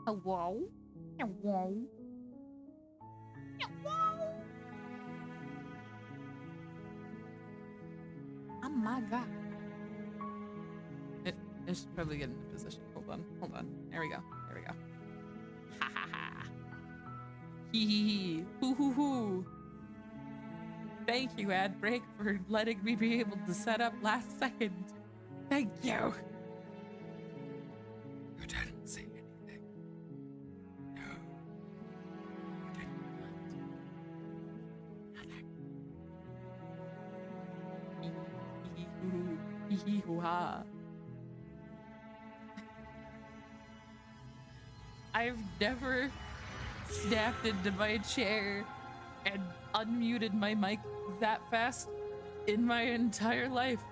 Hello? Hello? Hello? Oh my god. It's probably getting into position. Hold on. There we go. Ha ha ha. Hee hee hee. Hoo hoo hoo. Thank you, ad break, for letting me be able to set up last second. Thank you. You didn't say anything. No. You did not. Nothing. Hee hee hoo. Hee hee hoo ha. I've never snapped into my chair and unmuted my mic that fast in my entire life.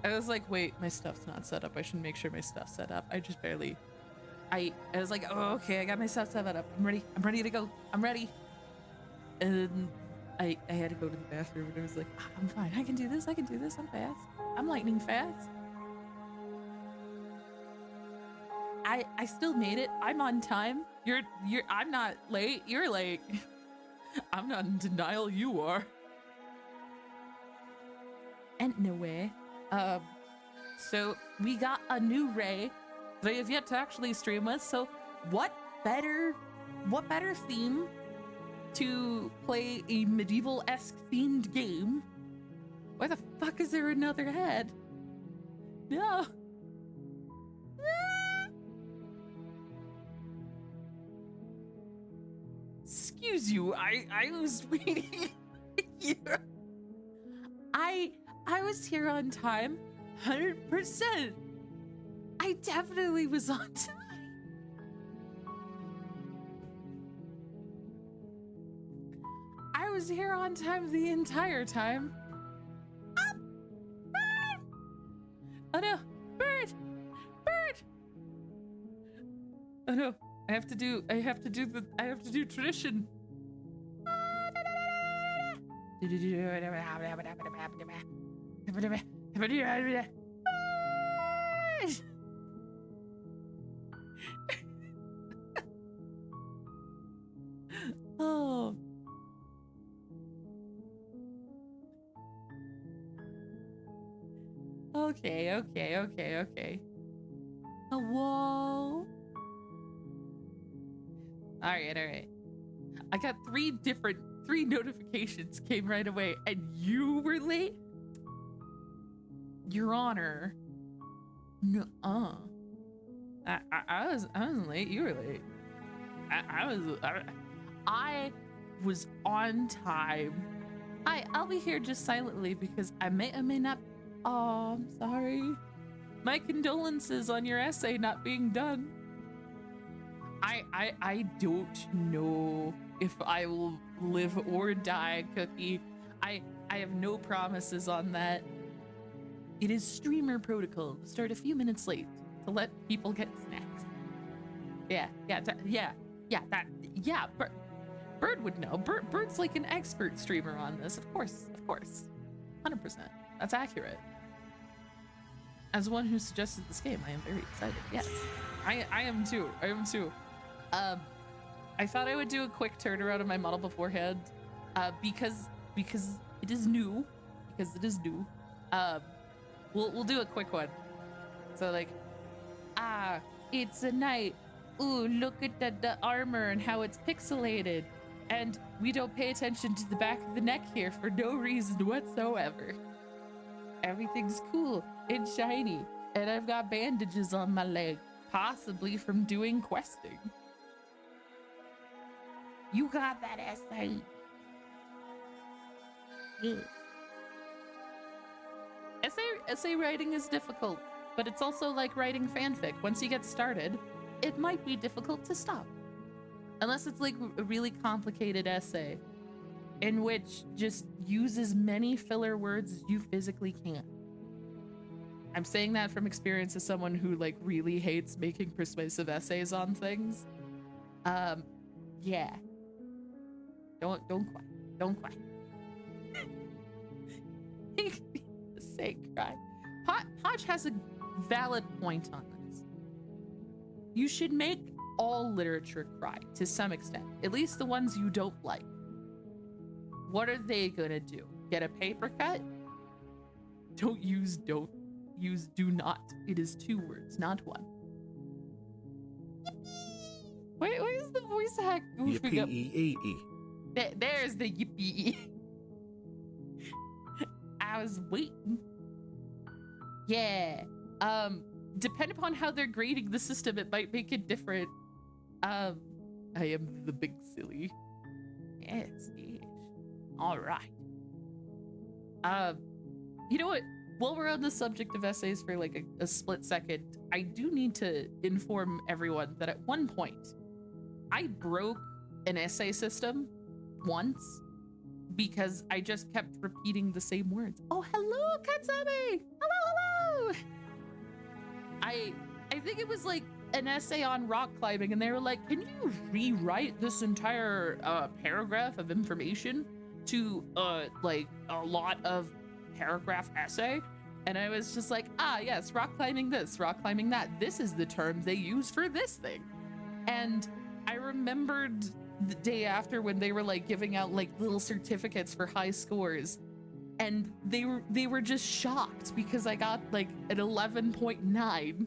I was like, wait, my stuff's not set up. I should make sure my stuff's set up. I just barely, I was like, oh, okay, I got my stuff set up. I'm ready to go. I'm ready. And I had to go to the bathroom and I was like, I'm fine. I can do this. I'm fast. I'm lightning fast. I still made it. I'm on time. I'm not late. You're late. I'm not in denial. You are. And no way. So we got a new Ray that I have yet to actually stream with. So what better theme to play a medieval-esque themed game? Why the fuck is there another head? No. Excuse you, I was waiting here. I was here on time, 100%. I definitely was on time. I was here on time the entire time. Bird! Oh no, bird! Oh no. I have to do tradition. Oh. Okay. Whoa. All right. I got three notifications came right away, and you were late? Your Honor. Nuh-uh. I wasn't late. You were late. I was on time. I'll be here just silently because I may or may not. Oh, I'm sorry. My condolences on your essay not being done. I don't know if I will live or die, Cookie. I have no promises on that. It is streamer protocol to start a few minutes late to let people get snacks. Bird would know. Bird's like an expert streamer on this. Of course. 100%. That's accurate. As one who suggested this game, I am very excited. Yes, I am too. I thought I would do a quick turnaround of my model beforehand, because it is new. We'll do a quick one. So like, it's a knight. Ooh, look at the armor and how it's pixelated. And we don't pay attention to the back of the neck here for no reason whatsoever. Everything's cool and shiny. And I've got bandages on my leg, possibly from doing questing. You got that essay. Yeah. Essay writing is difficult, but it's also like writing fanfic. Once you get started, it might be difficult to stop. Unless it's like a really complicated essay in which just use as many filler words as you physically can. I'm saying that from experience as someone who like really hates making persuasive essays on things. Yeah. Don't cry. Say cry. Podge has a valid point on this. You should make all literature cry to some extent, at least the ones you don't like. What are they gonna do? Get a paper cut? Don't use do not. It is 2 words, not 1. Wait, why is the voice hack goofing up? There's the yippee. I was waiting. Yeah. Depending upon how they're grading the system, it might make it different. I am the big silly. Yes, yes. All right. You know what? While we're on the subject of essays for like a split second, I do need to inform everyone that at one point, I broke an essay system once because I just kept repeating the same words. Oh, hello, Katsami! Hello, hello! I think it was like an essay on rock climbing, and they were like, can you rewrite this entire paragraph of information to like a lot of paragraph essay? And I was just like, ah, yes, rock climbing this, rock climbing that. This is the term they use for this thing. And I remembered the day after when they were like giving out like little certificates for high scores, and they were just shocked because I got like an 11.9.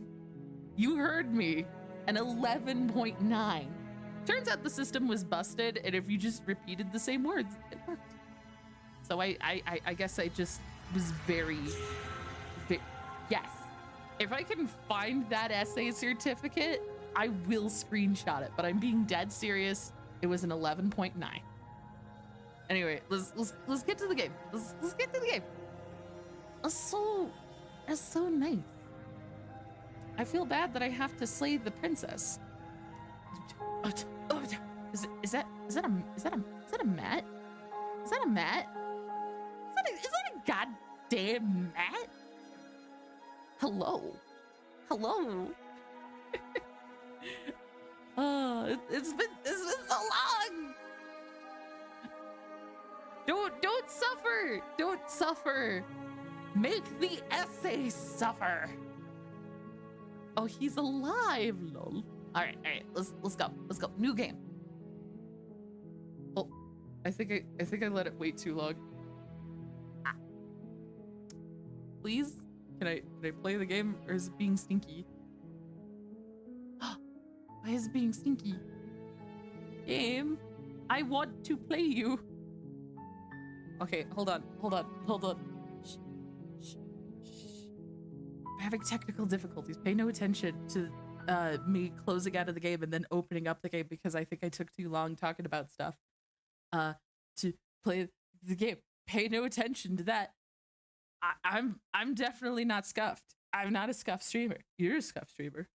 You heard me, an 11.9. Turns out the system was busted, and if you just repeated the same words, it worked. So I guess I just was very yes. If I can find that essay certificate, I will screenshot it, but I'm being dead serious. It was an 11.9. Anyway, let's get to the game. Let's get to the game. That's so nice. I feel bad that I have to slay the princess. Is that a mat? Is that a mat? Is that a goddamn mat? Hello. Oh, it's been so long. Don't suffer. Make the essay suffer. Oh, he's alive, lol. All right, let's go. New game. Oh, I think I let it wait too long. Please, can I play the game, or is it being stinky? Why is it being stinky? Game, I want to play you. Okay, hold on. Shh. I'm having technical difficulties. Pay no attention to me closing out of the game and then opening up the game because I think I took too long talking about stuff to play the game. Pay no attention to that. I'm definitely not scuffed. I'm not a scuffed streamer. You're a scuffed streamer.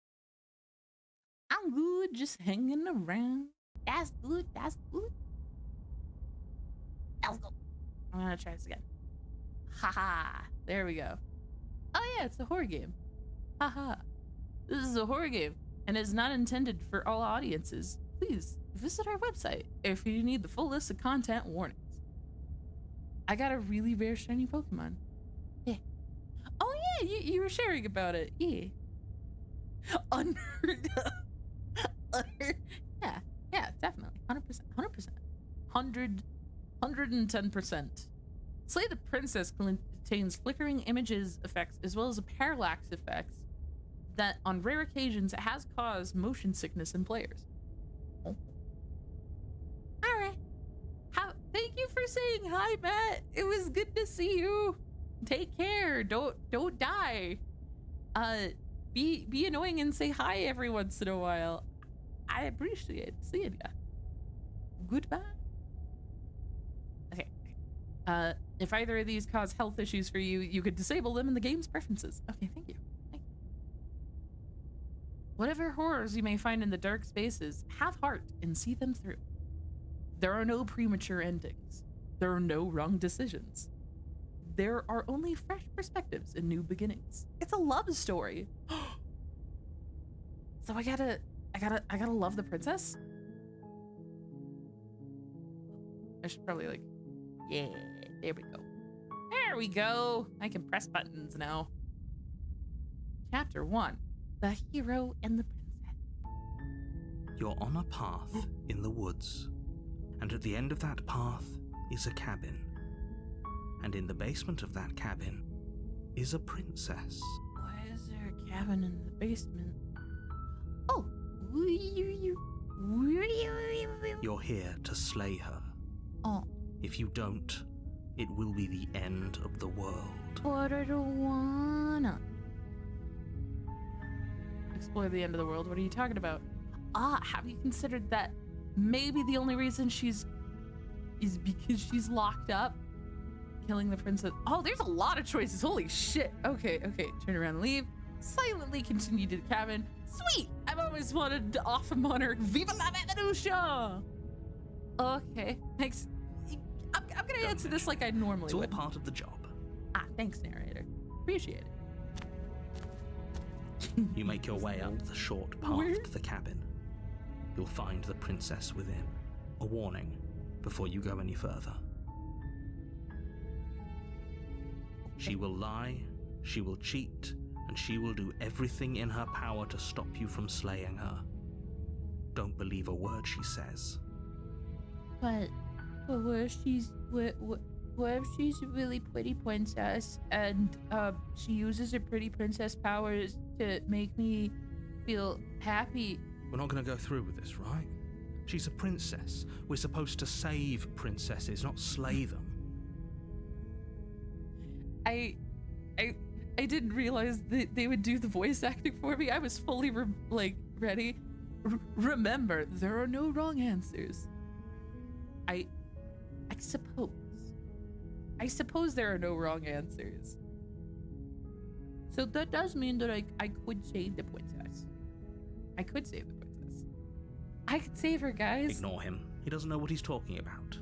I'm good, just hanging around. That's good. Let's go. I'm gonna try this again. Haha. There we go. Oh yeah, it's a horror game. Haha. This is a horror game, and it's not intended for all audiences. Please visit our website if you need the full list of content warnings. I got a really rare shiny Pokemon. Yeah. Oh yeah, you were sharing about it. Yeah. Unheard of. Yeah, definitely. 100%. 110%. Slay the Princess contains flickering images effects as well as a parallax effects that on rare occasions has caused motion sickness in players. Oh. All right. Thank you for saying hi, Matt. It was good to see you. Take care. Don't die. Be annoying and say hi every once in a while. I appreciate seeing ya. Goodbye. Okay. If either of these cause health issues for you, you could disable them in the game's preferences. Okay, thank you. Whatever horrors you may find in the dark spaces, have heart and see them through. There are no premature endings. There are no wrong decisions. There are only fresh perspectives and new beginnings. It's a love story. So I gotta love the princess? I should probably like, yeah, there we go. There we go. I can press buttons now. Chapter 1, The Hero and the Princess. You're on a path in the woods, and at the end of that path is a cabin. And in the basement of that cabin is a princess. Why is there a cabin in the basement? Oh! You're here to slay her. Oh. If you don't, it will be the end of the world. But I don't wanna. Explore the end of the world? What are you talking about? Have you considered that maybe the only reason is because she's locked up? Killing the princess. Oh, there's a lot of choices. Holy shit. Okay. Turn around and leave. Silently continue to the cabin. Sweet! I've always wanted to offer monarch. 𝖕𝖗𝖎𝖓𝖘𝖘. Okay, thanks. I'm gonna answer this like I normally would. It's all part of the job. Thanks, narrator. Appreciate it. You make your way up the short path to the cabin. You'll find the princess within. A warning before you go any further. She will lie, she will cheat, and she will do everything in her power to stop you from slaying her. Don't believe a word she says. But what if she's a really pretty princess and she uses her pretty princess powers to make me feel happy? We're not going to go through with this, right? She's a princess. We're supposed to save princesses, not slay them. I didn't realize that they would do the voice acting for me. I was fully ready. Remember, there are no wrong answers. I suppose there are no wrong answers. So that does mean that I could save the princess. I could save the princess. I could save her, guys. Ignore him. He doesn't know what he's talking about.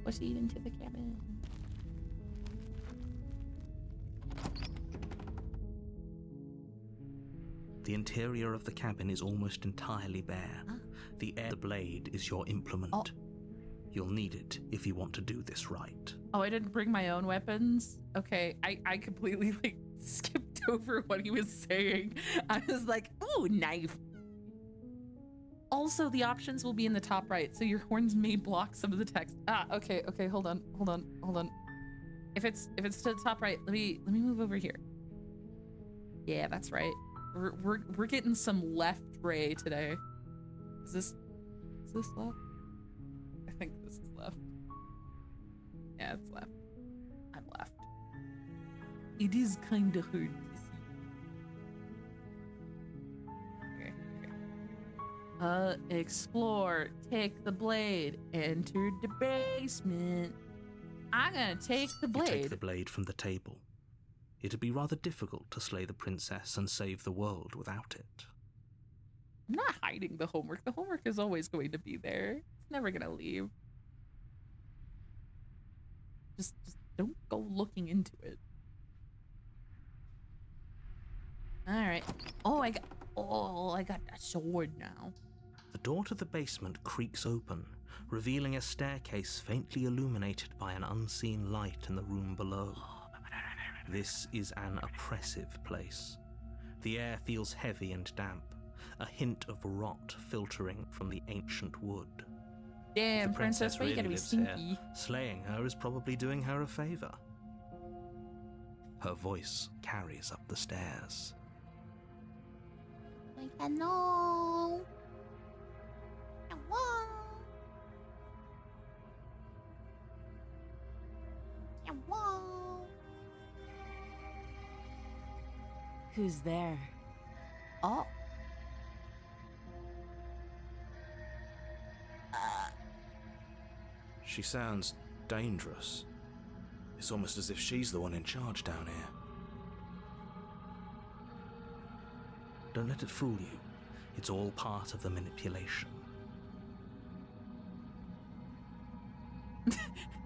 Proceed into the cabin. The interior of the cabin is almost entirely bare. The blade is your implement. You'll need it if you want to do this right. Oh, I didn't bring my own weapons? Okay, I completely skipped over what he was saying. I was like, ooh, knife. Also, the options will be in the top right, so your horns may block some of the text. Okay, hold on. If it's to the top right, let me move over here. Yeah, that's right. We're getting some left ray today. Is this left? I think this is left. Yeah, it's left. I'm left. It is kind of hard to see. Okay. Explore, take the blade, enter the basement. I'm gonna take the blade. You take the blade from the table. It'd be rather difficult to slay the princess and save the world without it. I'm not hiding the homework. The homework is always going to be there. It's never gonna leave. Just don't go looking into it. All right. Oh, I got that sword now. The door to the basement creaks open, revealing a staircase faintly illuminated by an unseen light in the room below. This is an oppressive place. The air feels heavy and damp, a hint of rot filtering from the ancient wood. Damn, the princess why you gotta be sneaky? Here, slaying her is probably doing her a favor. Her voice carries up the stairs. Like, hello. Hello. Hello. Who's there? Oh. She sounds dangerous. It's almost as if she's the one in charge down here. Don't let it fool you. It's all part of the manipulation.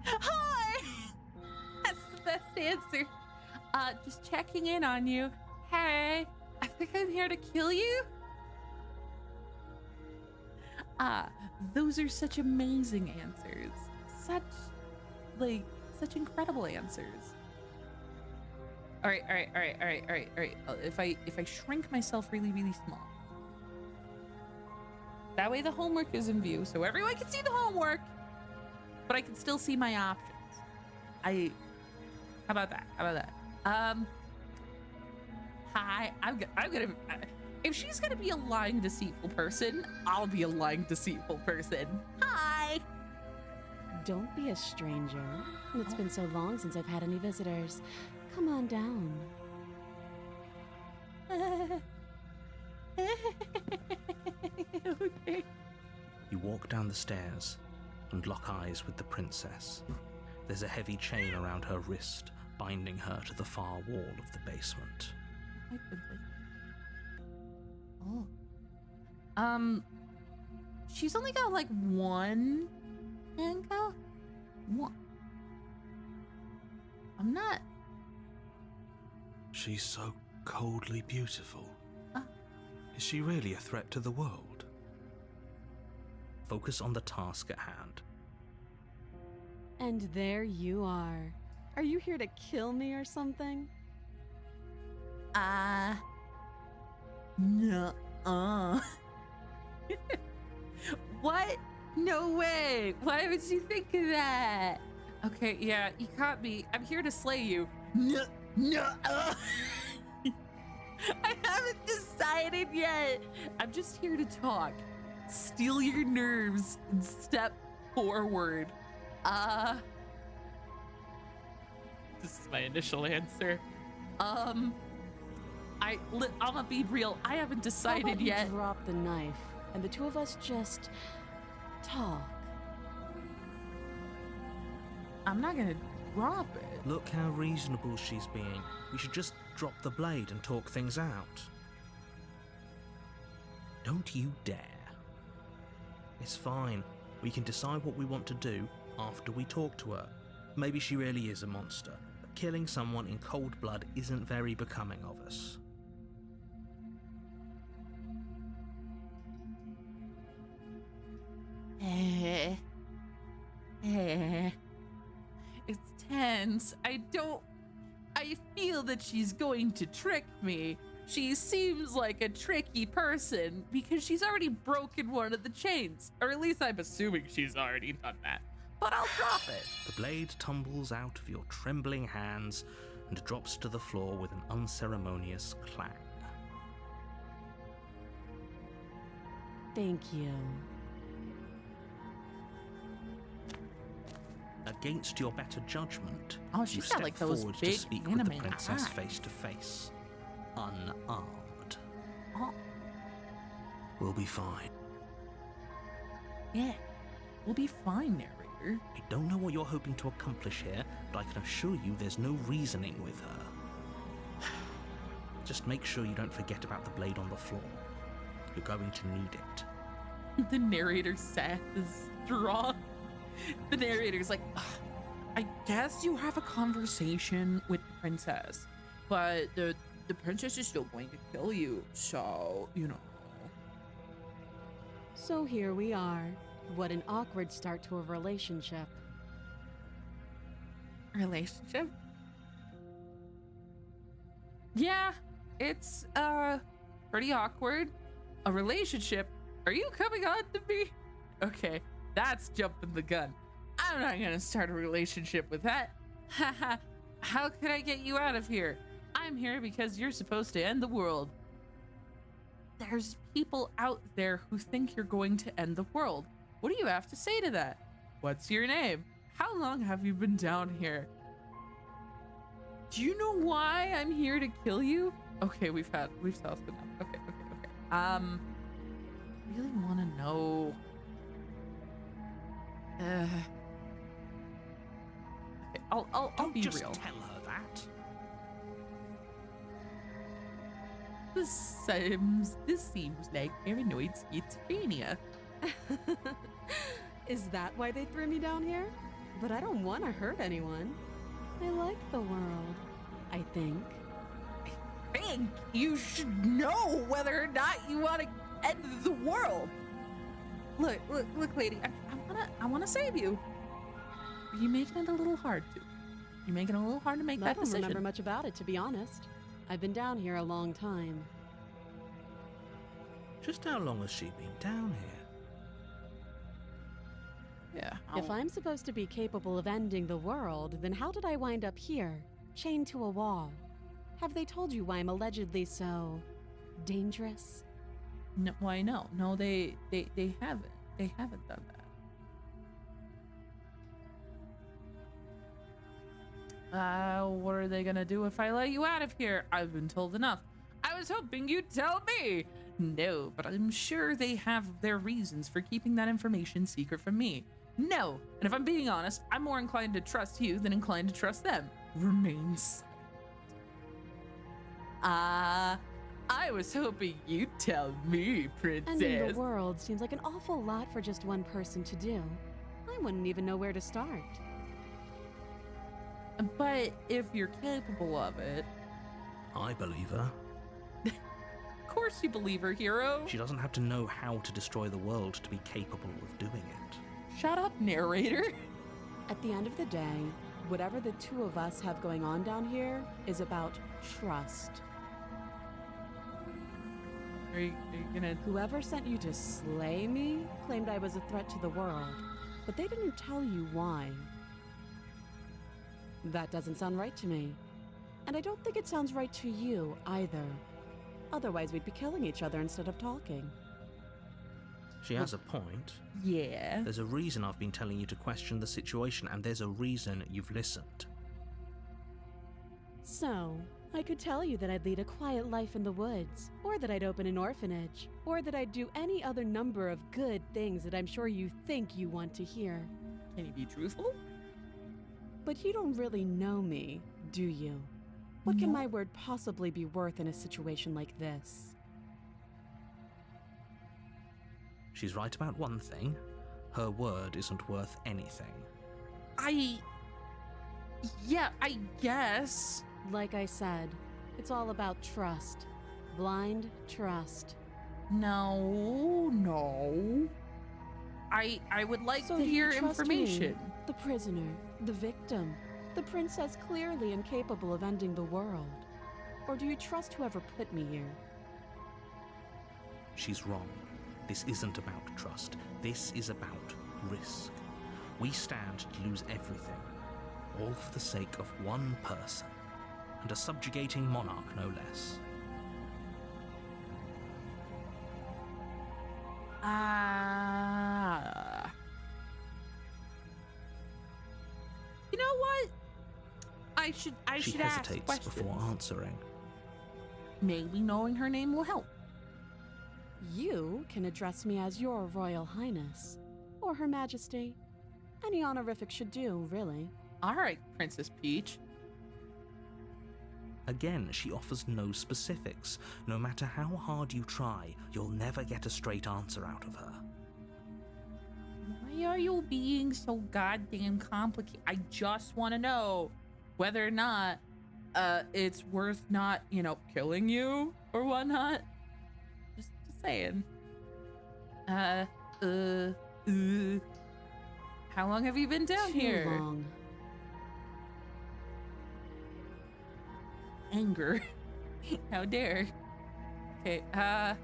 Hi! That's the best answer. Just checking in on you. Hey, I think I'm here to kill you. Those are such amazing answers. Such incredible answers. All right. If I shrink myself really, really small, that way the homework is in view, so everyone can see the homework, but I can still see my options. How about that? Hi, I'm gonna. If she's gonna be a lying, deceitful person, I'll be a lying, deceitful person. Hi. Don't be a stranger. It's been so long since I've had any visitors. Come on down. Okay. You walk down the stairs and lock eyes with the princess. There's a heavy chain around her wrist, binding her to the far wall of the basement. Hi, princess. Oh. She's only got like one handcuff? One. I'm not. She's so coldly beautiful. Is she really a threat to the world? Focus on the task at hand. And there you are. Are you here to kill me or something? No. What? No way. Why would you think of that? Okay, yeah, you caught me. I'm here to slay you. No. I haven't decided yet. I'm just here to talk. Steal your nerves and step forward. This is my initial answer. I'm gonna be real. I haven't decided How about yet. You drop the knife, and the two of us just talk. I'm not gonna drop it. Look how reasonable she's being. We should just drop the blade and talk things out. Don't you dare. It's fine. We can decide what we want to do after we talk to her. Maybe she really is a monster, but killing someone in cold blood isn't very becoming of us. It's tense. I feel that she's going to trick me. She seems like a tricky person because she's already broken one of the chains. Or at least I'm assuming she's already done that. But I'll drop it. The blade tumbles out of your trembling hands and drops to the floor with an unceremonious clang. Thank you. Against your better judgment, Oh, you she's step got like those forward big to speak with the anime princess eyes. face to face, unarmed. Oh, We'll be fine. yeah. We'll be fine, narrator. I don't know what you're hoping to accomplish here, but I can assure you there's no reasoning with her. Just make sure you don't forget about the blade on the floor. You're going to need it. The narrator's sass is strong. The narrator's like, "Ugh, I guess you have a conversation with the princess, but the princess is still going to kill you, so, you know." So here we are. What an awkward start to a relationship. Relationship? Yeah, it's pretty awkward. A relationship? Are you coming on to me? Okay, that's jumping the gun. I'm not gonna start a relationship with that. Haha, how could I get you out of here? I'm here because you're supposed to end the world. There's people out there who think you're going to end the world. What do you have to say to that? What's your name? How long have you been down here? Do you know why I'm here to kill you? Okay, we've solved enough. Okay. Really want to know. Okay, I'll Don't be just real. tell her that. This seems like paranoid schizophrenia. Is that why they threw me down here? But I don't want to hurt anyone. I like the world, I think. I think you should know whether or not you want to end the world. Look, lady. I wanna save you. Are you making it a little hard to? You're making it a little hard to make I that don't decision. remember much about it, to be honest. I've been down here a long time. Just how long has she been down here? Yeah. If I'm supposed to be capable of ending the world, then how did I wind up here, chained to a wall? Have they told you why I'm allegedly so dangerous? No, why no? No, they haven't. They haven't done that. What are they gonna do if I let you out of here? I've been told enough. I was hoping you'd tell me. No, but I'm sure they have their reasons for keeping that information secret from me. No, and if I'm being honest, I'm more inclined to trust you than inclined to trust them. Remain silent. I was hoping you'd tell me, princess. Ending the world seems like an awful lot for just one person to do. I wouldn't even know where to start. But if you're capable of it, I believe her. of course you believe her, hero. She doesn't have to know how to destroy the world to be capable of doing it. Shut up, narrator. At the end of the day, whatever the two of us have going on down here is about trust. Are you gonna... Whoever sent you to slay me claimed I was a threat to the world, but they didn't tell you why. That doesn't sound right to me. And I don't think it sounds right to you either. Otherwise, we'd be killing each other instead of talking. She has a point. Yeah. There's a reason I've been telling you to question the situation, and there's a reason you've listened. So, I could tell you that I'd lead a quiet life in the woods, or that I'd open an orphanage, or that I'd do any other number of good things that I'm sure you think you want to hear. Can you be truthful? But you don't really know me, do you? What can No. my word possibly be worth in a situation like this? She's right about one thing. Her word isn't worth anything. Yeah, I guess. Like I said, it's all about trust. Blind trust. No. I would like So to do you hear trust information. me, the prisoner, the victim, the princess clearly incapable of ending the world? Or do you trust whoever put me here? She's wrong. This isn't about trust. This is about risk. We stand to lose everything, all for the sake of one person, and a subjugating monarch no less. You know what? I should She ask hesitates questions. before answering. Maybe knowing her name will help. You can address me as Your Royal Highness, or Her Majesty. Any honorific should do, really. All right, Princess Peach. Again, she offers no specifics. No matter how hard you try, you'll never get a straight answer out of her. Why are you being so goddamn complicated? I just want to know whether or not it's worth not, killing you or whatnot. Just saying. How long have you been down Too here? long. Anger. How dare. Okay, how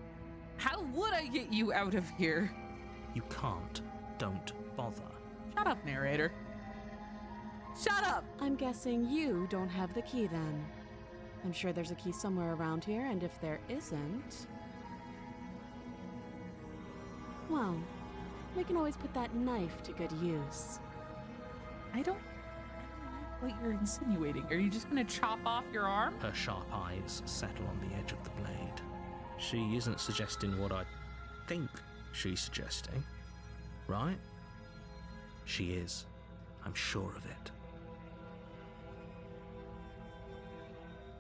would I get you out of here? You can't. Don't bother. Shut up, narrator. Shut up! I'm guessing you don't have the key then. I'm sure there's a key somewhere around here, and if there isn't... well, we can always put that knife to good use. I don't like what you're insinuating. Are you just gonna chop off your arm? Her sharp eyes settle on the edge of the blade. She isn't suggesting what I think she's suggesting, right? She is. I'm sure of it.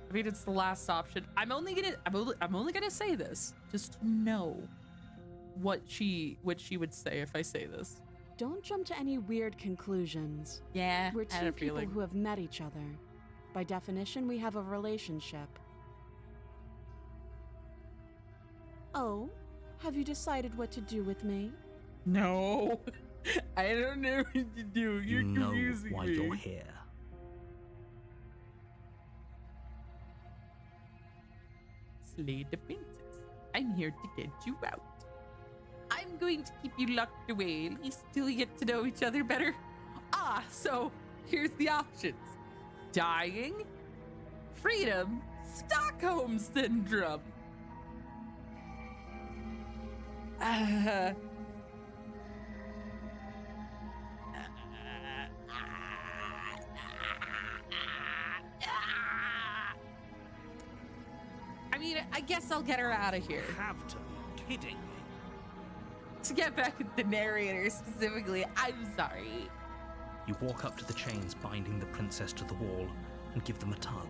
I mean, it's the last option. I'm only gonna say this just to know what she would say if I say this. Don't jump to any weird conclusions. Yeah, We're I had two a people feeling. who have met each other. By definition, we have a relationship. Oh, have you decided what to do with me? No, I don't know what to do. You're You know confusing why me. you're here. slay the princess. I'm here to get you out. I'm going to keep you locked away, at least till we get to know each other better. So here's the options. Dying, freedom, Stockholm Syndrome. I mean, I guess I'll get her out of here. You have to be kidding me. To get back at the narrator specifically, I'm sorry. You walk up to the chains binding the princess to the wall and give them a tug.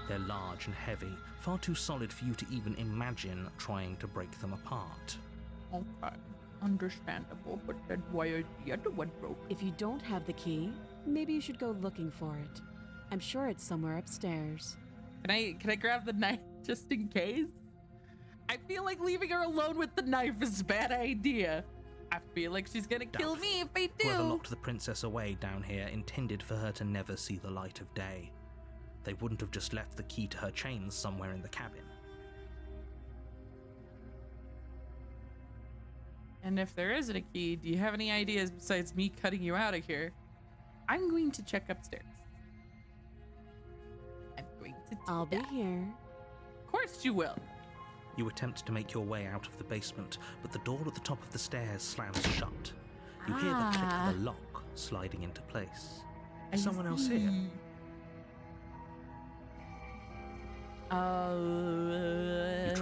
They're large and heavy, far too solid for you to even imagine trying to break them apart. Okay, understandable, but then why is the other one broke? If you don't have the key, maybe you should go looking for it. I'm sure it's somewhere upstairs. Can I grab the knife just in case? I feel like leaving her alone with the knife is a bad idea. I feel like she's gonna kill me if I do. Whoever locked the princess away down here intended for her to never see the light of day. They wouldn't have just left the key to her chains somewhere in the cabin. And if there isn't a key, do you have any ideas besides me cutting you out of here? I'm going to check upstairs. I'm going to do I'll be that. here. Of course you will. You attempt to make your way out of the basement, but the door at the top of the stairs slams shut. You hear the click of the lock sliding into place. Is someone else here?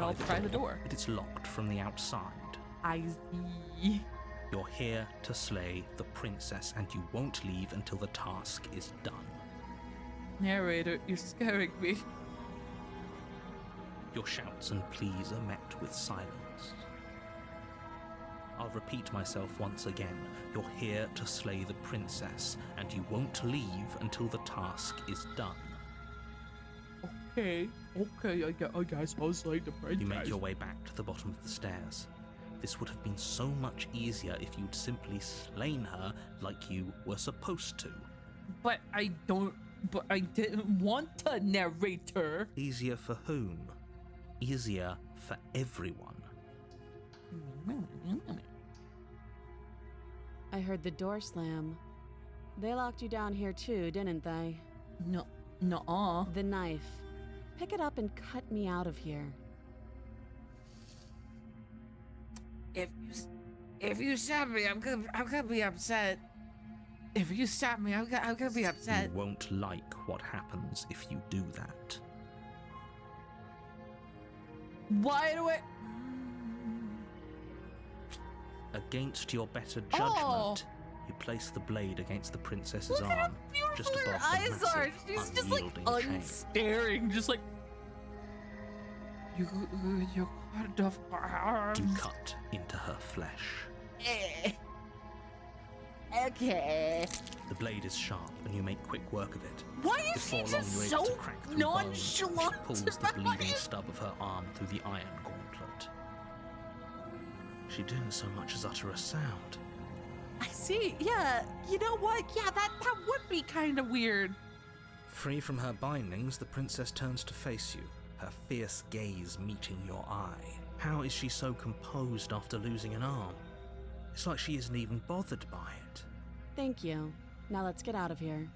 I'll try the door. But it's locked from the outside. I see. You're here to slay the princess, and you won't leave until the task is done. Narrator, you're scaring me. Your shouts and pleas are met with silence. I'll repeat myself once again. You're here to slay the princess, and you won't leave until the task is done. Okay, I guess I'll slay the princess. You make your way back to the bottom of the stairs. This would have been so much easier if you'd simply slain her like you were supposed to. But I didn't want to, narrator. Easier for whom? Easier for everyone. I heard the door slam. They locked you down here too, didn't they? No. The knife. Pick it up and cut me out of here. If you stab me, I'm gonna be upset. If you stab me, I'm gonna be upset. You won't like what happens if you do that. Why do I? Against your better judgment, you place the blade against the princess's Look at how arm, just beautiful above her the eyes are. massive, She's just like unyielding chain. unstaring, just like you cut off my arms. You cut into her flesh. Okay. The blade is sharp, and you make quick work of it. Why is she Before long, just you're able so to crack through bone. nonchalant She pulls the about bleeding it? stub of her arm through the iron gauntlet. She didn't so much as utter a sound. I see. Yeah. You know what? Yeah, that would be kind of weird. Free from her bindings, the princess turns to face you, her fierce gaze meeting your eye. How is she so composed after losing an arm? It's like she isn't even bothered by it. Thank you. Now let's get out of here.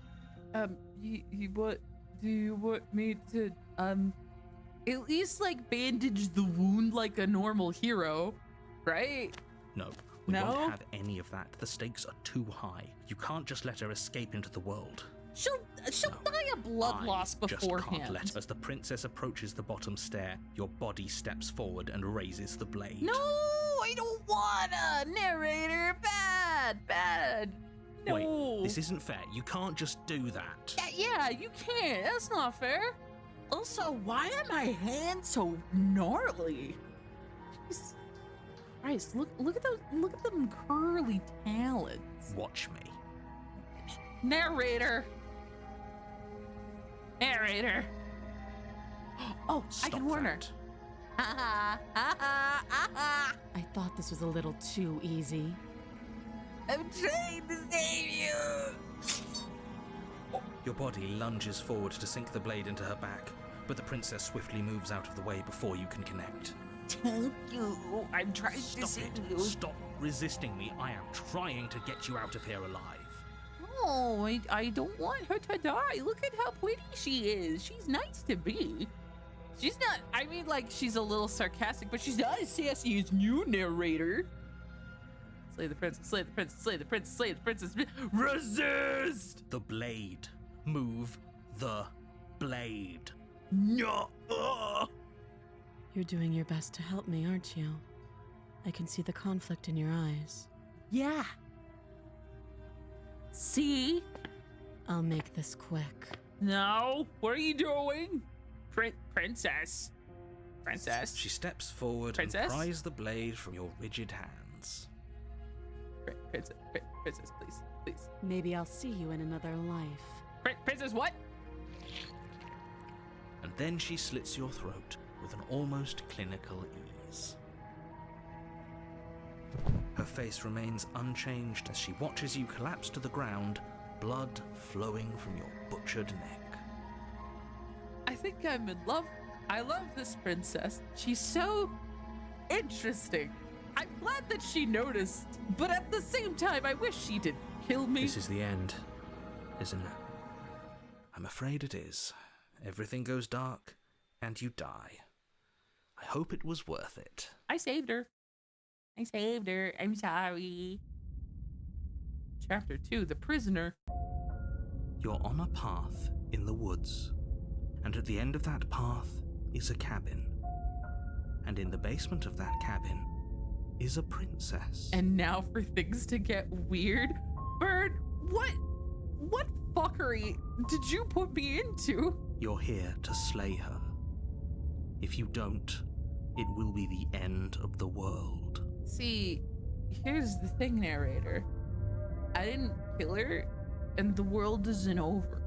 What do you want me to at least like bandage the wound like a normal hero, right? No, we No? won't have any of that. The stakes are too high. You can't just let her escape into the world. She'll No. die of blood loss Just can't beforehand. let. As the princess approaches the bottom stair, your body steps forward and raises the blade. No, I don't wanna, narrator. Bad. No. Wait, this isn't fair. You can't just do that. Yeah, you can't. That's not fair. Also, why are my hands so gnarly? Jesus Christ, look at those. Look at them curly talons. Watch me. Narrator. Oh, Stop I can warn her. that. I thought this was a little too easy. I'm trying to save you. Your body lunges forward to sink the blade into her back, but the princess swiftly moves out of the way before you can connect. Thank you. I'm trying to save you. Stop resisting me. I am trying to get you out of here alive. Oh, I don't want her to die. Look at how pretty she is. She's nice to me. She's not, I mean, like, she's a little sarcastic, but she's not as sassy as you, narrator. Slay the princess, slay the princess, slay the princess, slay the princess. Resist! The blade. Move the blade. No! You're doing your best to help me, aren't you? I can see the conflict in your eyes. Yeah. See? I'll make this quick. No. What are you doing? Princess. Princess. She steps forward Princess? and pries the blade from your rigid hands. Princess, please, please. Maybe I'll see you in another life. Princess, what? And then she slits your throat with an almost clinical ease. Her face remains unchanged as she watches you collapse to the ground, blood flowing from your butchered neck. I think I'm in love. I love this princess. She's so interesting. I'm glad that she noticed, but at the same time, I wish she didn't kill me. This is the end, isn't it? I'm afraid it is. Everything goes dark, and you die. I hope it was worth it. I saved her. I saved her. I'm sorry. Chapter 2, The Prisoner. You're on a path in the woods, and at the end of that path is a cabin. And in the basement of that cabin is a princess. And now for things to get weird. Bird, what fuckery did you put me into? You're here to slay her. If you don't, it will be the end of the world. See, here's the thing, narrator. I didn't kill her, and the world isn't over.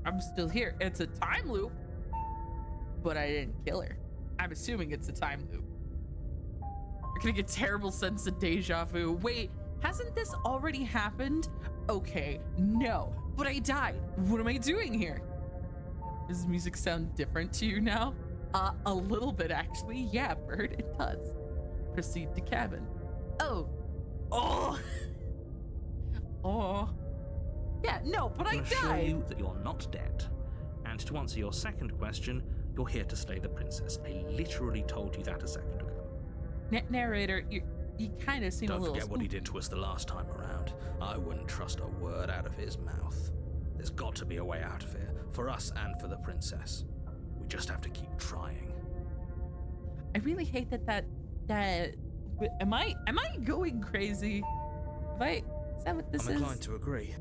I'm still here. It's a time loop, but I didn't kill her. I'm assuming it's a time loop. I'm getting a terrible sense of deja vu. Wait, hasn't this already happened? Okay, no, but I died. What am I doing here? Does the music sound different to you now? A little bit, actually. Yeah, Bird, it does. Proceed to cabin. Oh. Yeah, no, but I assure died. you that you're not dead. And to answer your second question, you're here to slay the princess. I literally told you that a second ago. Narrator, you kind of seem a Don't little... forget what he did to us the last time around. I wouldn't trust a word out of his mouth. There's got to be a way out of here, for us and for the princess. We just have to keep trying. I really hate that am I going crazy? Is that what this I'm is? inclined to agree.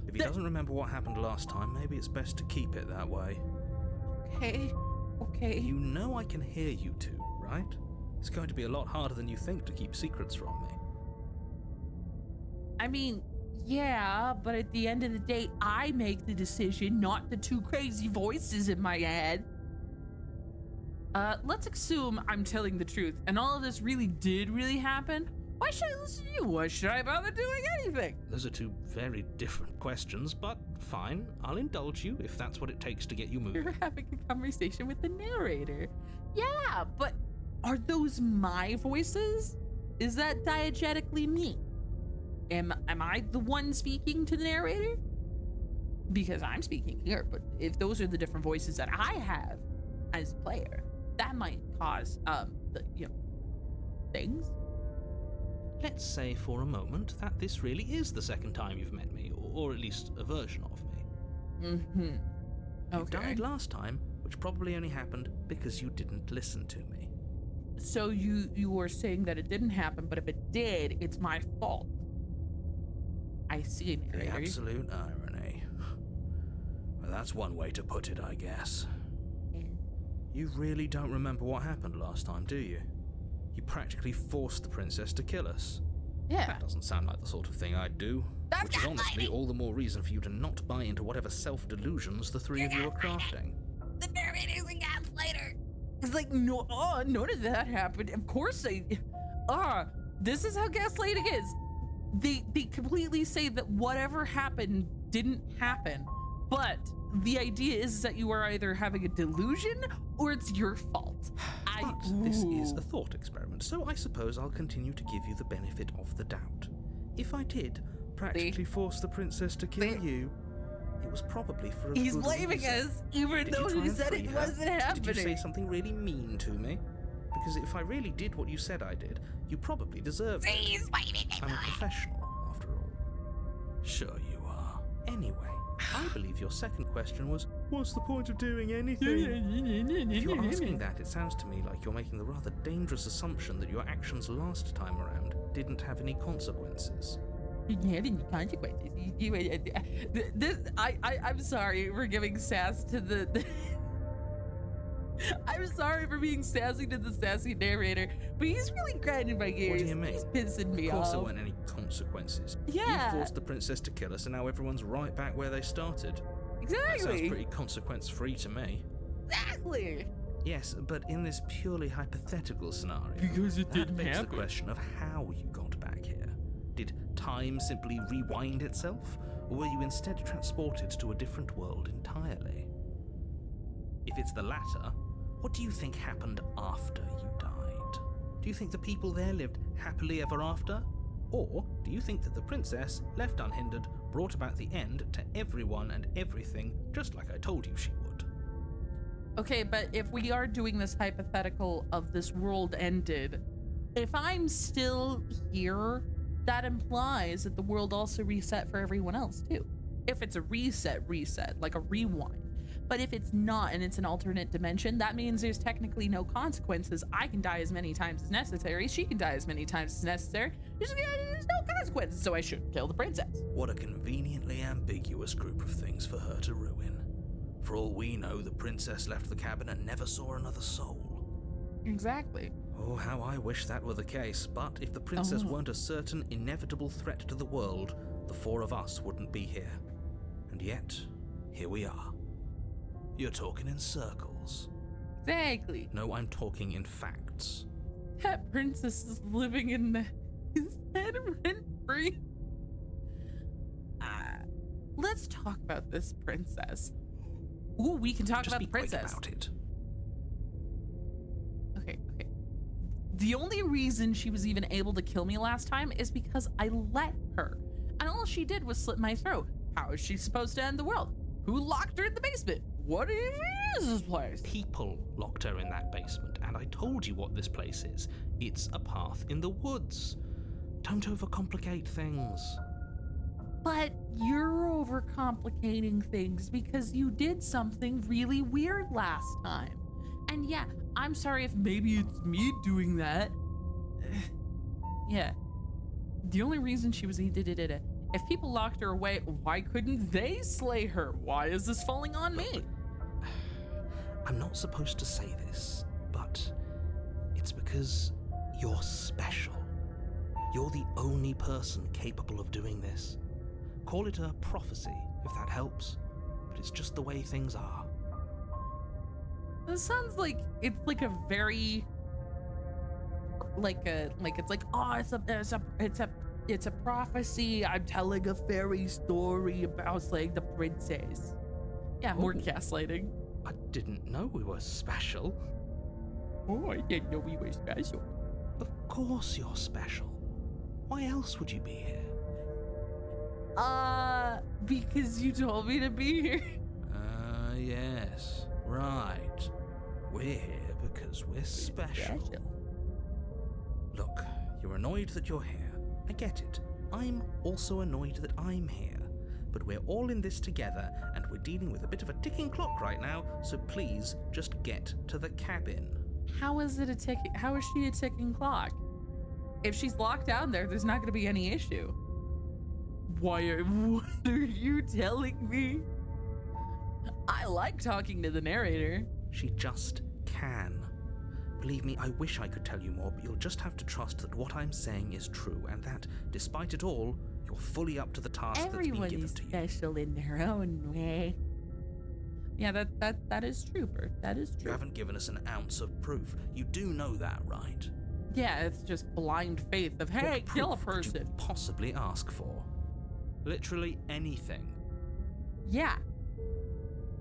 If he doesn't remember what happened last time, maybe it's best to keep it that way. Okay. You know I can hear you two, right? It's going to be a lot harder than you think to keep secrets from me. I mean, yeah, but at the end of the day, I make the decision, not the two crazy voices in my head. Let's assume I'm telling the truth and all of this did really happen. Why should I listen to you? Why should I bother doing anything? Those are two very different questions, but fine. I'll indulge you if that's what it takes to get you moving. You're having a conversation with the narrator. Yeah, but are those my voices? Is that diegetically me? Am I the one speaking to the narrator? Because I'm speaking here, but if those are the different voices that I have as player, that might cause things. Let's say for a moment that this really is the second time you've met me, or at least a version of me. Mm-hmm. You Okay. died last time, which probably only happened because you didn't listen to me. So you were saying that it didn't happen, but if it did, it's my fault. I see, The narrator. absolute irony. Well, that's one way to put it, I guess. You really don't remember what happened last time, do you? You practically forced the princess to kill us. Yeah. That doesn't sound like the sort of thing I'd do. That's Which is not honestly like me. all the more reason for you to not buy into whatever self-delusions the three of you are crafting. The narrator's a gaslighter. It's like, no, none of that happened. Of course this is how gaslighting is. They completely say that whatever happened didn't happen, But the idea is that you are either having a delusion or it's your fault. But this is a thought experiment, so I suppose I'll continue to give you the benefit of the doubt. If I did practically force the princess to kill you, it was probably for a He's good blaming reason. us, even Did though you try he and said free it her? wasn't happening. Did you say something really mean to me? Because if I really did what you said I did, you probably deserved it. He's blaming I'm a professional, after all. Sure you are. Anyway, I believe your second question was, what's the point of doing anything? If you're asking that, it sounds to me like you're making the rather dangerous assumption that your actions last time around didn't have any consequences. Didn't have any consequences. I'm sorry for giving sass to the I'm sorry for being sassy to the sassy narrator, but he's really grinding my gears. What do you mean? He's pissing me off. Of course there weren't any consequences. Yeah. You forced the princess to kill us, and now everyone's right back where they started. That sounds Exactly. pretty consequence-free to me. Exactly. Yes, but in this purely hypothetical scenario, Because it that didn't begs happen. the question of how you got back here. Did time simply rewind itself, or were you instead transported to a different world entirely? If it's the latter, what do you think happened after you died? Do you think the people there lived happily ever after? Or do you think that the princess, left unhindered, brought about the end to everyone and everything, just like I told you she would? Okay, but if we are doing this hypothetical of this world ended, if I'm still here, that implies that the world also reset for everyone else too. If it's a reset, like a rewind. But if it's not and it's an alternate dimension, that means there's technically no consequences. I can die as many times as necessary. She can die as many times as necessary. There's no consequences, so I shouldn't kill the princess. What a conveniently ambiguous group of things for her to ruin. For all we know, the princess left the cabin and never saw another soul. Exactly. Oh, how I wish that were the case, but if the princess weren't a certain, inevitable threat to the world, the four of us wouldn't be here. And yet, here we are. You're talking in circles. Exactly. No, I'm talking in facts. That princess is living in his head rent-free. Let's talk about this princess. Ooh, we can talk Just about be the princess. quick about it. Okay. The only reason she was even able to kill me last time is because I let her. And all she did was slit my throat. How is she supposed to end the world? Who locked her in the basement? What even is this place? People locked her in that basement, and I told you what this place is. It's a path in the woods. Don't overcomplicate things. But you're overcomplicating things because you did something really weird last time. And yeah, I'm sorry if maybe it's me doing that. Yeah. The only reason she was if people locked her away, why couldn't they slay her? Why is this falling on me? I'm not supposed to say this, but it's because you're special. You're the only person capable of doing this. Call it a prophecy, if that helps, but it's just the way things are. This sounds like it's like a very it's a prophecy. I'm telling a fairy story about slaying the princess. Yeah, more gaslighting. I didn't know we were special. Oh, I didn't know we were special. Of course you're special. Why else would you be here? Because you told me to be here. Yes. Right. We're here because we're special. Look, you're annoyed that you're here. I get it. I'm also annoyed that I'm here. But we're all in this together, and we're dealing with a bit of a ticking clock right now, so please just get to the cabin. How is it a ticking? How is she a ticking clock? If she's locked down there, there's not going to be any issue. What are you telling me? I like talking to the narrator. She just can. Believe me, I wish I could tell you more, but you'll just have to trust that what I'm saying is true, and that, despite it all, you're fully up to the task that's been Everyone given is to you. special in their own way. Yeah, that is true, Bert. That is You true. haven't given us an ounce of proof. You do know that, right? Yeah, it's just blind faith of, hey, What kill a proof could you person. possibly ask for? Literally anything. Yeah,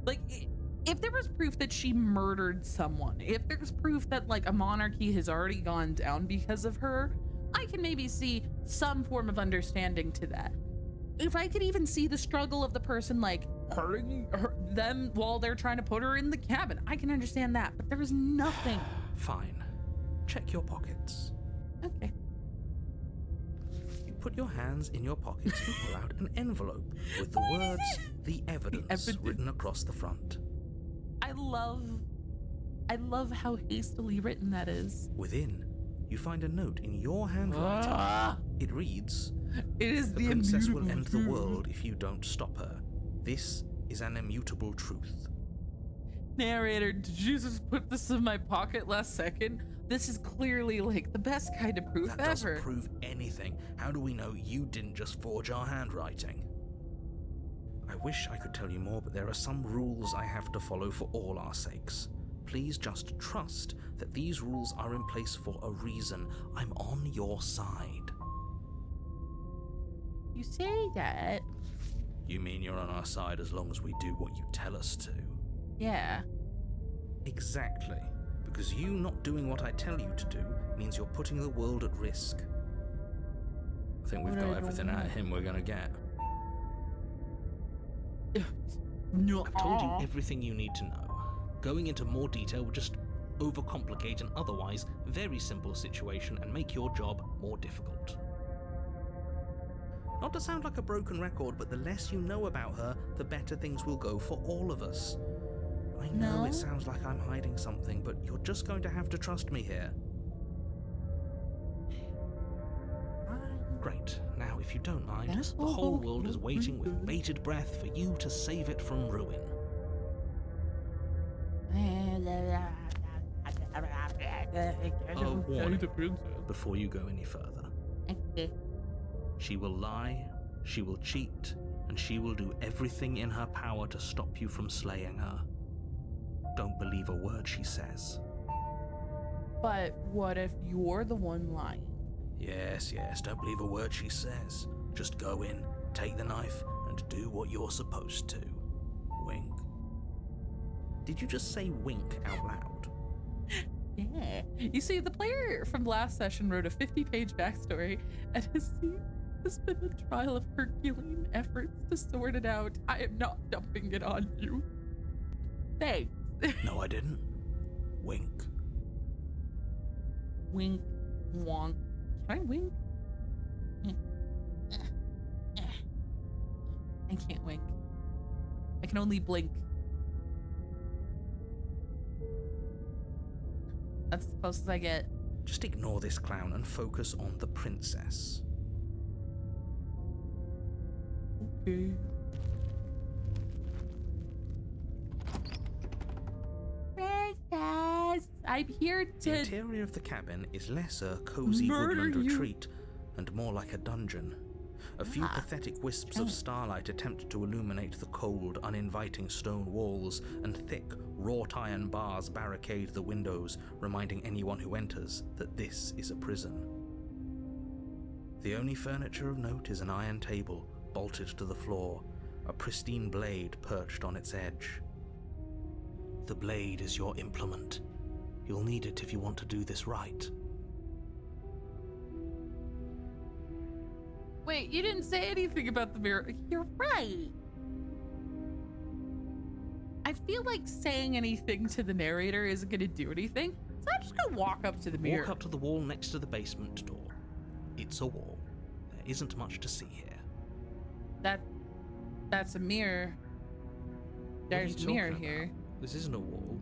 Like, if there was proof that she murdered someone, if there's proof that like a monarchy has already gone down because of her, I can maybe see some form of understanding to that. If I could even see the struggle of the person like hurting them while they're trying to put her in the cabin, I can understand that, but there was nothing. Fine. Check your pockets. Okay. You put your hands in your pockets and pull out an envelope with the words, "The evidence," written across the front. I love how hastily written that is. Within, you find a note in your handwriting. It reads, It is "The princess will end the world if you don't stop her. This is an immutable truth." Narrator, did you just put this in my pocket last second? This is clearly like the best kind of proof That ever. doesn't prove anything. How do we know you didn't just forge our handwriting? I wish I could tell you more, but there are some rules I have to follow for all our sakes. Please just trust that these rules are in place for a reason. I'm on your side. You say that? You mean you're on our side as long as we do what you tell us to? Yeah. Exactly. Because you not doing what I tell you to do means you're putting the world at risk. I think we've But I got don't everything out know. of him we're gonna get. No. I've told you everything you need to know. Going into more detail would just overcomplicate an otherwise very simple situation and make your job more difficult. Not to sound like a broken record, but the less you know about her, the better things will go for all of us. I know No. it sounds like I'm hiding something, but you're just going to have to trust me here. Great. Now, if you don't mind, Yes. the whole world is waiting with bated breath for you to save it from ruin. Warning before you go any further. Okay. She will lie, she will cheat, and she will do everything in her power to stop you from slaying her. Don't believe a word she says. But what if you're the one lying? Yes, don't believe a word she says. Just go in, take the knife, and do what you're supposed to. Wink. Did you just say wink out loud? Yeah. You see, the player from last session wrote a 50-page backstory, and has been a trial of Herculean efforts to sort it out. I am not dumping it on you. Thanks. No, I didn't. Wink. Wink, wonk. Can I wink? I can't wink. I can only blink. That's as close as I get. Just ignore this clown and focus on the princess. Okay. Princess, I'm here The to interior of the cabin is less a cozy murder woodland you. retreat and more like a dungeon. A few pathetic wisps of starlight attempt to illuminate the cold, uninviting stone walls, and thick, wrought iron bars barricade the windows, reminding anyone who enters that this is a prison. The only furniture of note is an iron table, bolted to the floor, a pristine blade perched on its edge. The blade is your implement. You'll need it if you want to do this right. Wait, you didn't say anything about the mirror. You're right. I feel like saying anything to the narrator isn't going to do anything, so I'm just going to walk up to the mirror. Walk up to the wall next to the basement door. It's a wall. There isn't much to see here. That's a mirror. What are you There's a mirror talking here. about? This isn't a wall.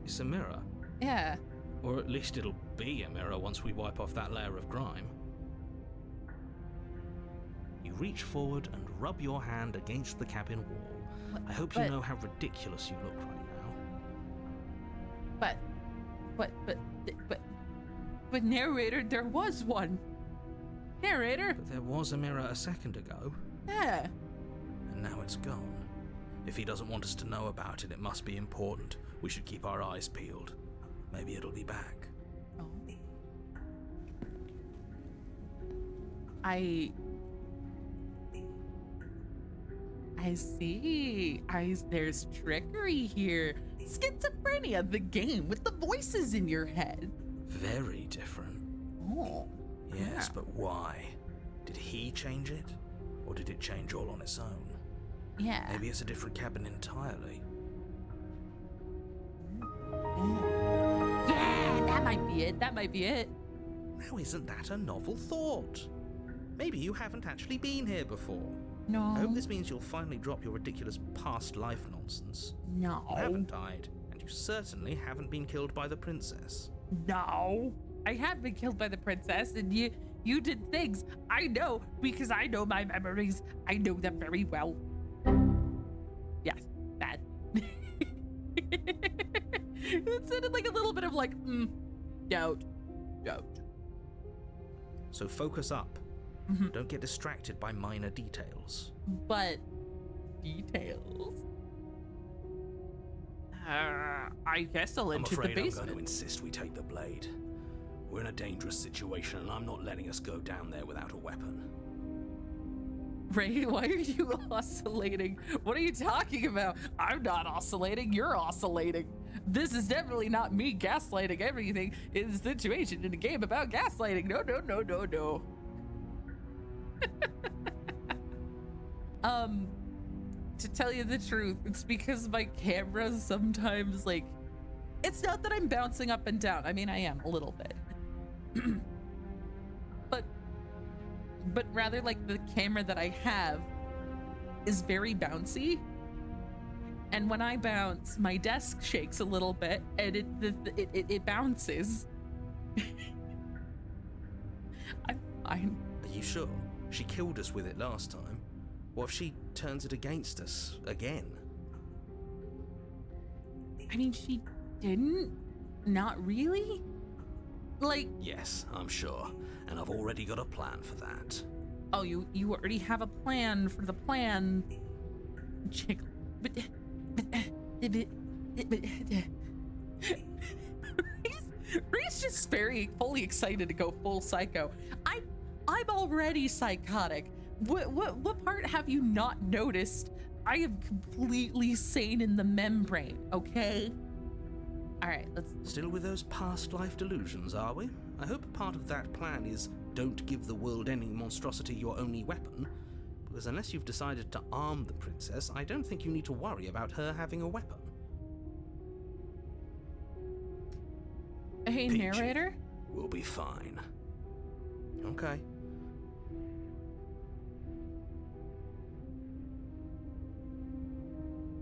It's a mirror. Yeah. Or at least it'll be a mirror once we wipe off that layer of grime. You reach forward and rub your hand against the cabin wall. I hope you know how ridiculous you look right now. But narrator, there was one. Narrator. But there was a mirror a second ago, Yeah. and now it's gone. If he doesn't want us to know about it, it must be important. We should keep our eyes peeled. Maybe it'll be back. Oh. I I see. There's trickery here. Schizophrenia, the game with the voices in your head. Very different. Oh. Yes, Yeah. but why? Did he change it? Or did it change all on its own? Yeah. Maybe it's a different cabin entirely. Yeah, that might be it. That might be it. Now, isn't that a novel thought? Maybe you haven't actually been here before. No. I hope this means you'll finally drop your ridiculous past life nonsense. No. You haven't died, and you certainly haven't been killed by the princess. No. I have been killed by the princess, and you did things. I know, because I know my memories. I know them very well. Yes, bad. It sounded like a little bit of like, doubt. So focus up. Mm-hmm. Don't get distracted by minor details. But details. I guess I'll I'm enter the afraid I'm basement. going to insist we take the blade. We're in a dangerous situation, and I'm not letting us go down there without a weapon. Ray, why are you oscillating? What are you talking about? I'm not oscillating, you're oscillating. This is definitely not me gaslighting everything in the situation in a game about gaslighting. No. To tell you the truth, it's because my camera sometimes, like, it's not that I'm bouncing up and down. I mean, I am a little bit. but rather like the camera that I have is very bouncy. And when I bounce, my desk shakes a little bit and it bounces. I'm fine. Are you sure? She killed us with it last time. What if she turns it against us again? I mean, she didn't. Not really. Like, Yes, I'm sure. And I've already got a plan for that. oh, you already have a plan for the plan. Jiggle. But Reese just very fully excited to go full psycho. I'm already psychotic. What part have you not noticed? I am completely sane in the membrane, okay? All right, let's... Still with those past life delusions, are we? I hope part of that plan is don't give the world any monstrosity your only weapon, because unless you've decided to arm the princess, I don't think you need to worry about her having a weapon. Hey, Peachy. narrator? We'll be fine. Okay.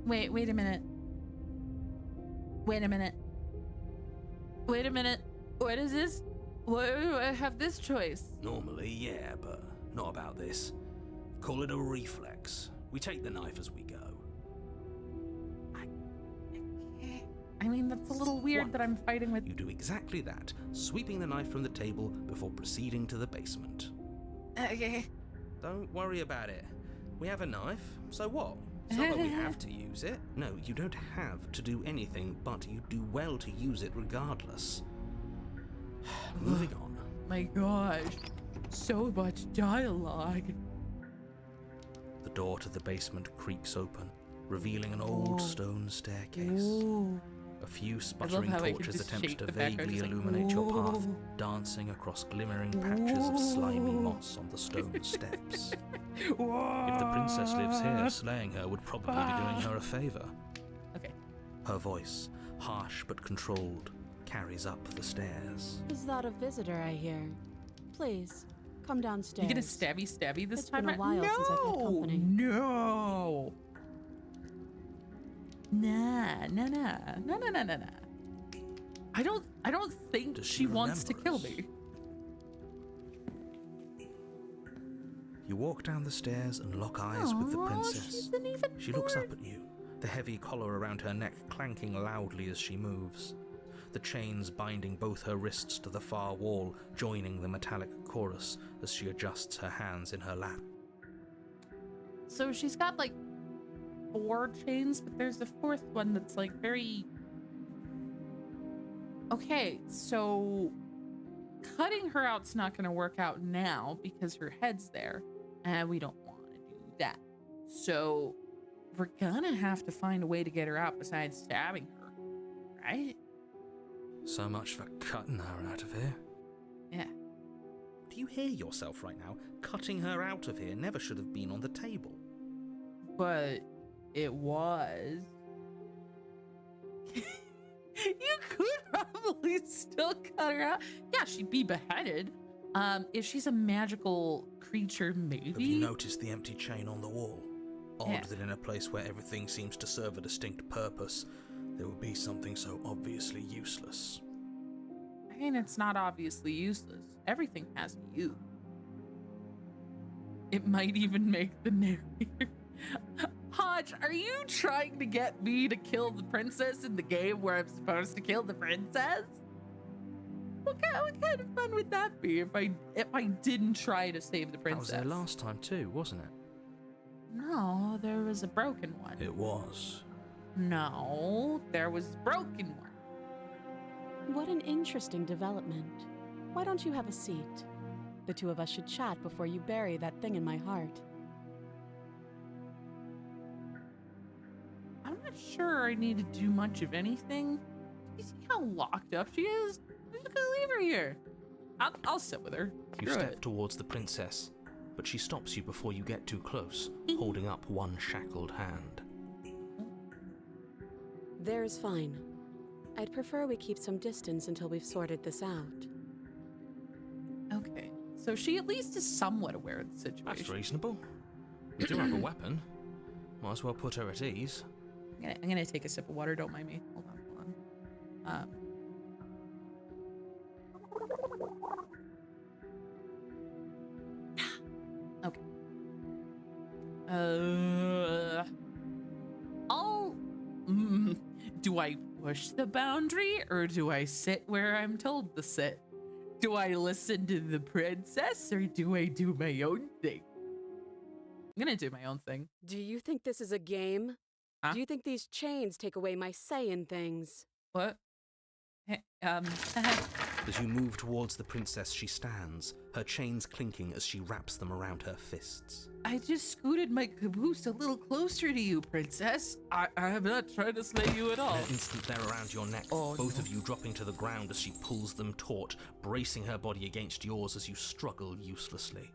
Wait a minute. Wait a minute. What is this? Why do I have this choice? Normally, yeah, but not about this. Call it a reflex. We take the knife as we go. I mean, that's a little weird that I'm fighting with... You do exactly that, sweeping the knife from the table before proceeding to the basement. Okay. Don't worry about it. We have a knife, so what? It's not that we have to use it. No, you don't have to do anything, but you do well to use it regardless. Moving on. My gosh. So much dialogue. The door to the basement creaks open, revealing an old stone staircase. Ooh. A few sputtering how I can torches just attempt shake to the background, vaguely just like, illuminate your path, ooh. dancing across glimmering patches of slimy moss on the stone steps. If the princess lives here, slaying her would probably be doing her a favor. Okay. Her voice, harsh but controlled, carries up the stairs. Is that a visitor I hear? Please, come downstairs. You gonna stabby this It's time? been a while since I've had company. No. Nah. I don't think Does she she wants to remember kill us? me. You walk down the stairs and lock eyes with the Aw, princess. she's an even She looks more- up at you, the heavy collar around her neck clanking loudly as she moves, the chains binding both her wrists to the far wall, joining the metallic chorus as she adjusts her hands in her lap. So she's got like 4 chains, but there's a 4th one that's like very... Okay, so cutting her out's not gonna work out now because her head's there, and we don't want to do that. So we're gonna have to find a way to get her out besides stabbing her, right? So much for cutting her out of here. Yeah. Do you hear yourself right now? Cutting her out of here never should have been on the table. But it was. You could probably still cut her out. Yeah, she'd be beheaded. If she's a magical creature, maybe. Have you noticed the empty chain on the wall? Odd Yeah. that in a place where everything seems to serve a distinct purpose, there would be something so obviously useless. I mean, it's not obviously useless. Everything has a use. It might even make the narrator. Hodge, are you trying to get me to kill the princess in the game where I'm supposed to kill the princess? What kind of fun would that be if I didn't try to save the princess? That was there last time too, wasn't it? No, there was a broken one. It was. No, there was a broken one. What an interesting development. Why don't you have a seat? The two of us should chat before you bury that thing in my heart. I'm not sure I need to do much of anything. Do you see how locked up she is? I'm just gonna leave her here. I'll sit with her. You Screw step it. towards the princess, but she stops you before you get too close, holding up one shackled hand. There's fine. I'd prefer we keep some distance until we've sorted this out. Okay, so she at least is somewhat aware of the situation. That's reasonable. You do have a weapon. Might as well put her at ease. I'm gonna take a sip of water. Don't mind me. Hold on. Okay. Do I push the boundary or do I sit where I'm told to sit? Do I listen to the princess or do I do my own thing? I'm gonna do my own thing. Do you think this is a game? Huh? Do you think these chains take away my say in things? What? As you move towards the princess, she stands, her chains clinking as she wraps them around her fists. I just scooted my caboose a little closer to you, princess. I'm not trying to slay you at all. An instant they're around your neck, both of you dropping to the ground as she pulls them taut, bracing her body against yours as you struggle uselessly.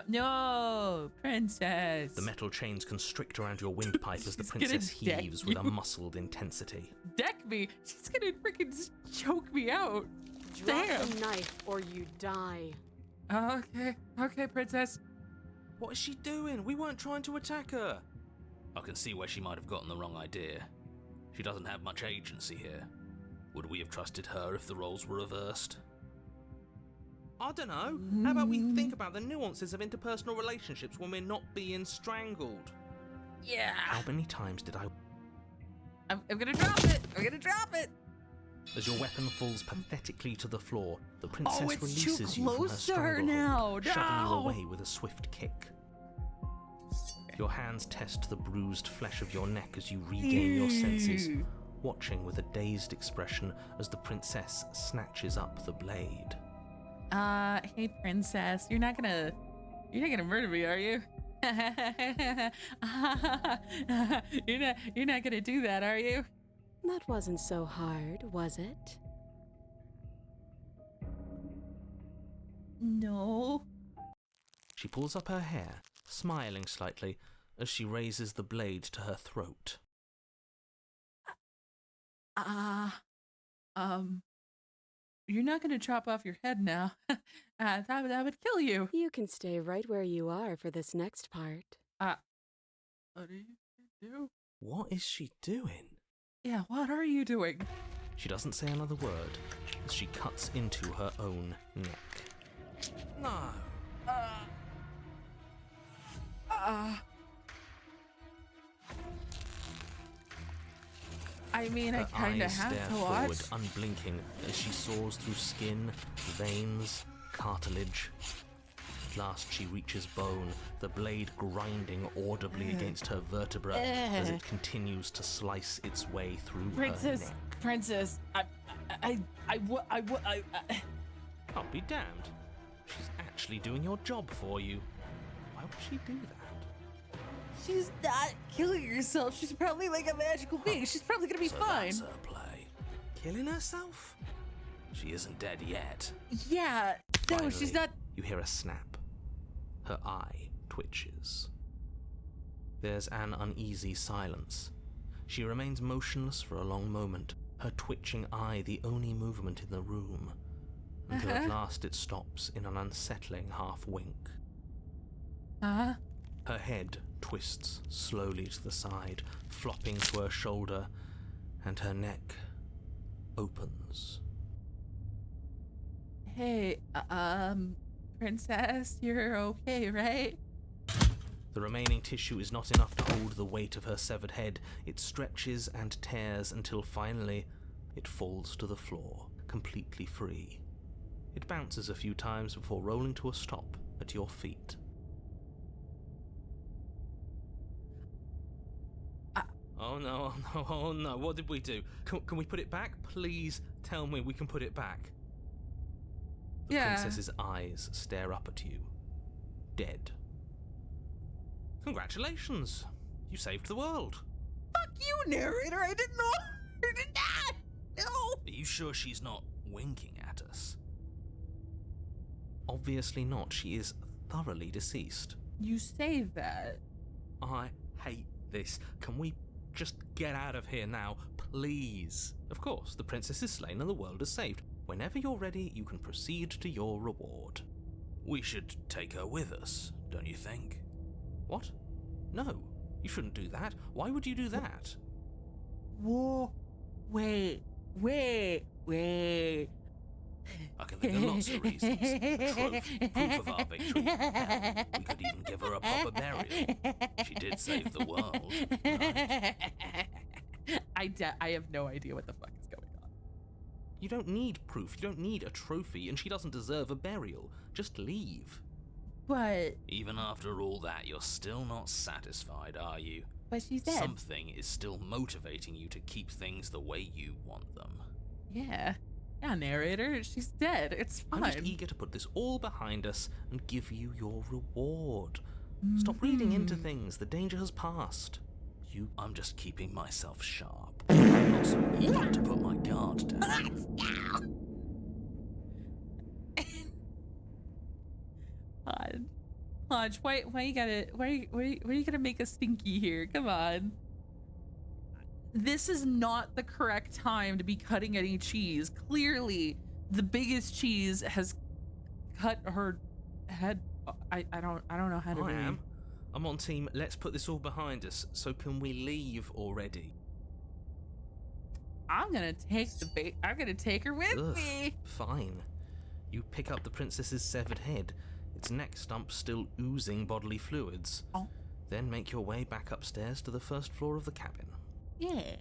No, princess. The metal chains constrict around your windpipe as the She's gonna princess deck heaves with a you. muscled intensity. Deck me. She's gonna freaking choke me out. Drop Damn. the knife or you die. Okay, princess. What is she doing? We weren't trying to attack her. I can see where she might have gotten the wrong idea. She doesn't have much agency here. Would we have trusted her if the roles were reversed? I don't know. How about we think about the nuances of interpersonal relationships when we're not being strangled? Yeah. How many times did I... I'm gonna drop it. I'm gonna drop it. As your weapon falls pathetically to the floor, the princess it's releases too you from her close to her stranglehold, now. shoving you No. away with a swift kick. Your hands test the bruised flesh of your neck as you regain your senses, watching with a dazed expression as the princess snatches up the blade. Hey, princess. You're not gonna murder me, are you? You're not gonna do that, are you? That wasn't so hard, was it? No. She pulls up her hair, smiling slightly, as she raises the blade to her throat. You're not gonna chop off your head now. That would kill you. You can stay right where you are for this next part. What are you gonna do? What is she doing? Yeah, what are you doing? She doesn't say another word as she cuts into her own neck. No. I mean, I Her kind of eyes have stare to forward, watch. unblinking, as she soars through skin, veins, cartilage. At last she reaches bone, the blade grinding audibly against her vertebra as it continues to slice its way through her neck. Princess, I I'll be damned. She's actually doing your job for you. Why would she do that? She's not killing herself. She's probably like a magical being. She's probably gonna be fine. That's her play. Killing herself? She isn't dead yet. Yeah. No, Finally, she's not. You hear a snap. Her eye twitches. There's an uneasy silence. She remains motionless for a long moment, her twitching eye the only movement in the room, until at last it stops in an unsettling half-wink. Her head twists slowly to the side, flopping to her shoulder, and her neck opens. Hey, princess, you're okay, right? The remaining tissue is not enough to hold the weight of her severed head. It stretches and tears until finally it falls to the floor, completely free. It bounces a few times before rolling to a stop at your feet. Oh no, oh no, oh no, what did we do? Can we put it back? Please tell me we can put it back. The princess's eyes stare up at you, dead. Congratulations, you saved the world. Fuck you, narrator. I didn't know. I did not. No. Are you sure she's not winking at us? Obviously not. She is thoroughly deceased. You say that. I hate this. Can we just get out of here now, please? Of course, the princess is slain and the world is saved. Whenever you're ready, you can proceed to your reward. We should take her with us, don't you think? What? No, you shouldn't do that. Why would you do that? Whoa. Wait. I can think of lots of reasons. A trophy, proof of our victory. Hell, we could even give her a proper burial. She did save the world, right? I have no idea what the fuck is going on. You don't need proof, you don't need a trophy, and she doesn't deserve a burial. Just leave. But Even after all that, you're still not satisfied, are you? she's dead. Something is still motivating you to keep things the way you want them. Yeah, narrator. She's dead. It's fine. I'm just eager to put this all behind us and give you your reward. Stop reading into things. The danger has passed. I'm just keeping myself sharp. I'm not so eager to put my guard down. Hodge, why you gotta make us stinky here? Come on. This is not the correct time to be cutting any cheese. Clearly, the biggest cheese has cut her head. I don't know how to read. I'm on team. Let's put this all behind us. So can we leave already? I'm gonna take I'm gonna take her with me. Fine. You pick up the princess's severed head, its neck stump still oozing bodily fluids. Oh. Then make your way back upstairs to the first floor of the cabin. Yeah.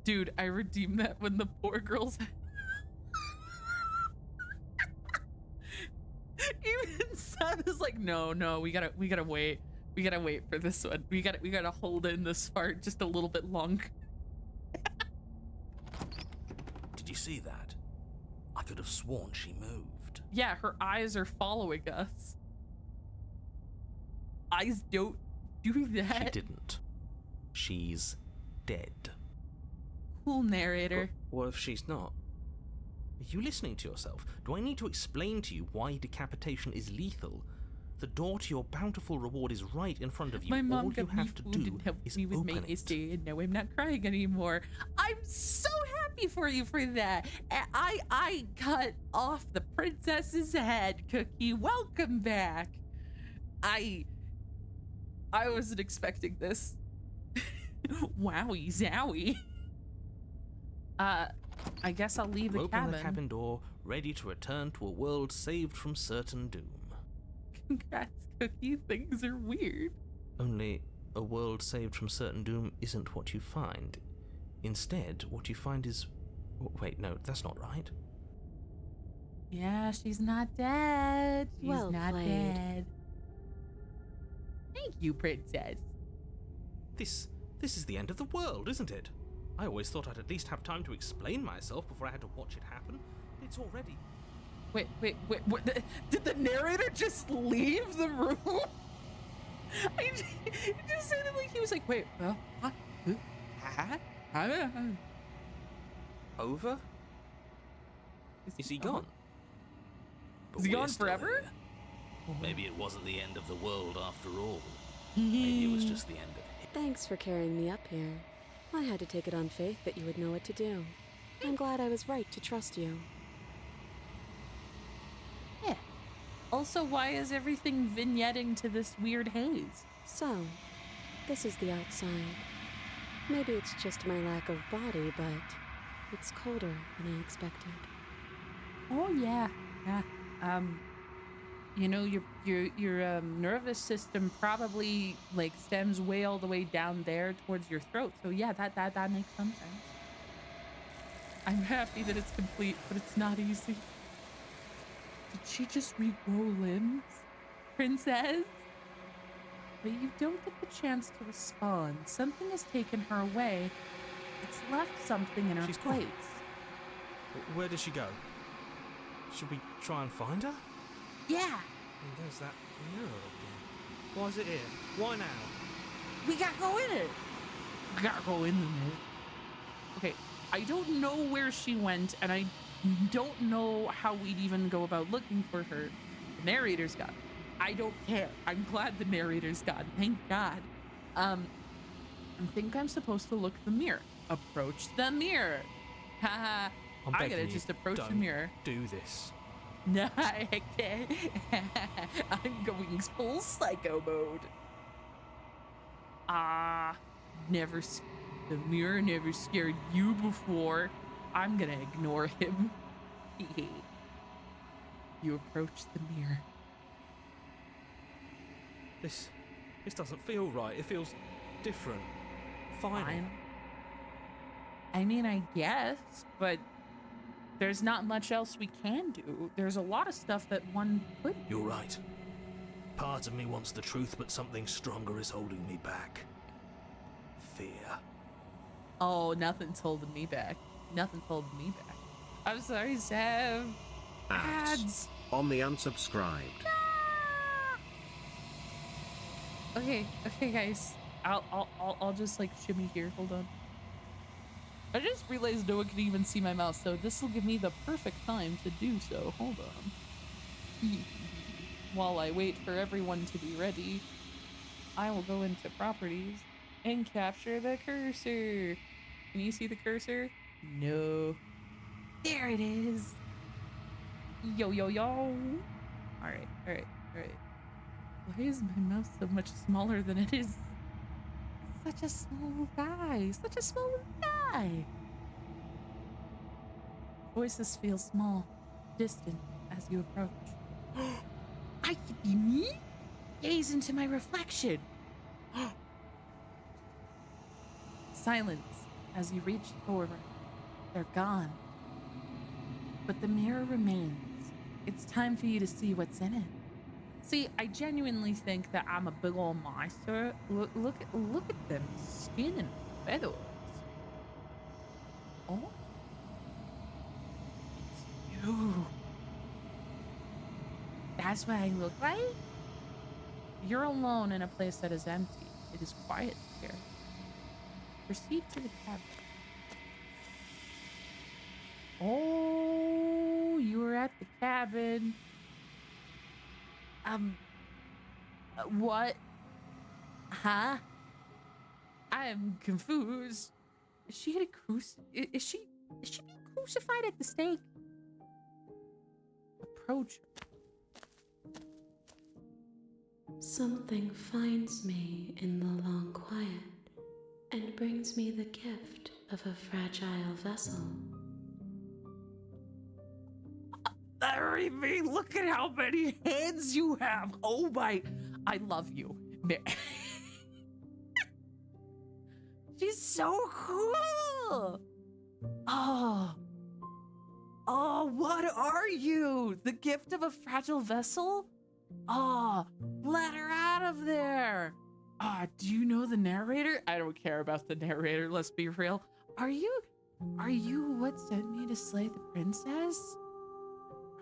Dude, I redeemed that when the poor girl's even Sam is like, no, we gotta wait. We gotta wait for this one. We gotta hold in this fart just a little bit longer. Did you see that? I could have sworn she moved. Yeah, her eyes are following us. Eyes don't do that. She didn't. She's dead. Cool, narrator. What if she's not? Are you listening to yourself? Do I need to explain to you why decapitation is lethal? The door to your bountiful reward is right in front of you. My mom All you got me have to food do and helped is me with my open it. essay, and now I'm not crying anymore. I'm so happy for you for that. I cut off the princess's head, Cookie. Welcome back. I wasn't expecting this. Wowie zowie. I guess I'll leave the Open cabin. the cabin door, ready to return to a world saved from certain doom. Congrats, Cookie. Things are weird. Only a world saved from certain doom isn't what you find. Instead, what you find is... Wait, no, that's not right. Yeah, she's not dead. She's Well not played. dead. Thank you, princess. This is the end of the world, isn't it? I always thought I'd at least have time to explain myself before I had to watch it happen. It's already... Wait. Did the narrator just leave the room? It just sounded like he was like, wait, well, what? Who? Over? Is he gone? But Is he we're gone still forever? here. Maybe it wasn't the end of the world after all. Maybe it was just the end of him. Thanks for carrying me up here. I had to take it on faith that you would know what to do. I'm glad I was right to trust you. Yeah. Also, why is everything vignetting to this weird haze? So, this is the outside. Maybe it's just my lack of body, but it's colder than I expected. Oh yeah, yeah. You know, your nervous system probably like stems way all the way down there towards your throat. So yeah, that makes some sense. I'm happy that it's complete, but it's not easy. Did she just regrow limbs, princess? But you don't get the chance to respond. Something has taken her away. It's left something in her She's gone. place. Where did she go? Should we try and find her? Yeah, And there's that mirror again. Why is it here? Why now? we gotta go in it. We gotta go in the mirror. Okay, I don't know where she went, and I don't know how we'd even go about looking for her. The narrator's got it. I don't care. I'm glad the narrator's got it. Thank God. I think I'm supposed to look the mirror. Approach the mirror. Haha. I'm I begging gotta you, just approach the don't mirror. do this. No, I can't. I'm going full psycho mode. The mirror never scared you before. I'm gonna ignore him. You approach the mirror. This doesn't feel right. It feels different. Final. Fine. I mean, I guess, but there's not much else we can do. There's a lot of stuff that one could do. You're right. Part of me wants the truth, but something stronger is holding me back. Fear. Oh, nothing's holding me back. Nothing's holding me back. I'm sorry, Sav. Ads. On the unsubscribed. Okay, guys. I'll just like shimmy here. Hold on. I just realized no one can even see my mouse, so this will give me the perfect time to do so. Hold on. While I wait for everyone to be ready, I will go into properties and capture the cursor. Can you see the cursor? No. There it is. Yo. Alright. Why is my mouse so much smaller than it is? Such a small guy. Voices feel small, distant as you approach. I could be me? Gaze into my reflection. Silence as you reach forward. They're gone. But the mirror remains. It's time for you to see what's in it. See, I genuinely think that I'm a big ol' monster. Look at them skin and feathers. Oh, it's you. That's what I look like? You're alone in a place that is empty. It is quiet here. Proceed to the cabin. Oh, you were at the cabin. What? Huh? I am confused. Is she being crucified at the stake? Approach her. Something finds me in the long quiet and brings me the gift of a fragile vessel. Larry, look at how many hands you have. Oh my, I love you. She's so cool. Oh, what are you? The gift of a fragile vessel? Oh, let her out of there. Do you know the narrator? I don't care about the narrator, let's be real. Are you what sent me to slay the princess?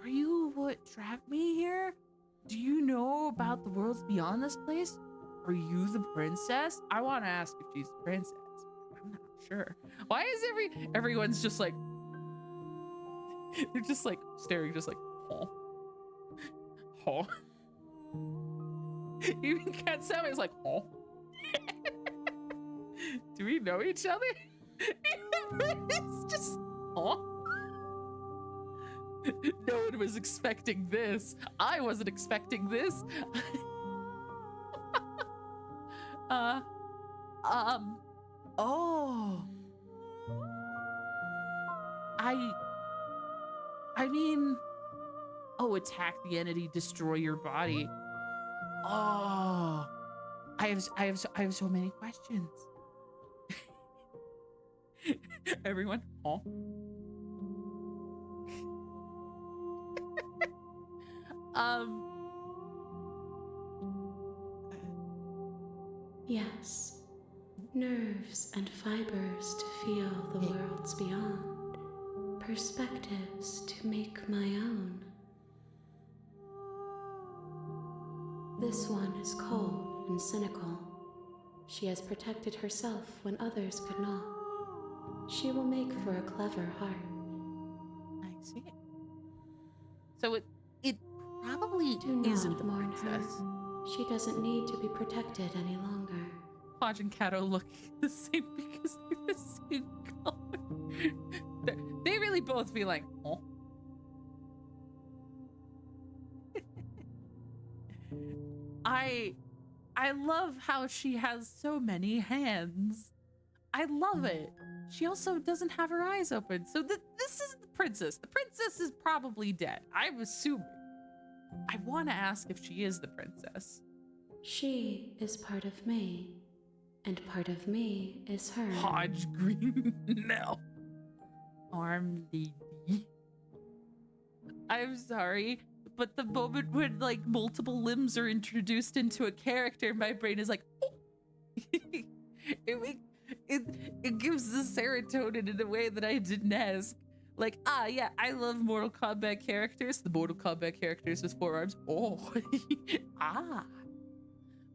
Are you what trapped me here? Do you know about the worlds beyond this place? Are you the princess? I want to ask if she's the princess. I'm not sure. Why is everyone's just like, they're just like staring, just like, oh. Oh. Even Cat Sam is like, oh. Do we know each other? It's just, oh. No one was expecting this. I wasn't expecting this. Oh. I mean, oh, attack the entity, destroy your body. Oh, I have so many questions. Everyone, oh. Yes. Nerves and fibers to feel the worlds beyond. Perspectives to make my own. This one is cold and cynical. She has protected herself when others could not. She will make for a clever heart. I see. So it probably Do isn't not the mourn princess. her. She doesn't need to be protected any longer. Podge and Kato look the same because they're the same color. They really both feel like, oh. I love how she has so many hands. I love it. She also doesn't have her eyes open. So this is the princess. The princess is probably dead. I'm assuming. I want to ask if she is the princess. She is part of me, and part of me is her. Podge Green. No. Arm lady. I'm sorry, but the moment when like multiple limbs are introduced into a character, my brain is like, oh. It gives the serotonin in a way that I didn't ask. Like, yeah, I love Mortal Kombat characters. The Mortal Kombat characters with 4 arms. Oh,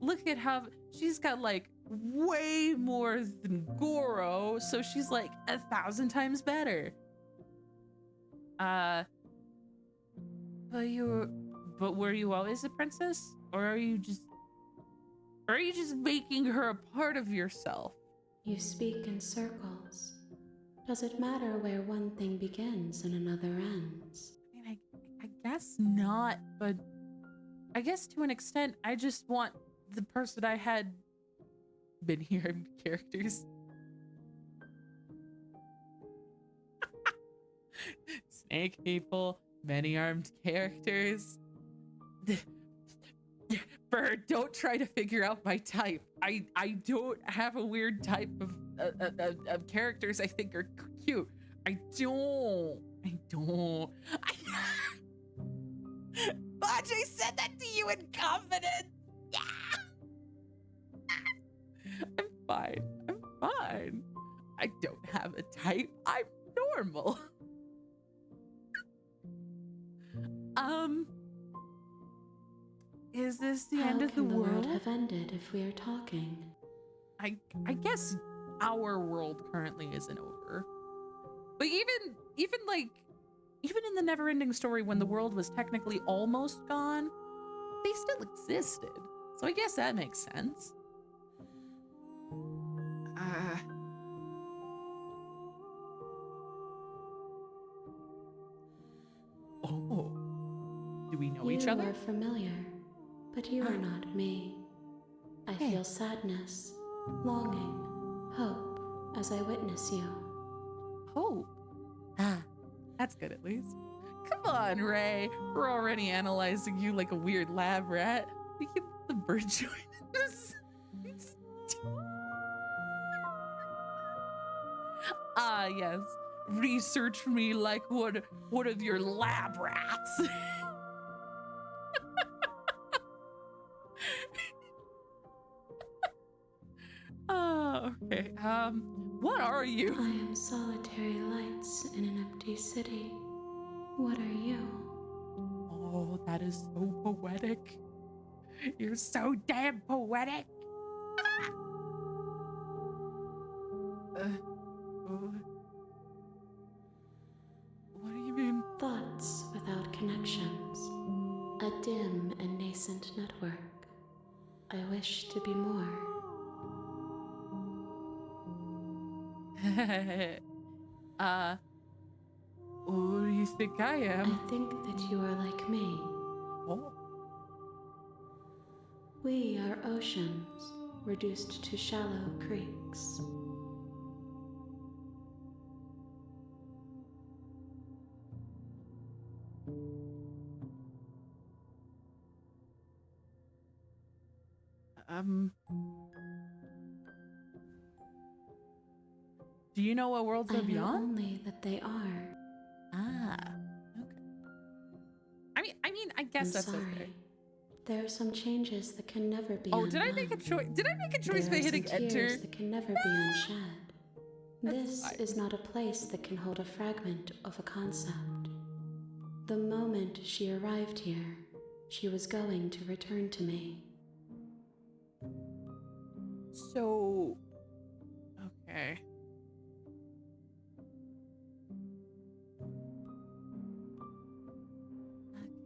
look at how she's got like way more than Goro, so she's like 1,000 times better. But were you always a princess, or are you just making her a part of yourself? You speak in circles. Does it matter where one thing begins and another ends? I mean, I guess not, but I guess to an extent, I just want the person I had been here characters. Snake people, many-armed characters. Bird, don't try to figure out my type. I don't have a weird type of characters I think are cute. I don't. Bajay said that to you in confidence. Yeah. I'm fine. I don't have a type. I'm normal. Is this the end of the world? How can the world have ended if we are talking? I guess our world currently isn't over. But even in the never-ending story, when the world was technically almost gone, they still existed. So I guess that makes sense. Oh. Do we know each other? You are familiar, but you are not me. I feel sadness, longing, hope as I witness you. Hope? That's good at least. Come on, Ray. We're already analyzing you like a weird lab rat. We can let the bird join us. Yes. Research me like one of your lab rats. Okay. What are you? I am solitary lights in an empty city. What are you? Oh, that is so poetic. You're so damn poetic. What do you mean? Thoughts without connections. A dim and nascent network. I wish to be more. Who do you think I am? I think that you are like me. Oh. We are oceans, reduced to shallow creeks. Do you know what worlds I are know beyond? only that they are. Ah, okay. I guess I'm that's sorry. okay. There are some changes that can never be Oh, undone. did I make a choice? Did I make a choice by There are hitting some tears enter? that can never be unshed. This fine. is not a place that can hold a fragment of a concept. The moment she arrived here, she was going to return to me. So, okay.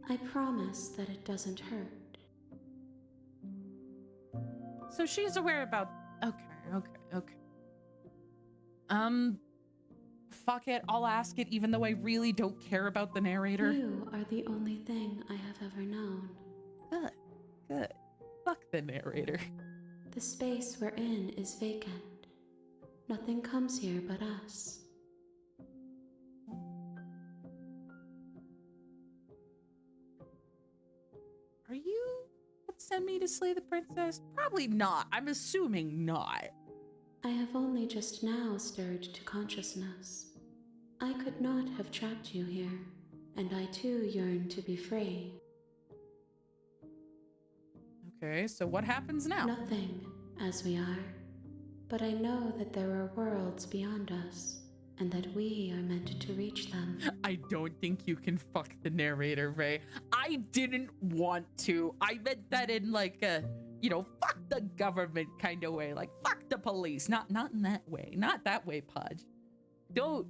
I promise that it doesn't hurt. So she's aware about. Okay. Fuck it. I'll ask it, even though I really don't care about the narrator. You are the only thing I have ever known. Good. Fuck the narrator. The space we're in is vacant. Nothing comes here but us. Are you gonna send me to slay the princess? Probably not. I'm assuming not. I have only just now stirred to consciousness. I could not have trapped you here, and I too yearn to be free. Okay, so what happens now? Nothing, as we are. But I know that there are worlds beyond us, and that we are meant to reach them. I don't think you can fuck the narrator, Ray. I didn't want to. I meant that in like a, fuck the government kind of way. Like, fuck the police. Not in that way. Not that way, Pudge. Don't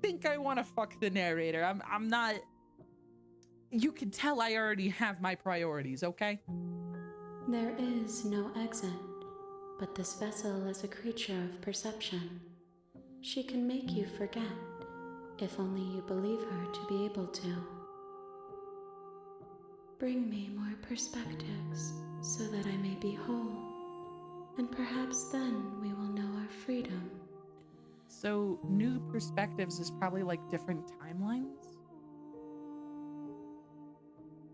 think I want to fuck the narrator. I'm not. You can tell I already have my priorities, okay? There is no exit, but this vessel is a creature of perception. She can make you forget, if only you believe her to be able to. Bring me more perspectives, so that I may be whole, and perhaps then we will know our freedom. So, new perspectives is probably like different timelines?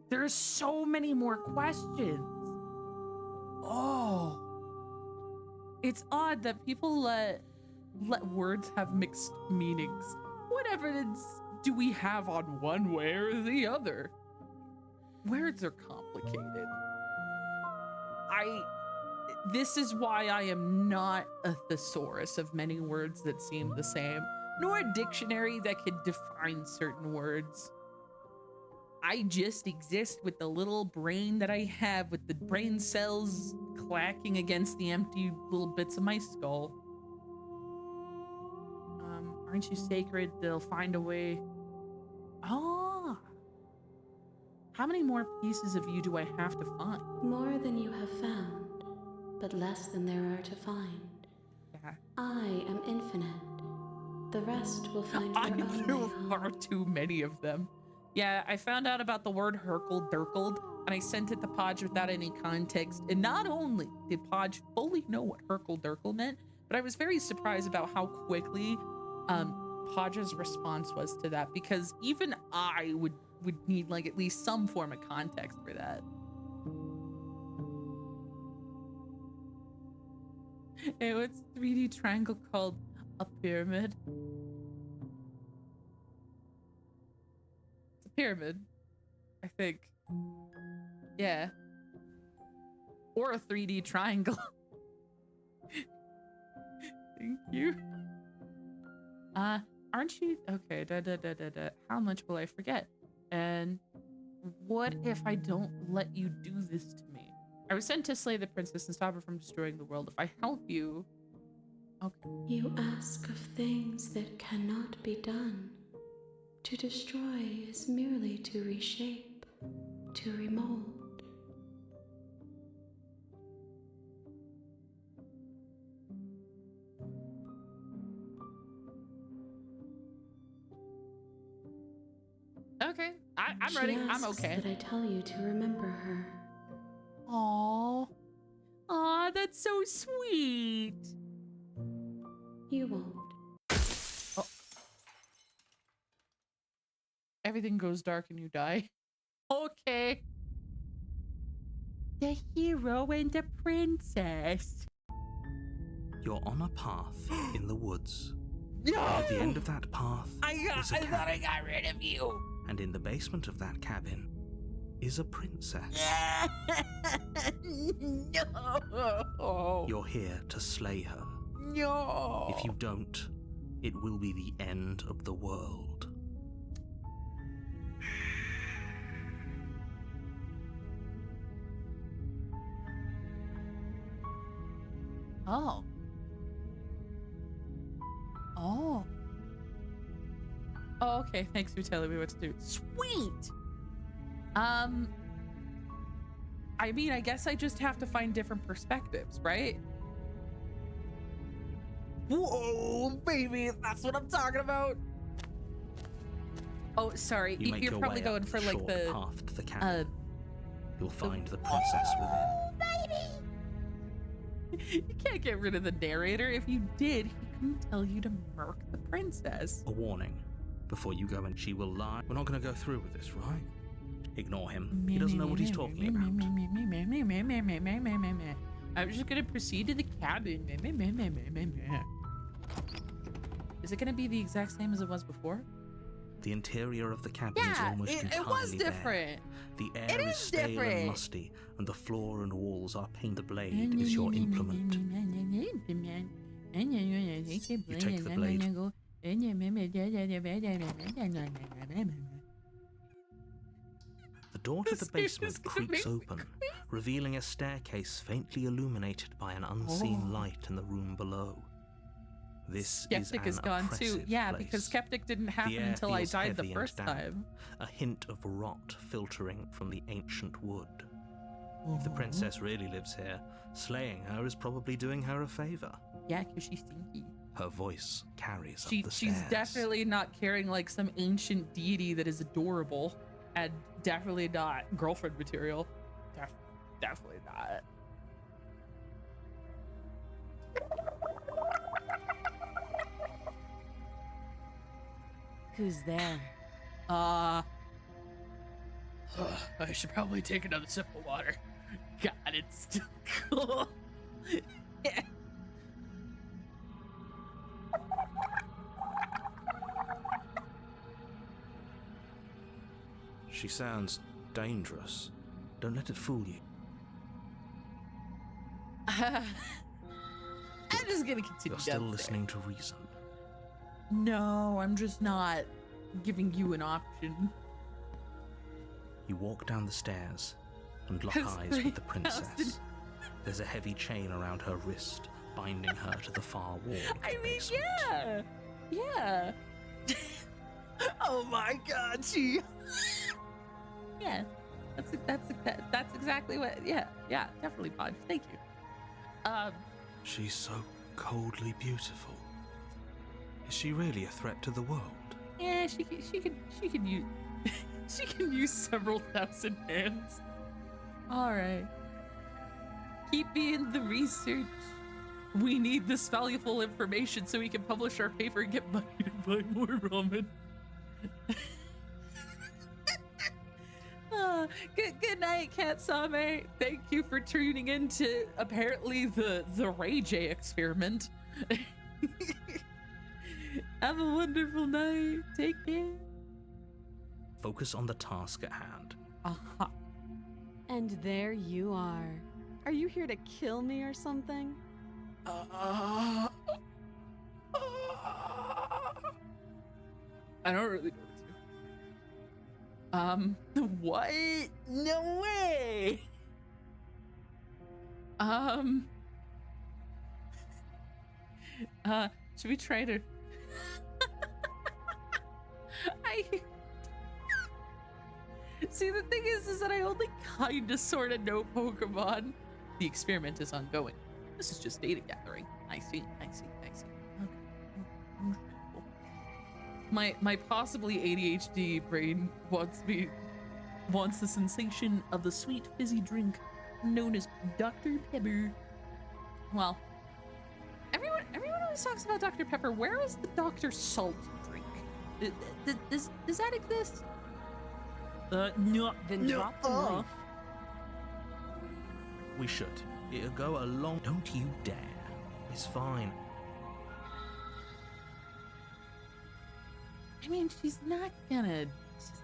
There's so many more questions. Oh. It's odd that people let words have mixed meanings. What evidence do we have on one way or the other? Words are complicated. This is why I am not a thesaurus of many words that seem the same, nor a dictionary that could define certain words. I just exist with the little brain that I have, with the brain cells clacking against the empty little bits of my skull. Aren't you sacred? They'll find a way. Ah. How many more pieces of you do I have to find? More than you have found, but less than there are to find. Yeah. I am infinite. The rest will find their I own way knew home. far too many of them. Yeah, I found out about the word Herkel-Durkled, and I sent it to Podge without any context. And not only did Podge fully know what Herkel-Durkel meant, but I was very surprised about how quickly Podge's response was to that, because even I would need like at least some form of context for that. Hey, what's a 3D triangle called? A pyramid? It's a pyramid, I think. Yeah. Or a 3D triangle. Thank you. Aren't you? Okay, how much will I forget? And what if I don't let you do this to me? I was sent to slay the princess and stop her from destroying the world. If I help you... Okay. You ask of things that cannot be done. To destroy is merely to reshape, to remold. Okay, I'm ready. I'm okay. That I tell you to remember her. Aww. Aw, that's so sweet. You won't. Oh. Everything goes dark and you die. Okay. The hero and the princess. You're on a path in the woods. No! At the end of that path I is a thought I cabin, got rid of you. and in the basement of that cabin is a princess. No. You're here to slay her. No. If you don't, it will be the end of the world. Oh. Oh. Oh, okay. Thanks for telling me what to do. Sweet. I mean, I guess I just have to find different perspectives, right? Whoa, baby, that's what I'm talking about. Oh, sorry. You make You're your probably way up going for like short the path to the cabin. You'll find the princess within. You can't get rid of the narrator. If you did, he couldn't tell you to murk the princess. A warning. Before you go in, she will lie. We're not going to go through with this, right? Ignore him. He doesn't know what he's talking about. I'm just gonna proceed to the cabin. Is it gonna be the exact same as it was before? The interior of the cabin is almost entirely it was bare. different. The air is stale different. and musty, and the floor and walls are painted. The blade is your implement. You take the blade. The door to the basement creaks open, revealing a staircase faintly illuminated by an unseen light in the room below. This Skeptic is is an gone too. oppressive Yeah, place. because Skeptic didn't happen The air until I feels died the heavy and first damp, time. a hint of rot filtering from the ancient wood. If the princess really lives here, slaying her is probably doing her a favor. Yeah, because she's stinky. Her voice carries up the stairs. She's definitely not carrying like some ancient deity that is adorable, and definitely not girlfriend material. Definitely not. Who's there? I should probably take another sip of water. God, it's still cool. Yeah. She sounds dangerous. Don't let it fool you. I'm just gonna continue. You're still down listening to reason. there. No, I'm just not giving you an option. You walk down the stairs and lock eyes with the princess. There's a heavy chain around her wrist, binding her to the far wall of the basement. Yeah. Oh my God, she. Yeah, that's exactly what. Yeah, definitely, Podge. Thank you. She's so coldly beautiful. Is she really a threat to the world? Yeah, she can use she can use several thousand hands. All right, keep being the research. We need this valuable information so we can publish our paper and get money to buy more ramen. Good night, Katsame. Thank you for tuning in to apparently the 𝖕𝖙𝖙𝖆 experiment. Have a wonderful night. Take care. Focus on the task at hand. Aha. And there you are. Are you here to kill me or something? I don't really know what to do. What? No way! Should we try to... See, the thing is that I only kinda sorta know Pokemon. The experiment is ongoing. This is just data gathering. I see. Okay. My possibly ADHD brain wants the sensation of the sweet fizzy drink known as Dr. Pepper. Well, everyone always talks about Dr. Pepper. Where is the Dr. Salt drink? Does that exist? No. Then drop the knife. We should. It'll go a long... Don't you dare. It's fine. I mean, she's not gonna do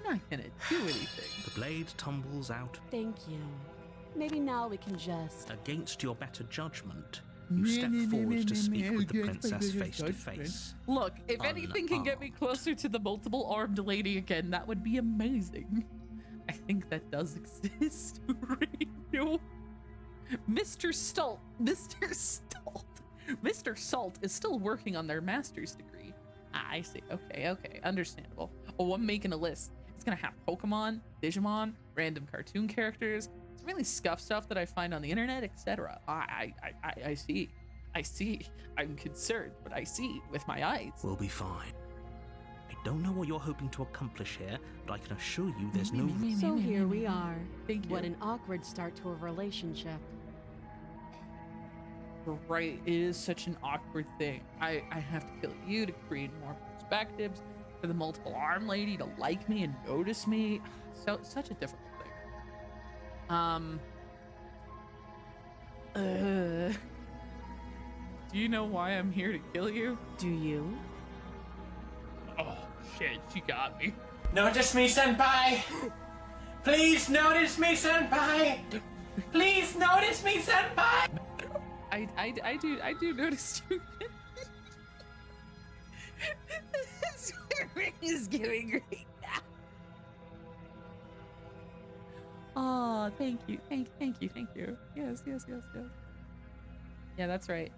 anything. The blade tumbles out. Thank you. Maybe now we can just... Against your better judgment, you step forward to speak with the princess face to face. Look, if anything can get me closer to the multiple-armed lady again, that would be amazing. I think that does exist right now. Mr. Salt is still working on their master's degree. I see. Okay, understandable. Oh, I'm making a list. It's gonna have Pokemon, Digimon, random cartoon characters, some really scuff stuff that I find on the internet, etc. I see. I'm concerned, but I see with my eyes. We'll be fine. I don't know what you're hoping to accomplish here, but I can assure you there's no... So here we are. Thank you. What an awkward start to a relationship. Right, it is such an awkward thing. I have to kill you to create more perspectives, for the multiple arm lady to like me and notice me. So such a difficult thing. Do you know why I'm here to kill you? Do you? Oh shit, she got me. Notice me, senpai! Please notice me, senpai! Please notice me, senpai! I do notice you. This ring is getting right now. Oh, thank you. Yes. Yeah, that's right.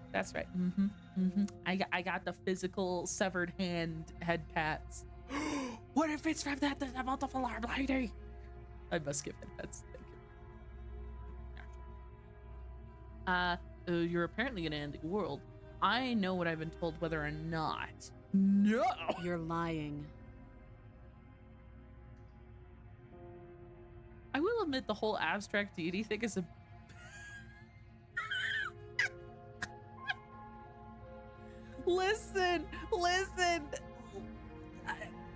I got the physical severed hand head pats. What if it's from the multiple arm lady? I must give head pats. Thank you. You're apparently gonna end the world. I know what I've been told, whether or not. No! You're lying. I will admit the whole abstract deity thing is a... Listen!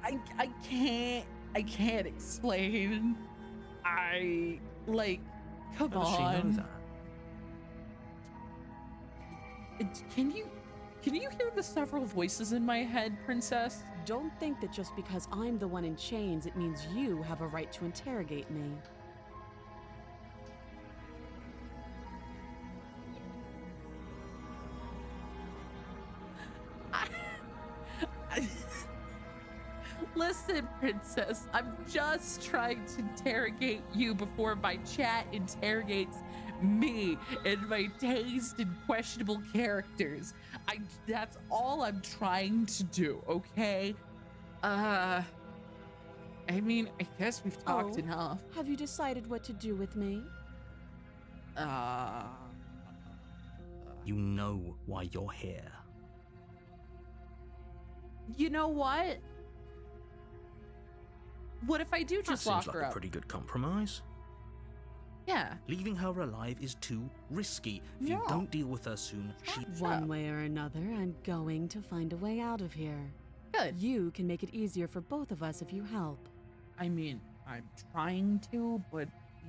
I can't explain. Come How does she know on. that? Can you hear the several voices in my head, princess? Don't think that just because I'm the one in chains, it means you have a right to interrogate me. Listen, princess, I'm just trying to interrogate you before my chat interrogates me and my taste in questionable characters. That's all I'm trying to do, okay? I mean, I guess we've talked enough. Have you decided what to do with me? You know why you're here. You know what? What if I do just That lock seems her like up? a pretty good compromise. Yeah. Leaving her alive is too risky. If you No. don't deal with her soon, she... One way or another, I'm going to find a way out of here. Good. You can make it easier for both of us if you help. I mean, I'm trying to, but...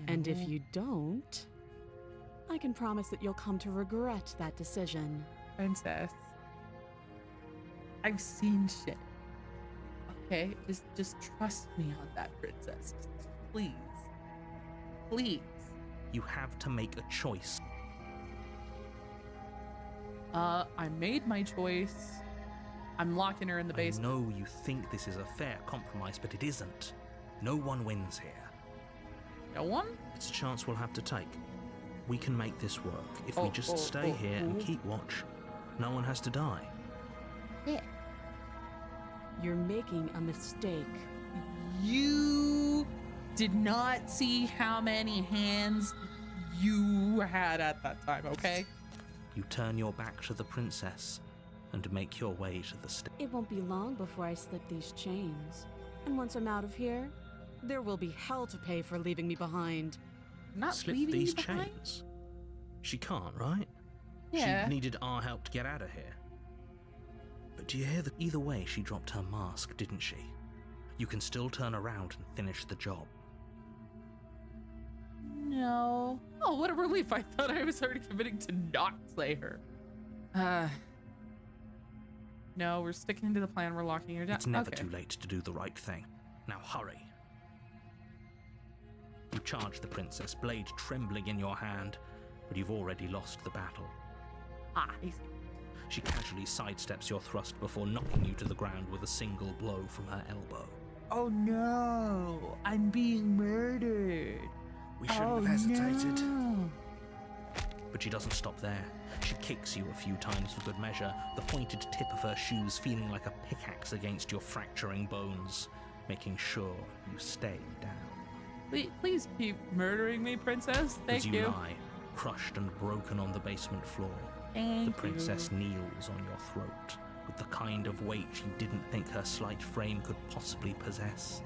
And if you don't, I can promise that you'll come to regret that decision. Princess, I've seen shit. Okay? Just trust me on that, princess. Please. Please. You have to make a choice. I made my choice. I'm locking her in the I basement. know you think this is a fair compromise, but it isn't. No one wins here. No one? It's a chance we'll have to take. We can make this work. If we just stay here and keep watch, no one has to die. Yeah. You're making a mistake. You did not see how many hands you had at that time, okay? You turn your back to the princess and make your way to the stage. It won't be long before I slip these chains. And once I'm out of here, there will be hell to pay for leaving me behind. Not Slip leaving these you behind? chains? She can't, right? Yeah. She needed our help to get out of here. But do you hear that? Either way, she dropped her mask, didn't she? You can still turn around and finish the job. No. Oh, what a relief. I thought I was already committing to not slay her. No, we're sticking to the plan. We're locking her down. It's never Okay. too late to do the right thing. Now hurry. You charge the princess, blade trembling in your hand, but you've already lost the battle. Ah, I see. She casually sidesteps your thrust before knocking you to the ground with a single blow from her elbow. Oh no, I'm being murdered. We shouldn't have hesitated. No. But she doesn't stop there. She kicks you a few times for good measure, the pointed tip of her shoes feeling like a pickaxe against your fracturing bones, making sure you stay down. Please keep murdering me, princess. Thank As you lie, crushed and broken on the basement floor, Thank the princess you. kneels on your throat with the kind of weight you didn't think her slight frame could possibly possess.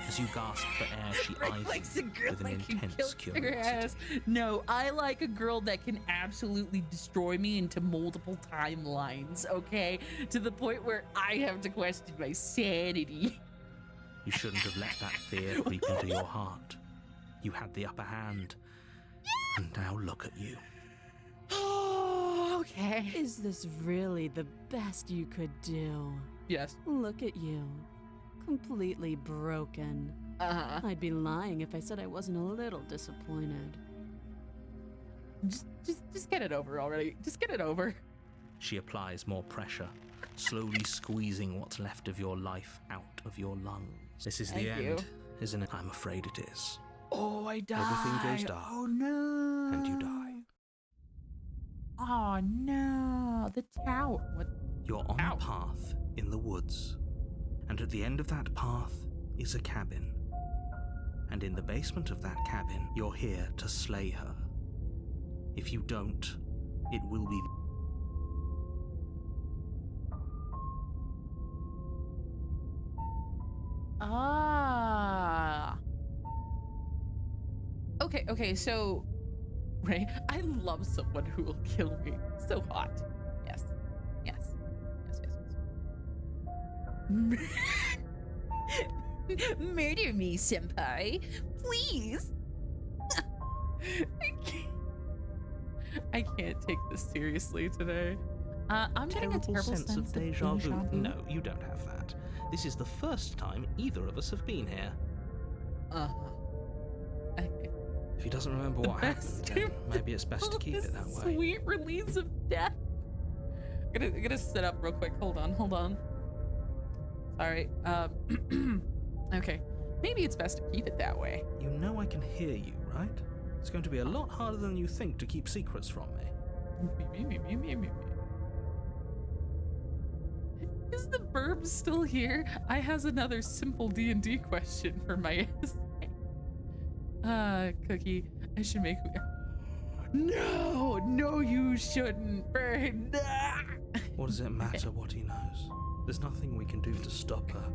As you gasp for air, she eyes likes you a girl with an that can intense kill her ass. curiosity. No, I like a girl that can absolutely destroy me into multiple timelines, okay? To the point where I have to question my sanity. You shouldn't have let that fear creep into your heart. You had the upper hand, and now look at you. Oh, okay. Is this really the best you could do? Yes. Look at you. Completely broken. Uh-huh. I'd be lying if I said I wasn't a little disappointed. Just get it over already. Just get it over. She applies more pressure, slowly squeezing what's left of your life out of your lungs. This is the Thank you. end, isn't it? I'm afraid it is. Oh, I died. Everything goes dark. Oh, no. And you die. Oh, no. The tower. What? You're on Ow. a path in the woods, and at the end of that path is a cabin. And in the basement of that cabin, you're here to slay her. If you don't, it will be... Ah. Okay, so, right, I love someone who will kill me. So hot. Yes. Murder me, senpai. Please. I can't take this seriously today. I'm getting a terrible sense of deja vu. No, you don't have that. This is the first time either of us have been here. Okay. If he doesn't remember what happened, then maybe it's best to keep it that way. Sweet release of death. I'm gonna sit up real quick. Hold on. Sorry. Okay. Maybe it's best to keep it that way. You know I can hear you, right? It's going to be a lot harder than you think to keep secrets from me. Me. Is the verb still here? I has another simple D&D question for my essay. Cookie, I should make... No, you shouldn't, Bird. What does it matter what he knows? There's nothing we can do to stop her.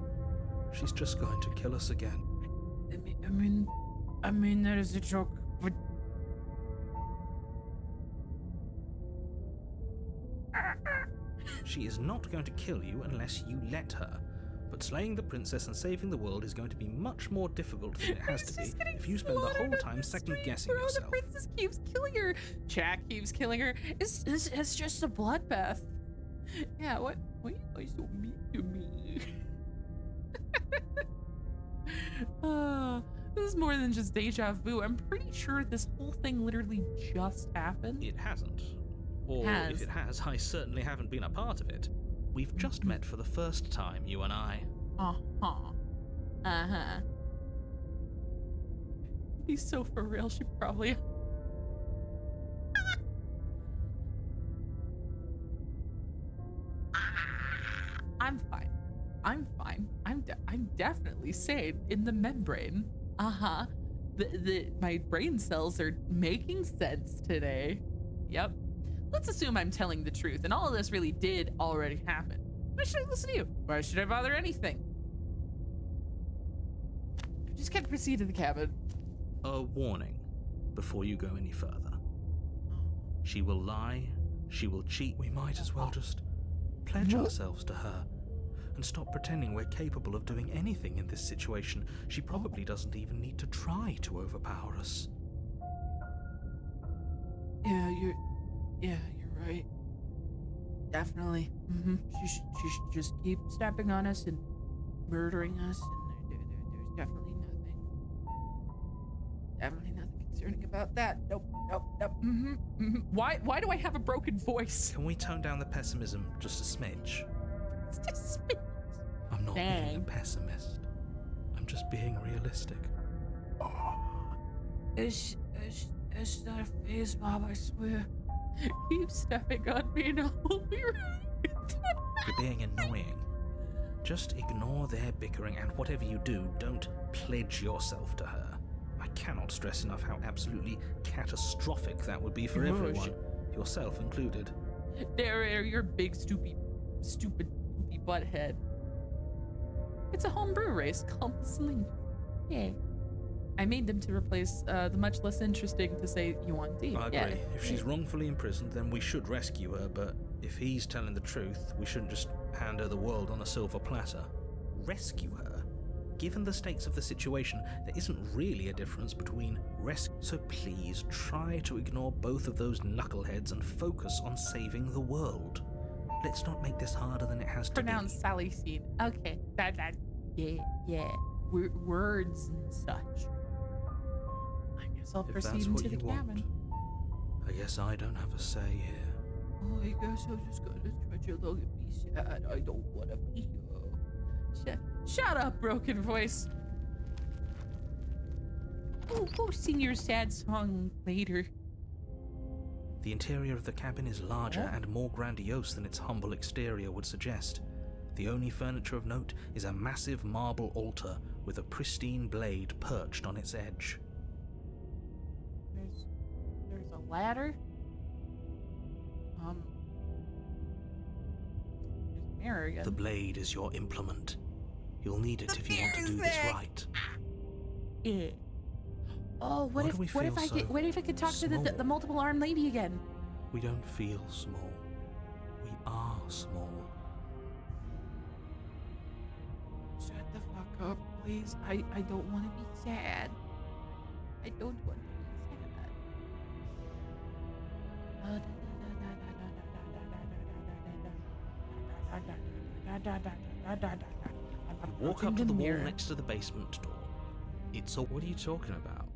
She's just going to kill us again. I mean, that is a joke, but... She is not going to kill you unless you let her. But slaying the princess and saving the world is going to be much more difficult than it has to be if you spend the whole time second-guessing Bro, yourself. The princess keeps killing her. Jack keeps killing her. It's just a bloodbath. Yeah, what are you so mean to me? This is more than just deja vu. I'm pretty sure this whole thing literally just happened. It hasn't. Or if it has, I certainly haven't been a part of it. We've just met for the first time, you and I. He's so for real, she probably... definitely sane in the membrane. Uh-huh. My brain cells are making sense today. Yep. Let's assume I'm telling the truth and all of this really did already happen. Why should I listen to you? Why should I bother anything? I'm just gonna proceed to the cabin. A warning before you go any further. She will lie, she will cheat. We might as well just pledge ourselves to her and stop pretending we're capable of doing anything in this situation. She probably doesn't even need to try to overpower us. Yeah, you're right. Definitely. She should just keep stepping on us and murdering us, and there's definitely nothing concerning about that. Nope. Why do I have a broken voice? Can we tone down the pessimism just a smidge? It's just me. I'm not being a pessimist. I'm just being realistic. It's not a phase, Bob, I swear. Keep stepping on me and I'll be right. You're being annoying. Just ignore their bickering, and whatever you do, don't pledge yourself to her. I cannot stress enough how absolutely catastrophic that would be for everyone, yourself included. There, your big stupid butthead. It's a homebrew race called the Sling. Yeah. I made them to replace the much less interesting to say 𝖕𝖗𝖎𝖊𝖘𝖘. I agree. Yeah. If she's wrongfully imprisoned, then we should rescue her, but if he's telling the truth, we shouldn't just hand her the world on a silver platter. Rescue her? Given the stakes of the situation, there isn't really a difference between rescue. So please try to ignore both of those knuckleheads and focus on saving the world. Let's not make this harder than it has to Pronounced be. Sally Scene. Okay. That. Yeah. Words and such. I guess I'll If proceed that's what into the you cabin. want, I guess I don't have a say here. Oh, I guess I'm just gonna trudge along and be sad. I don't wanna be here. Shut up, broken voice. Go sing your sad song later. The interior of the cabin is larger and more grandiose than its humble exterior would suggest. The only furniture of note is a massive marble altar with a pristine blade perched on its edge. There's a ladder. There's a mirror again. The blade is your implement. You'll need it if you want to do this right. Yeah. Oh, what if I could talk to the multiple armed lady again? We don't feel small. We are small. Shut the fuck up, please. I don't want to be sad. I don't want to be sad. You walk up to the wall next to the basement door. What are you talking about?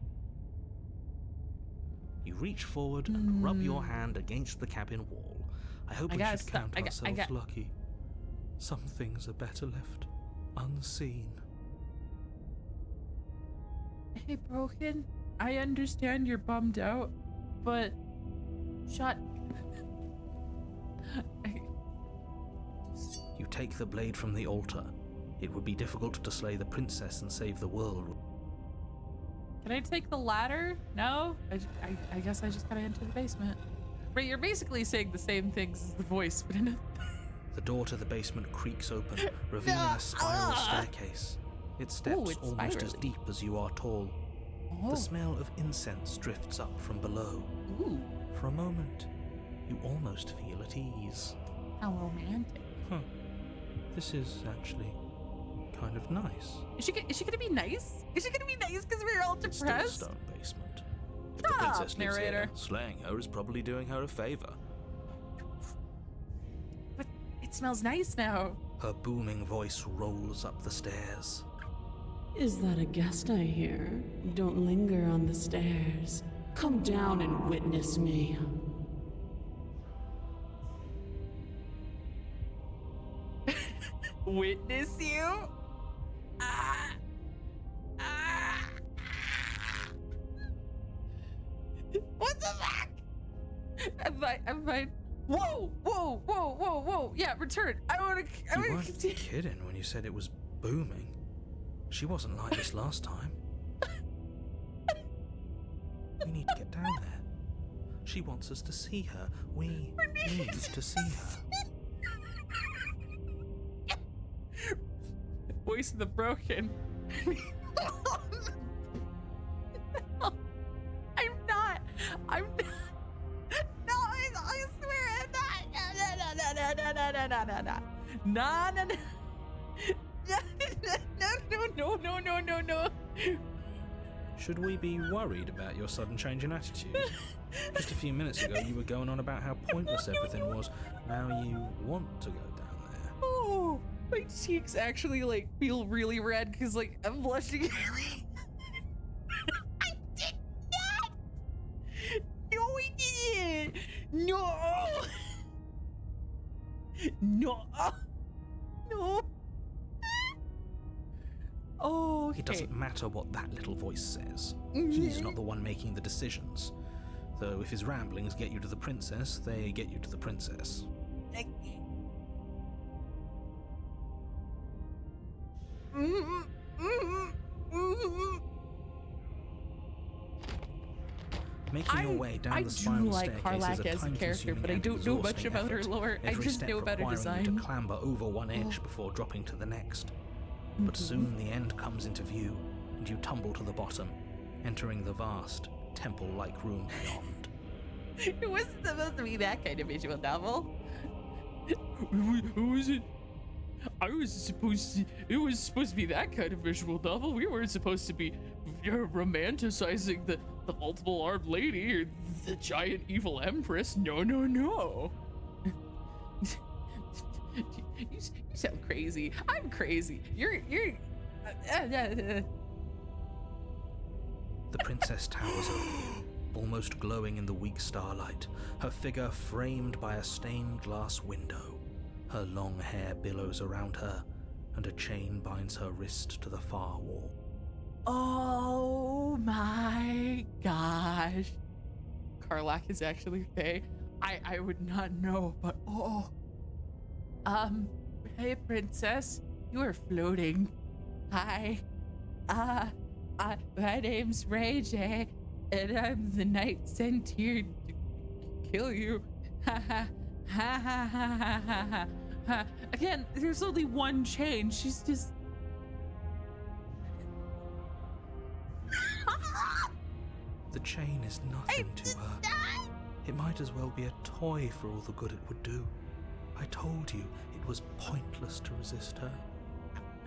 You reach forward and rub your hand against the cabin wall. I hope we should count ourselves lucky. Some things are better left unseen. Hey, Broken, I understand you're bummed out, but shut. You take the blade from the altar. It would be difficult to slay the princess and save the world. Can I take the ladder? No? I guess I just gotta enter the basement. Right, you're basically saying the same things as the voice, but in a... The door to the basement creaks open, revealing a spiral staircase. Its steps almost as deep as you are tall. The smell of incense drifts up from below. Ooh. For a moment, you almost feel at ease. How romantic. Huh. This is actually kind of nice. Is she gonna be nice? Is she gonna be nice because we're all It's still a depressed? stone basement. If the princess lives narrator. here, slaying her is probably doing her a favor. But it smells nice now. Her booming voice rolls up the stairs. Is that a guest I hear? Don't linger on the stairs. Come down and witness me. Witness you? What the fuck? I'm fine. Whoa. Yeah, return. I You wanna weren't continue. kidding when you said it was booming. She wasn't like this last time. We need to get down there. She wants us to see her. We need to see her. Voice of the broken. I'm not. No, I swear I'm not. No. Should we be worried about your sudden change in attitude? Just a few minutes ago, you were going on about how pointless everything was. Now you want to go down there. Oh, my cheeks actually like feel really red because like I'm blushing. I did not. No, we didn't. No. Oh, okay. It doesn't matter what that little voice says. He's not the one making the decisions. Though if his ramblings get you to the princess, they get you to the princess. Making your way down the spiral staircase is a as a character, but I don't know much about her lore. I just know about her design. You to clamber over one edge before dropping to the next. But soon the end comes into view, and you tumble to the bottom, entering the vast, temple-like room beyond. It wasn't supposed to be that kind of visual novel. It was supposed to be that kind of visual novel. We weren't supposed to be romanticizing the multiple armed lady or the giant evil empress. No. You sound crazy. I'm crazy. You're. The princess towers over you, almost glowing in the weak starlight, her figure framed by a stained glass window. Her long hair billows around her, and a chain binds her wrist to the far wall. Oh my gosh. Karlach is actually Faye. I would not know, but oh. Hey princess, you are floating. Hi. My name's 𝖕𝖙𝖙𝖆, and I'm the knight sent here to kill you. Ha. Again, there's only one chain. She's just. The chain is nothing to her. It might as well be a toy for all the good it would do. I told you it was pointless to resist her.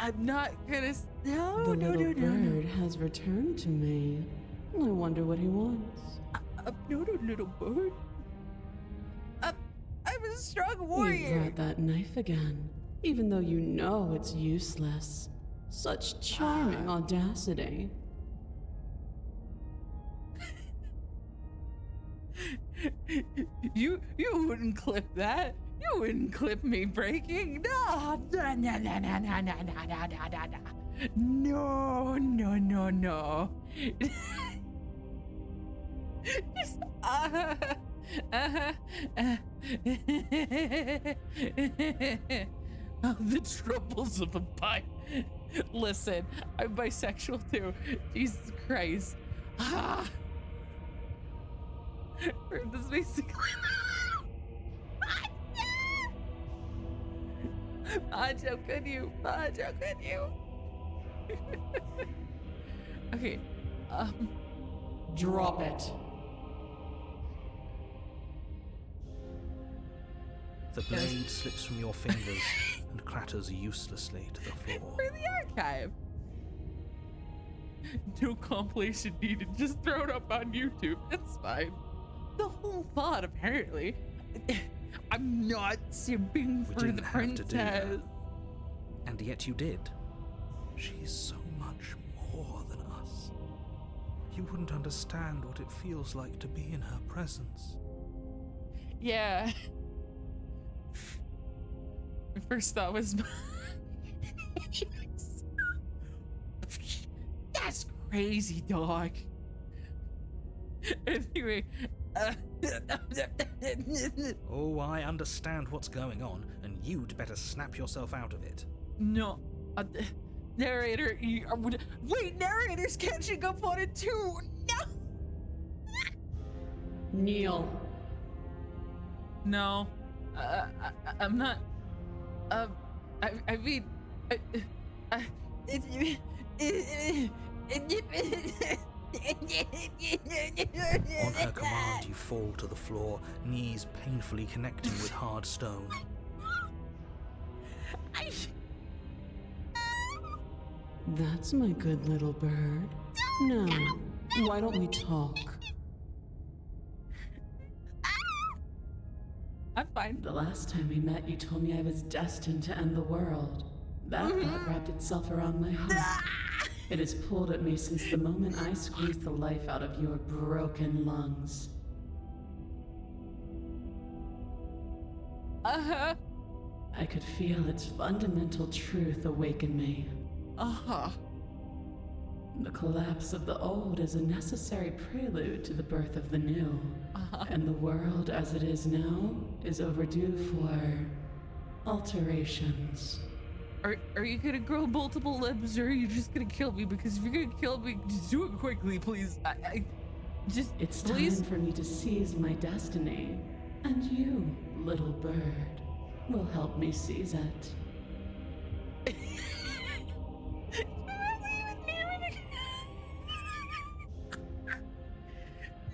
I'm not gonna. No. The little bird has returned to me. I wonder what he wants. No, little bird. I'm a strong warrior. You brought that knife again, even though you know it's useless. Such charming audacity. You wouldn't clip that. You wouldn't clip me breaking. No. Just, the troubles of a bite. Listen, I'm bisexual too. Jesus Christ. This basically. Maj, how could you? Maj, how could you? Okay. Drop it. The blade slips from your fingers and clatters uselessly to the floor. For the archive. No compilation needed. Just throw it up on YouTube. It's fine. The whole thought, apparently. I'm not simping for the princess. And yet you did. She's so much more than us. You wouldn't understand what it feels like to be in her presence. Yeah. My first thought was... That's crazy, dog. Anyway... Oh, I understand what's going on, and you'd better snap yourself out of it. No. narrator, wait, narrator's catching up on it too. No. Kneel. No, I'm not. I mean, On her command, you fall to the floor, knees painfully connecting with hard stone. That's my good little bird. Now, why don't we talk? I'm fine. The last time we met, you told me I was destined to end the world. That thought wrapped itself around my heart. It has pulled at me since the moment I squeezed the life out of your broken lungs. Uh-huh. I could feel its fundamental truth awaken me. Uh-huh. The collapse of the old is a necessary prelude to the birth of the new. And the world as it is now is overdue for alterations. Are you gonna grow multiple limbs, or are you just gonna kill me? Because if you're gonna kill me, just do it quickly, please. It's please. time for me to seize my destiny. And you, little bird, will help me seize it.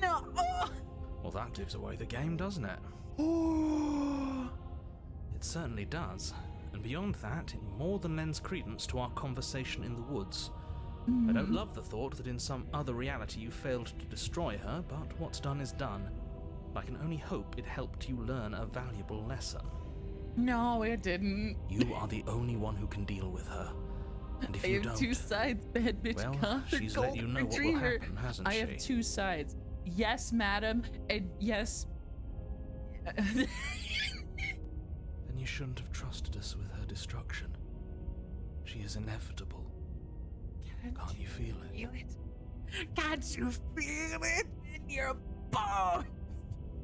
No. Well, that gives away the game, doesn't it? It certainly does. And beyond that, it more than lends credence to our conversation in the woods. I don't love the thought that in some other reality you failed to destroy her, but what's done is done. I can only hope it helped you learn a valuable lesson. No, it didn't. You are the only one who can deal with her. And if I you have don't, two sides, bad bitch. well, she's let you know what will happen, hasn't I she? have two sides. Yes, madam, and yes. Then you shouldn't have trusted us with her destruction. She is inevitable. Can't you feel it? Feel it? Can't you feel it in your bones?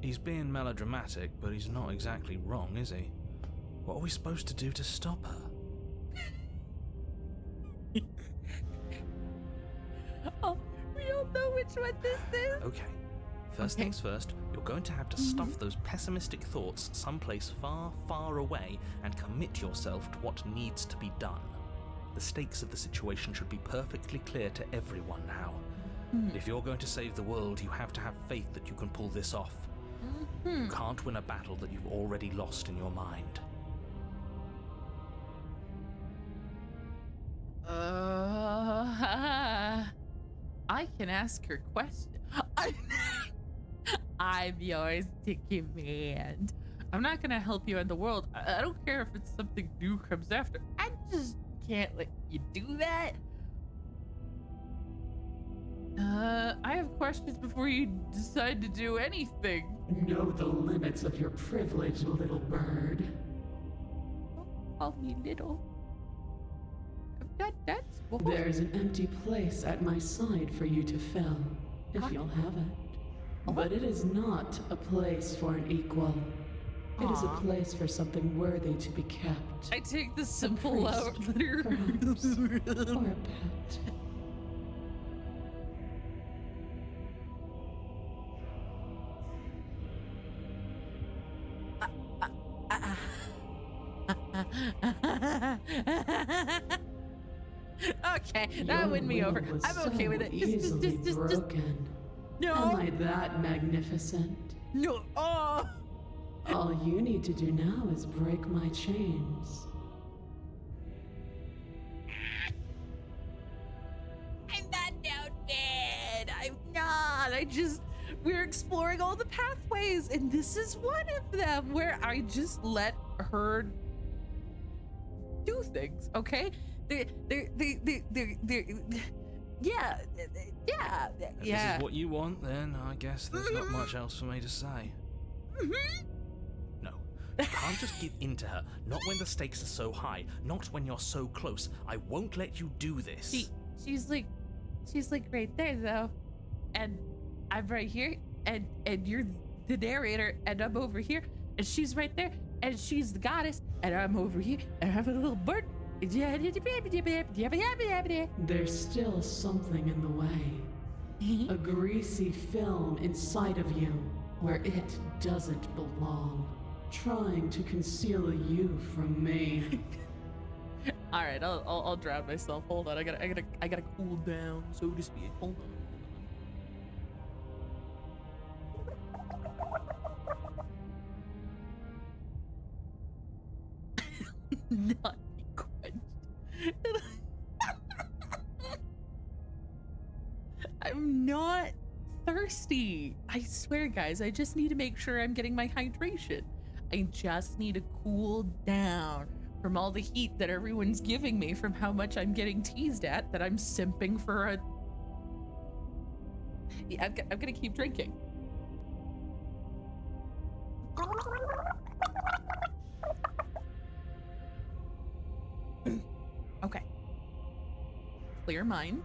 He's being melodramatic, but he's not exactly wrong, is he? What are we supposed to do to stop her? Oh, we all know which one this is. Okay. First things first, you're going to have to stuff those pessimistic thoughts someplace far, far away and commit yourself to what needs to be done. The stakes of the situation should be perfectly clear to everyone now. If you're going to save the world, you have to have faith that you can pull this off. You can't win a battle that you've already lost in your mind. I can ask her question. I'm yours to command. I'm not gonna help you in the world. I don't care if it's something new comes after. I just can't let you do that. I have questions before you decide to do anything. Know the limits of your privilege, little bird. Don't call me little. That's There's an empty place at my side for you to fill, if you'll have it. But it is not a place for an equal. It is a place for something worthy to be kept. I take the simple priest, letter. perhaps, or a pet. Okay, that win me over. I'm okay with it. Just broken. no. Am I that magnificent? No. Oh. All you need to do now is break my chains. I'm not down bad. I'm not. We're exploring all the pathways, and this is one of them where I just let her do things, okay? Yeah. If this is what you want, then I guess there's not much else for me to say. No, you can't just give in to her. Not when the stakes are so high. Not when you're so close. I won't let you do this. She's like right there though, and I'm right here, and you're the narrator, and I'm over here, and she's right there, and she's the goddess, and I'm over here, and I'm a little bird, There's still something in the way. A greasy film inside of you where it doesn't belong, trying to conceal you from me. All right, I'll drown myself. Hold on, I gotta cool down, so to speak. Hold on. Not be quenched. I'm not thirsty. I swear, guys, I just need to make sure I'm getting my hydration. I just need to cool down from all the heat that everyone's giving me from how much I'm getting teased at that I'm simping for a... Yeah, I'm gonna keep drinking. Okay. Clear mind,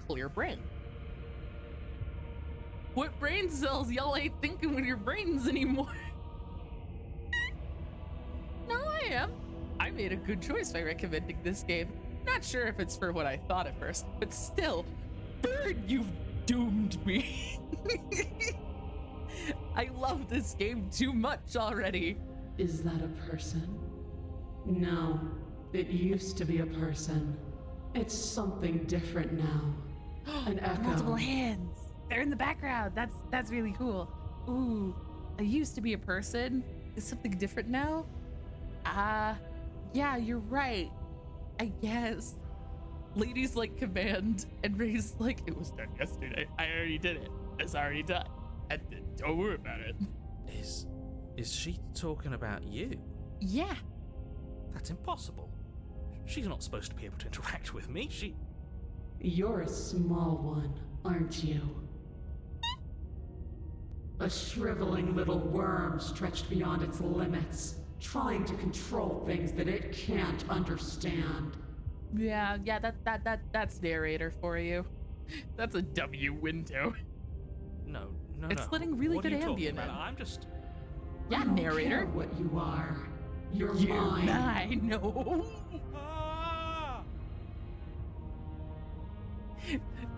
clear brain. What brain cells? Y'all ain't thinking with your brains anymore. No, I am. I made a good choice by recommending this game. Not sure if it's for what I thought at first, but still, Bird, you've doomed me. I love this game too much already. Is that a person? No, it used to be a person. It's something different now. An echo. Multiple hands. They're in the background. That's really cool. Ooh, I used to be a person. Is something different now? Yeah, you're right. I guess. Ladies like command and Ray's like, it was done yesterday. I already did it. It's already done. And don't worry about it. Is she talking about you? Yeah. That's impossible. She's not supposed to be able to interact with me. You're a small one, aren't you? A shriveling little worm stretched beyond its limits, trying to control things that it can't understand. Yeah, that's narrator for you. That's a W window. No. It's letting really good ambient in. I'm just... Yeah, I don't narrator. care what you are. You're mine. mine. I know.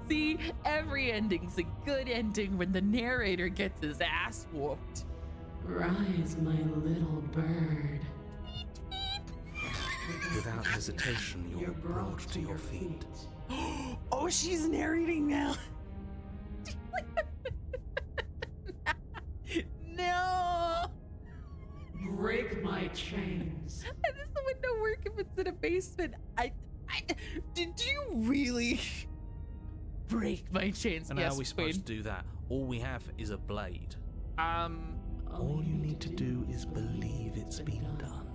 See, every ending's a good ending when the narrator gets his ass whooped. Rise, my little bird. Without hesitation, you're brought to your feet. Oh, she's narrating now. No. Break my chains. How does the window work if it's in a basement? Did you really break my chains? And yes, how are we supposed Queen. to do that? All we have is a blade. All you need to do is believe it's been done.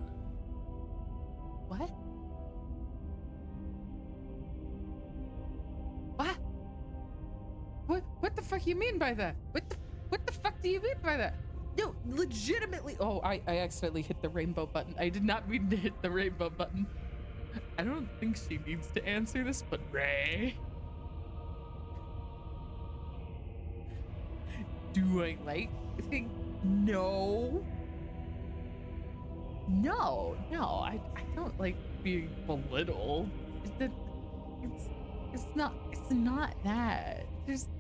What? What the fuck you mean by that? What the fuck do you mean by that? No, legitimately. Oh, I accidentally hit the rainbow button. I did not mean to hit the rainbow button. I don't think she needs to answer this, but Ray. Do I like think no? No, I don't like being belittled. It's not that.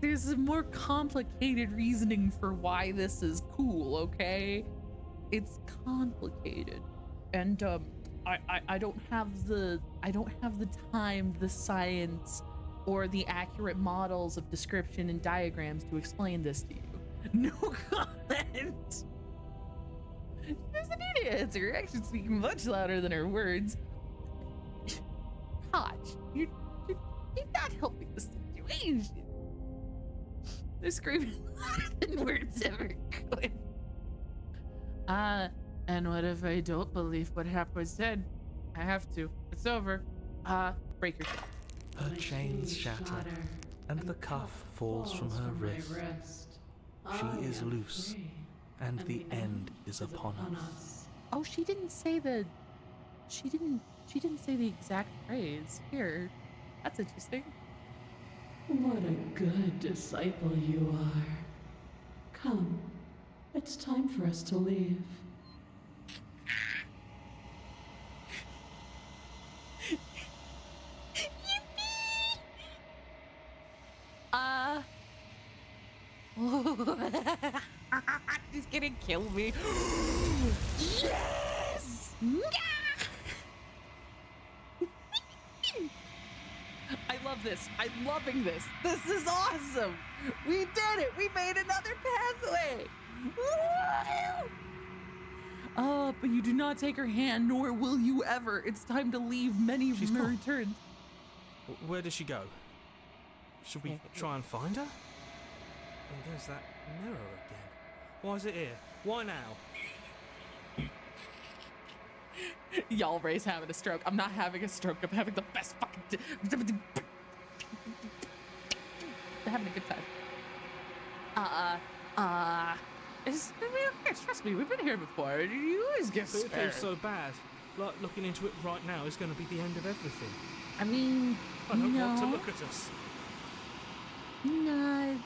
There's a more complicated reasoning for why this is cool, okay? It's complicated. And I don't have the time, the science, or the accurate models of description and diagrams to explain this to you. No comment. She doesn't need to answer. Her actions speak much louder than her words. Koch, you're not helping the situation. They're screaming louder than words ever could. And what if I don't believe what Hapwood said? I have to. It's over. Break your chain. Her chains shatter, and the cuff falls from her wrist. She is loose, and the end is upon us. Oh, she didn't say the exact phrase. Here. That's interesting. What a good disciple you are. Come, it's time for us to leave. She's gonna kill me. Yes! I love this. I'm loving this. This is awesome. We did it. We made another pathway. Woo! But you do not take her hand, nor will you ever. It's time to leave. Many She's will gone. return. Where does she go? Should we try and find her? And there's that mirror again. Why is it here? Why now? 𝖕𝖗𝖊𝖈's having a stroke. I'm not having a stroke. I'm having the best fucking having a good time. Trust me, we've been here before. You always get But it scared. feels so bad. Like looking into it right now is going to be the end of everything. I mean, I don't no. want to look at us. Nah, it's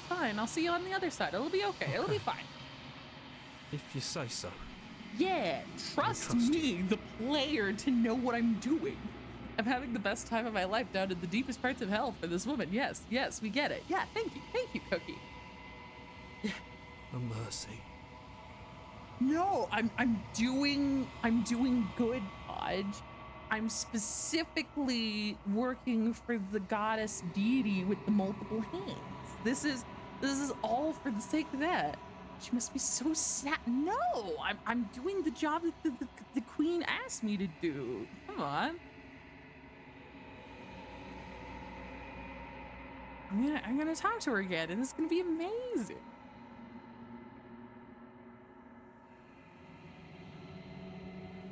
fine. I'll see you on the other side. It'll be okay. It'll be fine. If you say so. Yeah, trust me, the player, to know what I'm doing. I'm having the best time of my life down in the deepest parts of hell for this woman. Yes, yes, we get it. Yeah, thank you, Cookie. A mercy. No, I'm doing good, Podge. I'm specifically working for the goddess deity with the multiple hands. This is all for the sake of that. She must be so sad. No, I'm doing the job that the queen asked me to do. Come on. I'm gonna talk to her again, and it's gonna be amazing.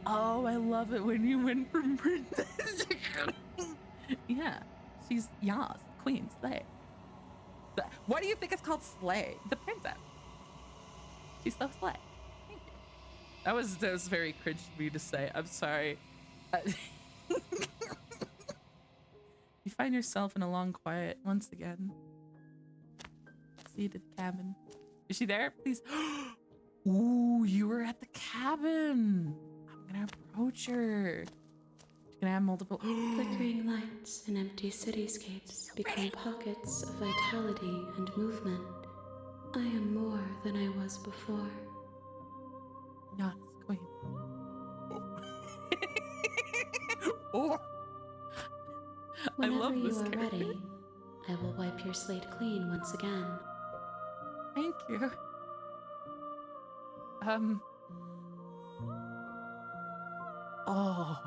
Oh, I love it when you went from princess to queen. Yeah, she's Yas, queen, slay. Why do you think it's called slay? The princess. She's so slay. Thank you. That was very cringe for me to say. I'm sorry. You find yourself in a long quiet once again. See you to the cabin. Is she there? Please. Ooh, you were at the cabin. I'm gonna approach her. She's gonna have multiple. Flickering lights and empty cityscapes become pockets of vitality and movement. I am more than I was before. Yes, queen. Oh. I Whenever love this you are character. ready, I will wipe your slate clean once again. Thank you. Oh,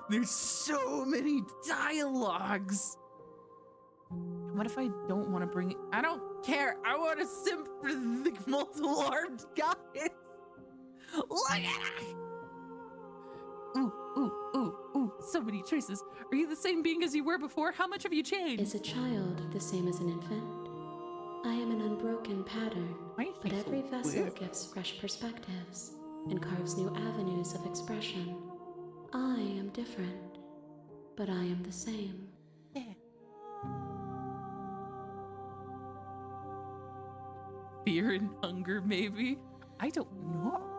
there's so many dialogues. What if I don't want to bring it? I don't care. I want to simp for the multiple armed guys. Look at it. Ooh, ooh, ooh, ooh. So many choices. Are you the same being as you were before? How much have you changed? Is a child the same as an infant? I am an unbroken pattern, Why is but she so every vessel weird? gives fresh perspectives and carves new avenues of expression. I am different, but I am the same. Yeah. Fear and hunger, maybe? I don't know.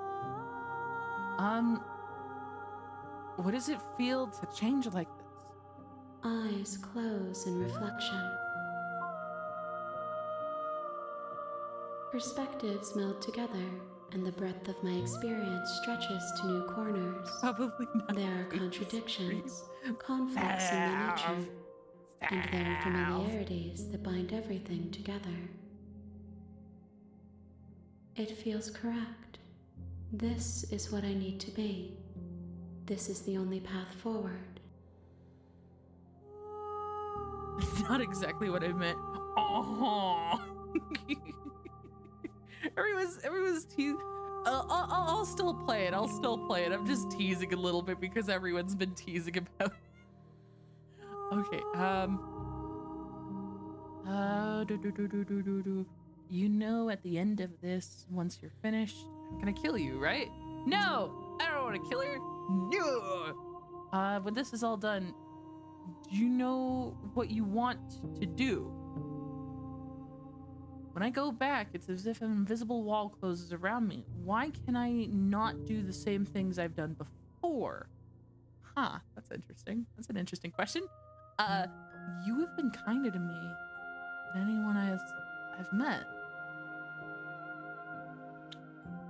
What does it feel to change like this? Eyes close in reflection. Perspectives meld together, and the breadth of my experience stretches to new corners. Probably not. There are contradictions, conflicts in my nature, and there are familiarities that bind everything together. It feels correct. This is what I need to be. This is the only path forward. Not exactly what I meant. Oh. everyone's teasing. I'll still play it. I'll still play it. I'm just teasing a little bit because everyone's been teasing about it. Okay. You know, at the end of this, once you're finished, I'm gonna kill you, right? No, I don't want to kill her. No. When this is all done, do you know what you want to do? When I go back, it's as if an invisible wall closes around me. Why can I not do the same things I've done before? Huh, that's interesting. That's an interesting question. You have been kinder to me than anyone else I've met.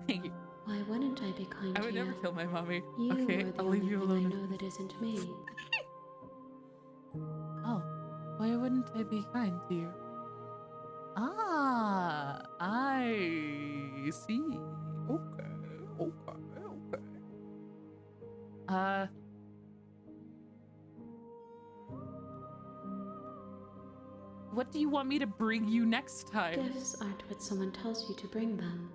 Thank you. Why wouldn't I be kind to you? I would never kill my mommy. You Okay, are the I'll leave only you thing alone. I know that isn't me. Oh, why wouldn't I be kind to you? Ah, I see. Okay. What do you want me to bring you next time? Gifts aren't what someone tells you to bring them.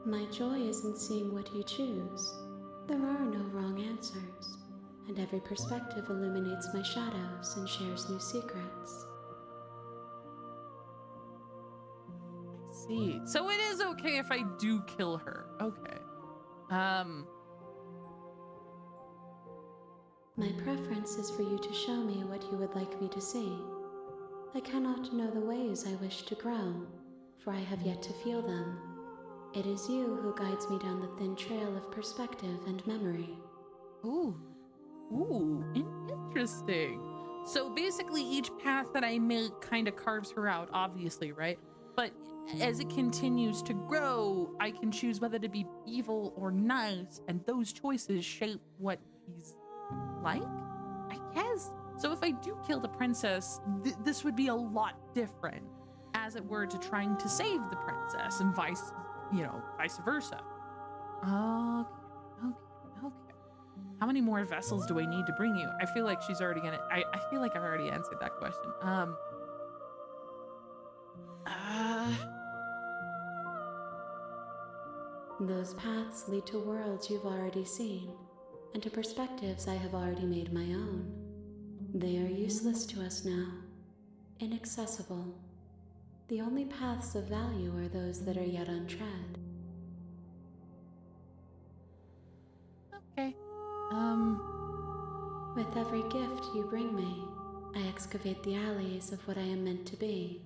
My joy is in seeing what you choose. There are no wrong answers, and every perspective illuminates my shadows and shares new secrets. I see. So it is okay if I do kill her. Okay. My preference is for you to show me what you would like me to see. I cannot know the ways I wish to grow, for I have yet to feel them. It is you who guides me down the thin trail of perspective and memory. Ooh, interesting. So basically each path that I make kind of carves her out, obviously, right? But as it continues to grow, I can choose whether to be evil or nice, and those choices shape what he's like, I guess. So if I do kill the princess, this would be a lot different, as it were, to trying to save the princess, and vice versa. Okay. How many more vessels do I need to bring you? I feel like she's already gonna. I feel like I've already answered that question. Those paths lead to worlds you've already seen, and to perspectives I have already made my own. They are useless to us now, inaccessible. The only paths of value are those that are yet untread. Okay. With every gift you bring me, I excavate the alleys of what I am meant to be,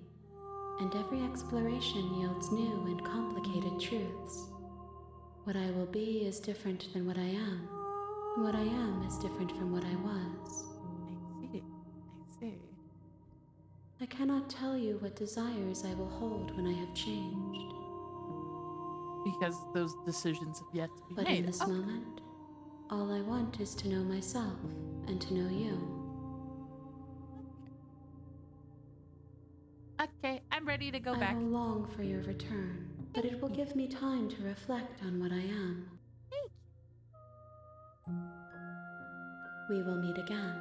and every exploration yields new and complicated truths. What I will be is different than what I am, and what I am is different from what I was. I see. I cannot tell you what desires I will hold when I have changed. Because those decisions have yet to be But made. in this moment, all I want is to know myself and to know you. Okay, I'm ready to go I back. will long for your return, but it will give me time to reflect on what I am. We will meet again.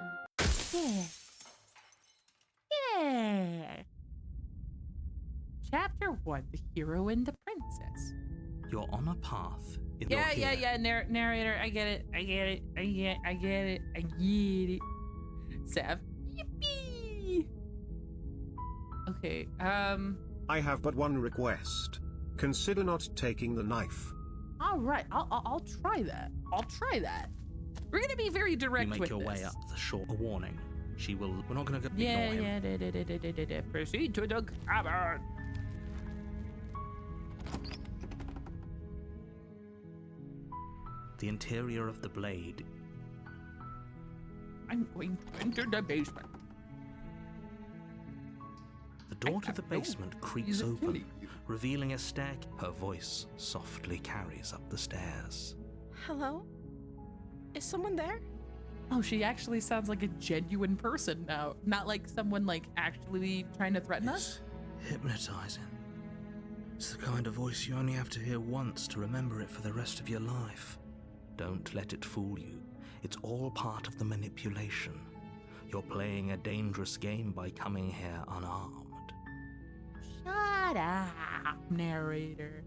Yeah. Chapter 1, The Hero and the Princess. You're on a path. Yeah. Narrator, I get it. Sav. Yippee! Okay, I have but one request. Consider not taking the knife. all right, I'll try that. We're gonna be very direct You make with your this. way up the shore. A warning. She will. We're not going to ignore him. Yeah. Proceed to the cavern. The interior of the blade. I'm going to enter the basement. The door to the have no basement creaks reason to open, leave. revealing a stair. Her voice softly carries up the stairs. Hello? Is someone there? Oh, she actually sounds like a genuine person now, not like someone like actually trying to threaten us. It's hypnotizing. It's the kind of voice you only have to hear once to remember it for the rest of your life. Don't let it fool you. It's all part of the manipulation. You're playing a dangerous game by coming here unarmed. Shut up, narrator.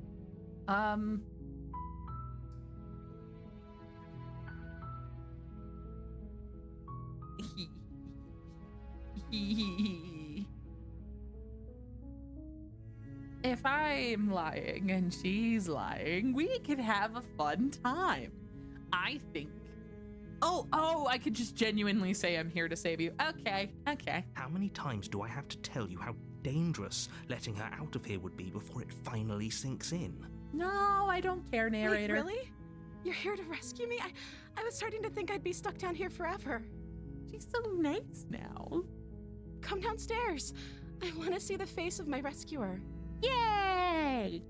If I'm lying and she's lying, we could have a fun time. I think. Oh, I could just genuinely say I'm here to save you. Okay. How many times do I have to tell you how dangerous letting her out of here would be before it finally sinks in? No, I don't care, narrator. Wait, really? You're here to rescue me? I was starting to think I'd be stuck down here forever. She's so nice now. Come downstairs. I want to see the face of my rescuer. Yay!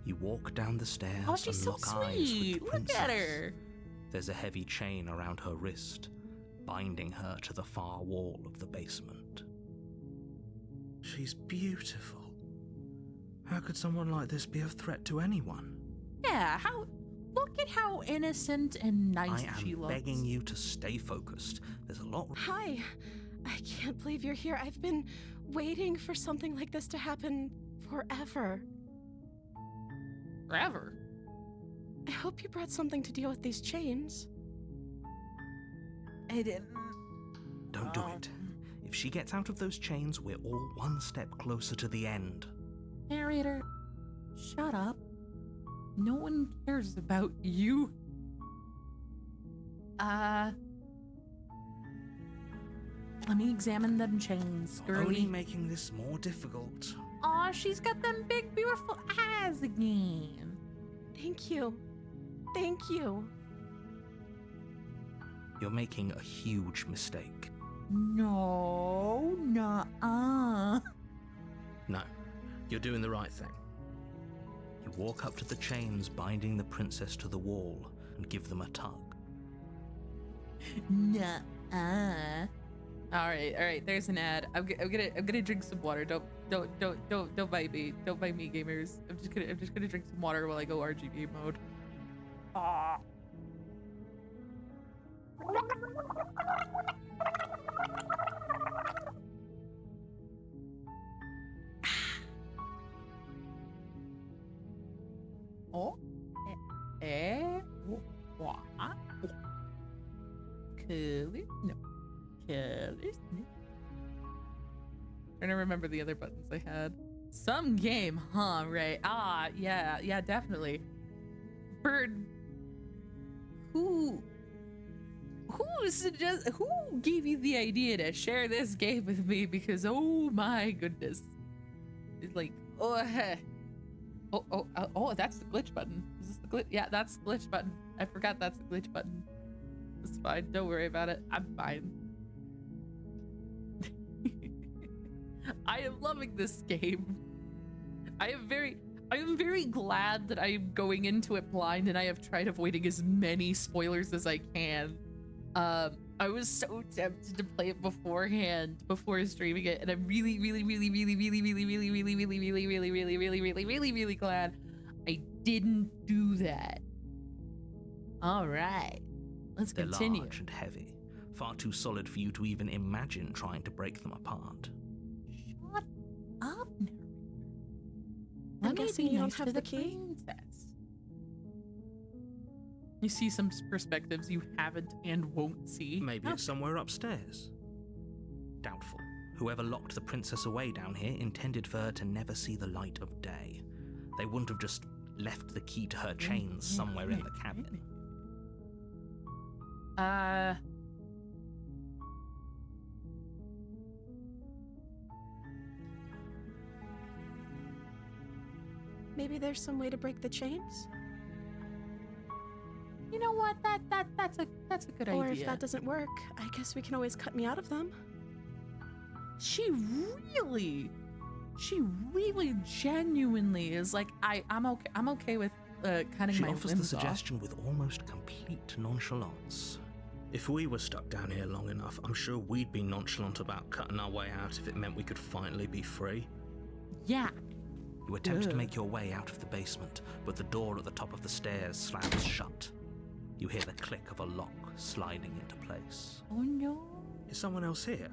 You walk down the stairs Oh, she's and so lock eyes with sweet. the Look princess. at her. There's a heavy chain around her wrist, binding her to the far wall of the basement. She's beautiful. How could someone like this be a threat to anyone? Yeah, look at how innocent and nice I she am looks. begging you to stay focused. There's a lot. Hi. I can't believe you're here. I've been waiting for something like this to happen forever. Forever. I hope you brought something to deal with these chains. I didn't. Don't do it. If she gets out of those chains, we're all one step closer to the end. Narrator, shut up. No one cares about you. Let me examine them chains, You're girlie. only making this more difficult. Aw, she's got them big, beautiful eyes again. Thank you. Thank you. You're making a huge mistake. No, nuh-uh. No, you're doing the right thing. You walk up to the chains binding the princess to the wall and give them a tug. Nuh-uh. All right. There's an ad. I'm gonna drink some water. Don't bite me. Don't bite me, gamers. I'm just gonna drink some water while I go RGB mode. Ah. Oh. What? Colors? No. Colors? No. Trying to remember the other buttons I had. Some game, huh? Right. Ah, yeah, definitely. Bird. Who gave you the idea to share this game with me? Because oh my goodness, it's like oh, that's the glitch button. Is this the glitch? Yeah, that's the glitch button. I forgot that's the glitch button. It's fine. Don't worry about it. I'm fine. I am loving this game. I am very glad that I'm going into it blind, and I have tried avoiding as many spoilers as I can. I was so tempted to play it beforehand, before streaming it, and I'm really glad I didn't do that. All right, let's They're continue. large and heavy, far too solid for you to even imagine trying to break them apart. Shut up, narrator. I'm Let me guessing be you don't nice have to the key? princess. You see some perspectives you haven't and won't see. Maybe it's somewhere upstairs. Doubtful. Whoever locked the princess away down here intended for her to never see the light of day. They wouldn't have just left the key to her chains somewhere in the cabin. Maybe there's some way to break the chains? You know what? That's a good Or idea. if that doesn't work, I guess we can always cut me out of them. She really genuinely is like, I'm okay with cutting She my offers the limbs off. suggestion with almost complete nonchalance. If we were stuck down here long enough, I'm sure we'd be nonchalant about cutting our way out if it meant we could finally be free. Yeah. You attempt to make your way out of the basement, but the door at the top of the stairs slams shut. You hear the click of a lock sliding into place. Oh no. Is someone else here?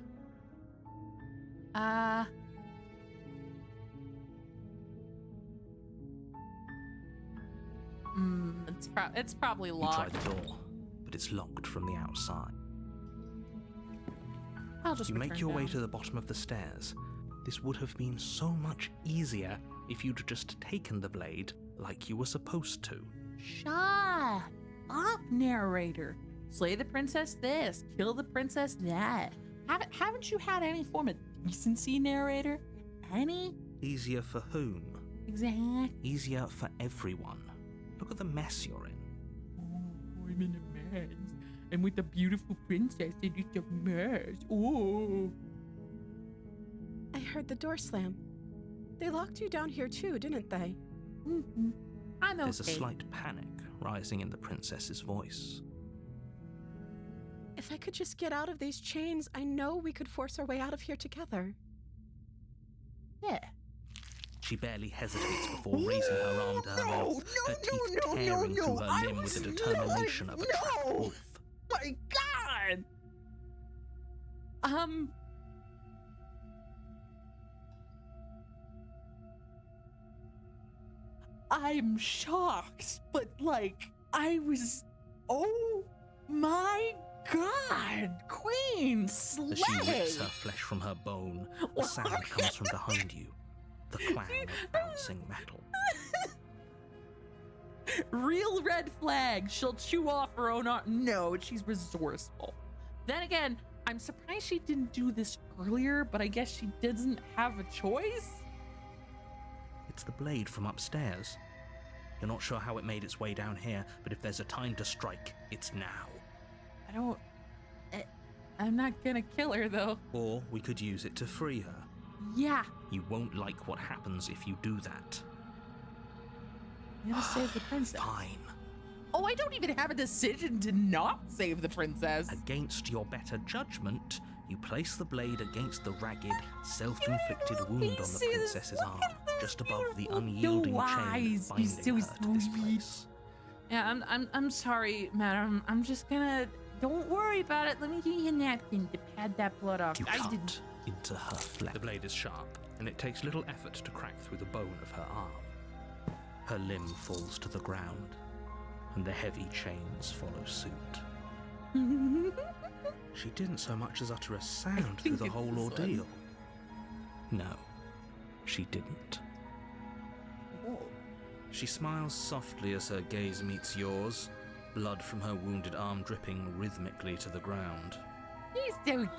It's probably You locked. try the door, but it's locked from the outside. I'll just You make your way down. to the bottom of the stairs. This would have been so much easier if you'd just taken the blade like you were supposed to. Shut up, narrator. Slay the princess this, kill the princess that. Haven't you had any form of decency, narrator? Any? Easier for whom? Exactly. Easier for everyone. Look at the mess you're in. Oh, I'm in a mess. I'm with a beautiful princess and it's a mess. Oh. I heard the door slam. They locked you down here too, didn't they? Mm-hmm. I'm okay. There's a slight panic rising in the princess's voice. If I could just get out of these chains, I know we could force our way out of here together. Yeah. She barely hesitates before raising her arm to her mouth, her teeth tearing through her limb with the determination of a trapped wolf. My God! I'm shocked, but like, oh my God, Queen, slay! As she rips her flesh from her bone, a sound comes from behind you, the clang of bouncing metal. Real red flag. She'll chew off her own arm. No, she's resourceful. Then again, I'm surprised she didn't do this earlier, but I guess she doesn't have a choice. It's the blade from upstairs. You're not sure how it made its way down here, but if there's a time to strike, it's now. I'm not gonna kill her though. Or we could use it to free her. Yeah. You won't like what happens if you do that. You gotta save the princess. Fine. Oh, I don't even have a decision to not save the princess. Against your better judgment, you place the blade against the ragged, self-inflicted wound on the princess's arm, just above the unyielding chain binding her to this place. Yeah, I'm sorry, madam. I'm just gonna. Don't worry about it. Let me give you a napkin to pad that blood off. You cut into her flesh. The blade is sharp, and it takes little effort to crack through the bone of her arm. Her limb falls to the ground, and the heavy chains follow suit. She didn't so much as utter a sound through the whole ordeal. No, she didn't. Whoa. She smiles softly as her gaze meets yours, blood from her wounded arm dripping rhythmically to the ground. You're so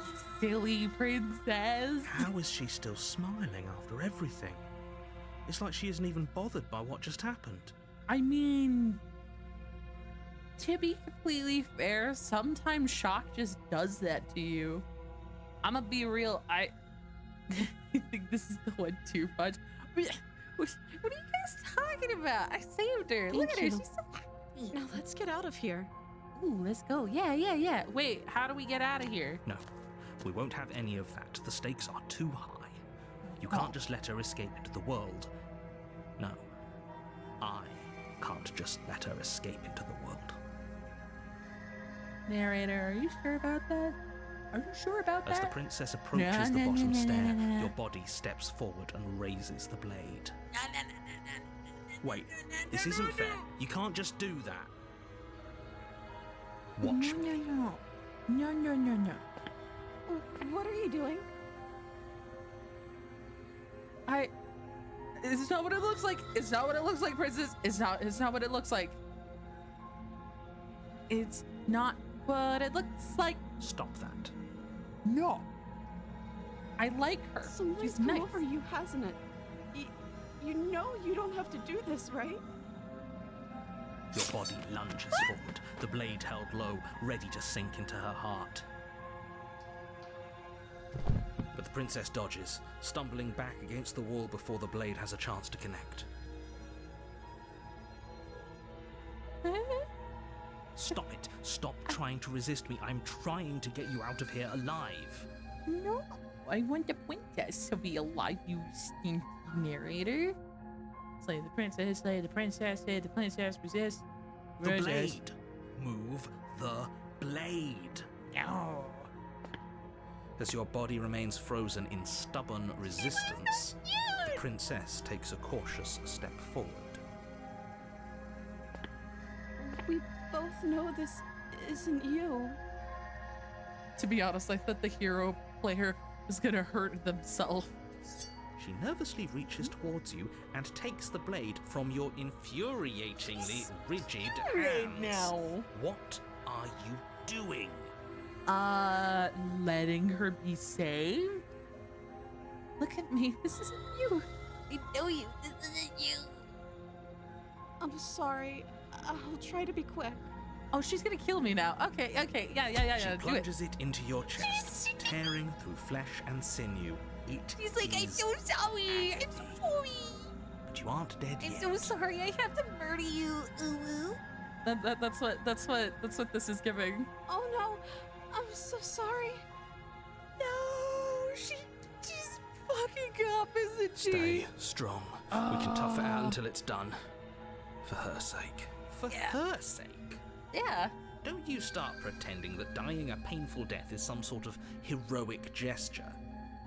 silly, princess. How is she still smiling after everything? It's like she isn't even bothered by what just happened. I mean, to be completely fair, sometimes shock just does that to you. I'm gonna be real, I think this is the 1-2 punch. What are you guys talking about? I saved her. Look at her, she's so happy. Now let's get out of here. Ooh, let's go. Yeah. Wait, how do we get out of here? No, we won't have any of that. The stakes are too high. You can't just let her escape into the world. No, I can't just let her escape into the world. Narrator, are you sure about that? Are you sure about that? As the princess approaches the bottom stair, your body steps forward and raises the blade. Wait, this isn't fair. You can't just do that. Watch me. No. What are you doing? It's not what it looks like. It's not what it looks like, princess. It's not what it looks like. It's not what it looks like. Stop that. No. I like her. Something's She's come nice. over you, hasn't it? You know you don't have to do this, right? Your body lunges forward, the blade held low, ready to sink into her heart. But the princess dodges, stumbling back against the wall before the blade has a chance to connect. Stop it. Stop trying to resist me. I'm trying to get you out of here alive. No, I want the princess to be alive, you stinky narrator. Slay the princess, slay the princess, resist. The blade. Move the blade. No. As your body remains frozen in stubborn resistance, the princess takes a cautious step forward. We both know this isn't you. To be honest, I thought the hero player was gonna hurt themselves. She nervously reaches towards you and takes the blade from your infuriatingly rigid hands. Now. What are you doing? Letting her be saved? Look at me, this isn't you. I know you, this isn't you. I'm sorry. I'll try to be quick. Oh, she's gonna kill me now. Okay, yeah. She Do it. plunges it into your chest, tearing through flesh and sinew. She's like, I'm so sorry. I'm so sorry. But you aren't dead I'm yet. so sorry. I have to murder you. Ooh. That's what this is giving. Oh no, I'm so sorry. No, she's fucking up, isn't she? Stay strong. We can tough it out until it's done. For her sake. For her sake? Yeah. Don't you start pretending that dying a painful death is some sort of heroic gesture.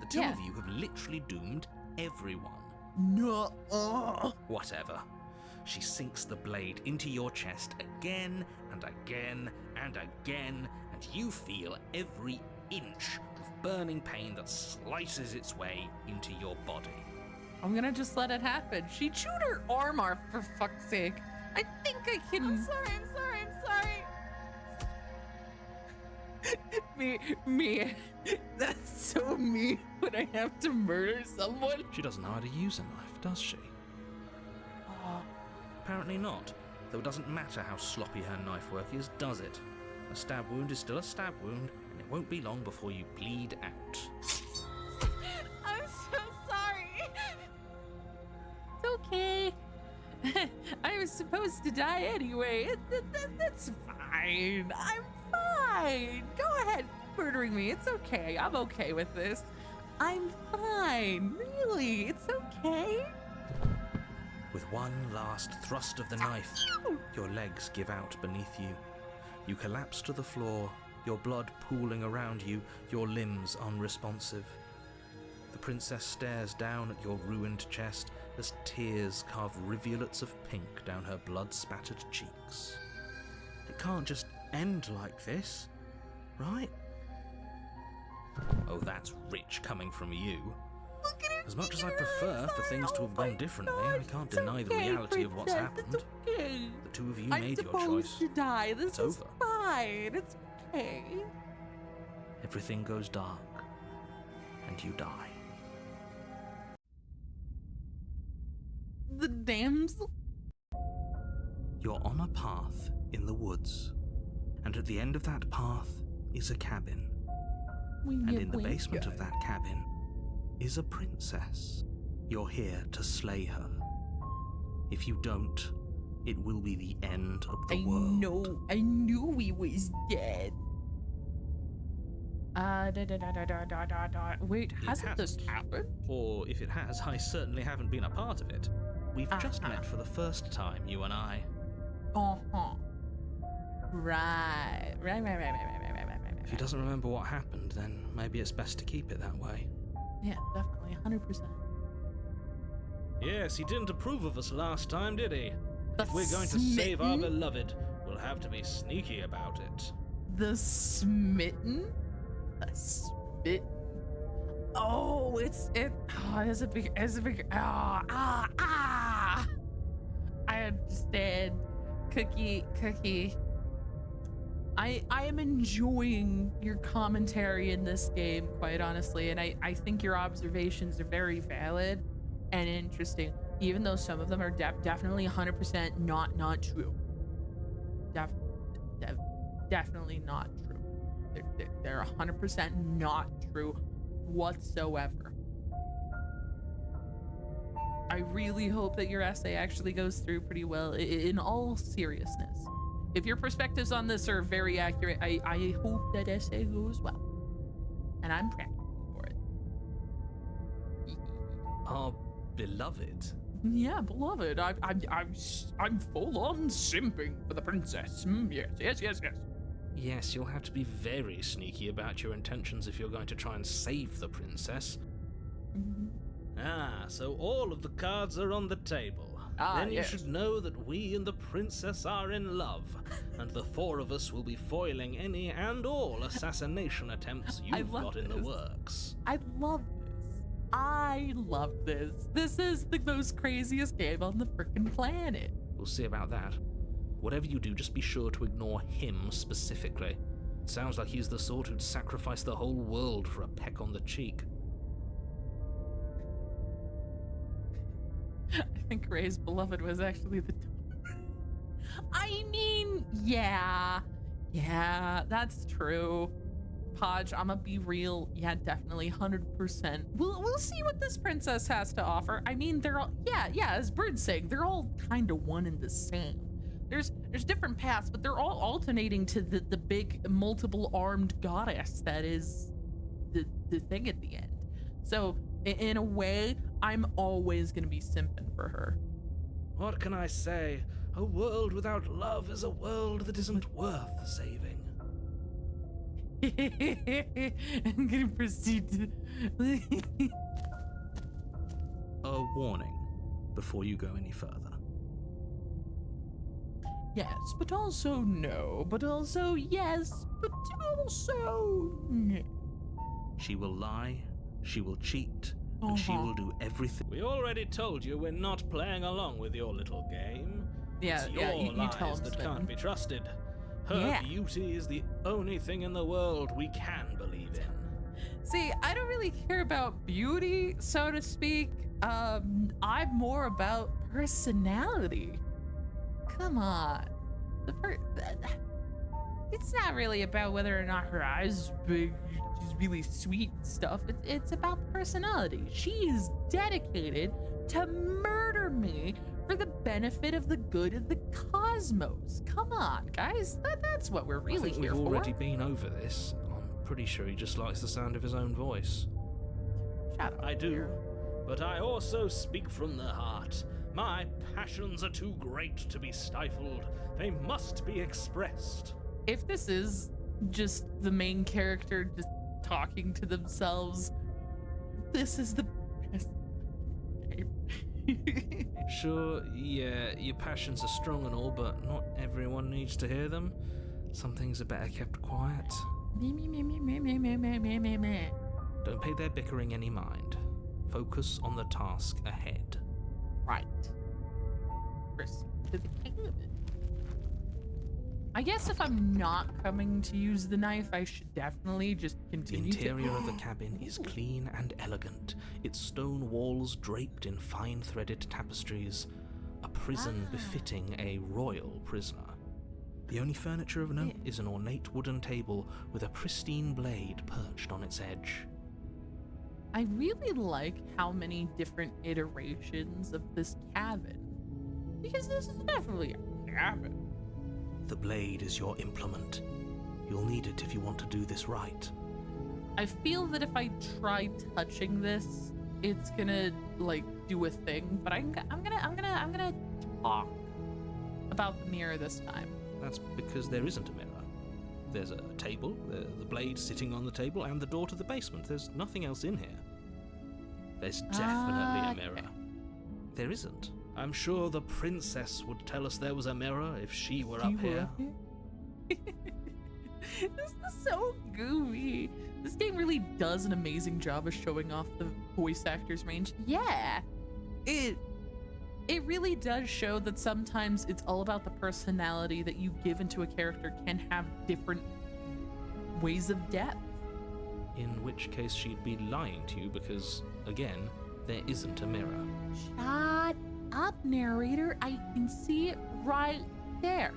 The two of you have literally doomed everyone. No. Whatever. She sinks the blade into your chest again and again and again, and you feel every inch of burning pain that slices its way into your body. I'm gonna just let it happen. She chewed her arm off, for fuck's sake. I think I can. I'm sorry. Me. That's so mean when I have to murder someone. She doesn't know how to use a knife, does she? Apparently not. Though it doesn't matter how sloppy her knife work is, does it? A stab wound is still a stab wound, and it won't be long before you bleed out. I'm so sorry. It's okay. I was supposed to die anyway. That's fine. I'm fine. Go ahead, murdering me. It's okay. I'm okay with this. I'm fine. Really, it's okay. With one last thrust of the knife, your legs give out beneath you. You collapse to the floor, your blood pooling around you, your limbs unresponsive. The princess stares down at your ruined chest as tears carve rivulets of pink down her blood-spattered cheeks. It can't just end like this, right? Oh, that's rich coming from you. Look at her. As much as I prefer for things to have gone differently, I can't deny the reality of what's happened. It's okay. The two of you I'm made your supposed choice. to die. This It's is over. fine. It's okay. Everything goes dark, and you die. The damsel. You're on a path in the woods, and at the end of that path is a cabin. And in the basement of that cabin is a princess. You're here to slay her. If you don't, it will be the end of the world. I knew he was dead. Wait, hasn't this happened? Or if it has, I certainly haven't been a part of it. We've just met for the first time, you and I. Right. If he doesn't remember what happened, then maybe it's best to keep it that way. Yeah, definitely, 100%. Yes, he didn't approve of us last time, did he? The If we're going to save our smitten? beloved, we'll have to be sneaky about it. The smitten? The smitten. Oh, it's a big, I understand. Cookie. I am enjoying your commentary in this game, quite honestly, and I think your observations are very valid and interesting, even though some of them are definitely 100% not true. Definitely not true. They're 100% not true whatsoever. I really hope that your essay actually goes through pretty well, in all seriousness. If your perspectives on this are very accurate, I hope that essay goes well. And I'm practicing for it. Our beloved? Yeah, beloved. I'm full on simping for the princess. Yes. Yes, you'll have to be very sneaky about your intentions if you're going to try and save the princess. So all of the cards are on the table. Then you should know that we and the princess are in love, and the four of us will be foiling any and all assassination attempts you've got in the works. I love this. This is the most craziest game on the frickin' planet. We'll see about that. Whatever you do, just be sure to ignore him specifically. It sounds like he's the sort who'd sacrifice the whole world for a peck on the cheek. I think Ray's beloved was actually the... I mean, Yeah, that's true. Podge, I'm gonna be real. Yeah, definitely, 100%. We'll see what this princess has to offer. I mean, they're all, yeah, as Bird's saying, they're all kind of one and the same. There's different paths, but they're all alternating to the big multiple-armed goddess that is the thing at the end. So in a way, I'm always gonna be simping for her. What can I say? A world without love is a world that isn't worth saving. I'm gonna proceed to... A warning before you go any further. Yes, but also no, but also yes, but also no. She will lie, she will cheat, and she will do everything. We already told you we're not playing along with your little game. Yeah, it's yeah, your you lies tell him, that Sven. can't be trusted. Her beauty is the only thing in the world we can believe in. See, I don't really care about beauty, so to speak. I'm more about personality. Come on. It's not really about whether or not her eyes are big, she's really sweet and stuff. It's about personality. She is dedicated to murder me for the benefit of the good of the cosmos. Come on, guys. That's what we're really here for. We've already been over this. I'm pretty sure he just likes the sound of his own voice. Shut up. I do, but I also speak from the heart. My passions are too great to be stifled. They must be expressed. If this is just the main character just talking to themselves, this is the best game. Sure, yeah, your passions are strong and all, but not everyone needs to hear them. Some things are better kept quiet. Don't pay their bickering any mind. Focus on the task ahead. Right. Chris, to the cabin. I guess if I'm not coming to use the knife, I should definitely just The continue interior of the cabin is clean and elegant, its stone walls draped in fine threaded tapestries, a prison befitting a royal prisoner. The only furniture of note is an ornate wooden table with a pristine blade perched on its edge. I really like how many different iterations of this cabin. Because this is definitely a cabin. The blade is your implement. You'll need it if you want to do this right. I feel that if I try touching this, it's gonna like do a thing. But I'm gonna talk about the mirror this time. That's because there isn't a mirror. There's a table, the blade sitting on the table, and the door to the basement. There's nothing else in here. There's definitely a mirror. There isn't. I'm sure the princess would tell us there was a mirror if she were up here. This is so goofy. This game really does an amazing job of showing off the voice actor's range. Yeah, it really does show that sometimes it's all about the personality that you give into a character can have different ways of depth. In which case she'd be lying to you because, again, there isn't a mirror. Shut up, narrator. I can see it right there.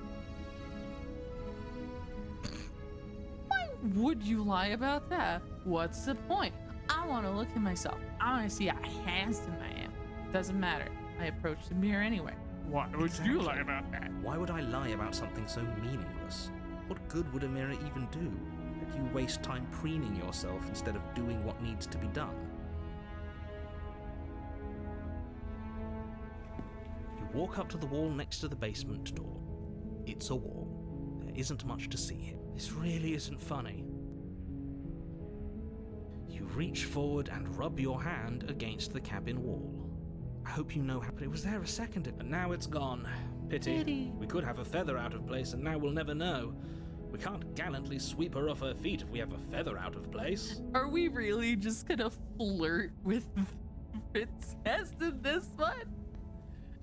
Why would you lie about that? What's the point? I want to look at myself. I want to see how handsome I am. Doesn't matter. I approach the mirror anyway. Why would you lie about that? Why would I lie about something so meaningless? What good would a mirror even do? That you waste time preening yourself instead of doing what needs to be done. You walk up to the wall next to the basement door. It's a wall. There isn't much to see here. This really isn't funny. You reach forward and rub your hand against the cabin wall. I hope you know how, but it was there a second ago, and now it's gone. Pity. We could have a feather out of place, and now we'll never know. We can't gallantly sweep her off her feet if we have a feather out of place. Are we really just gonna flirt with the princess in this one?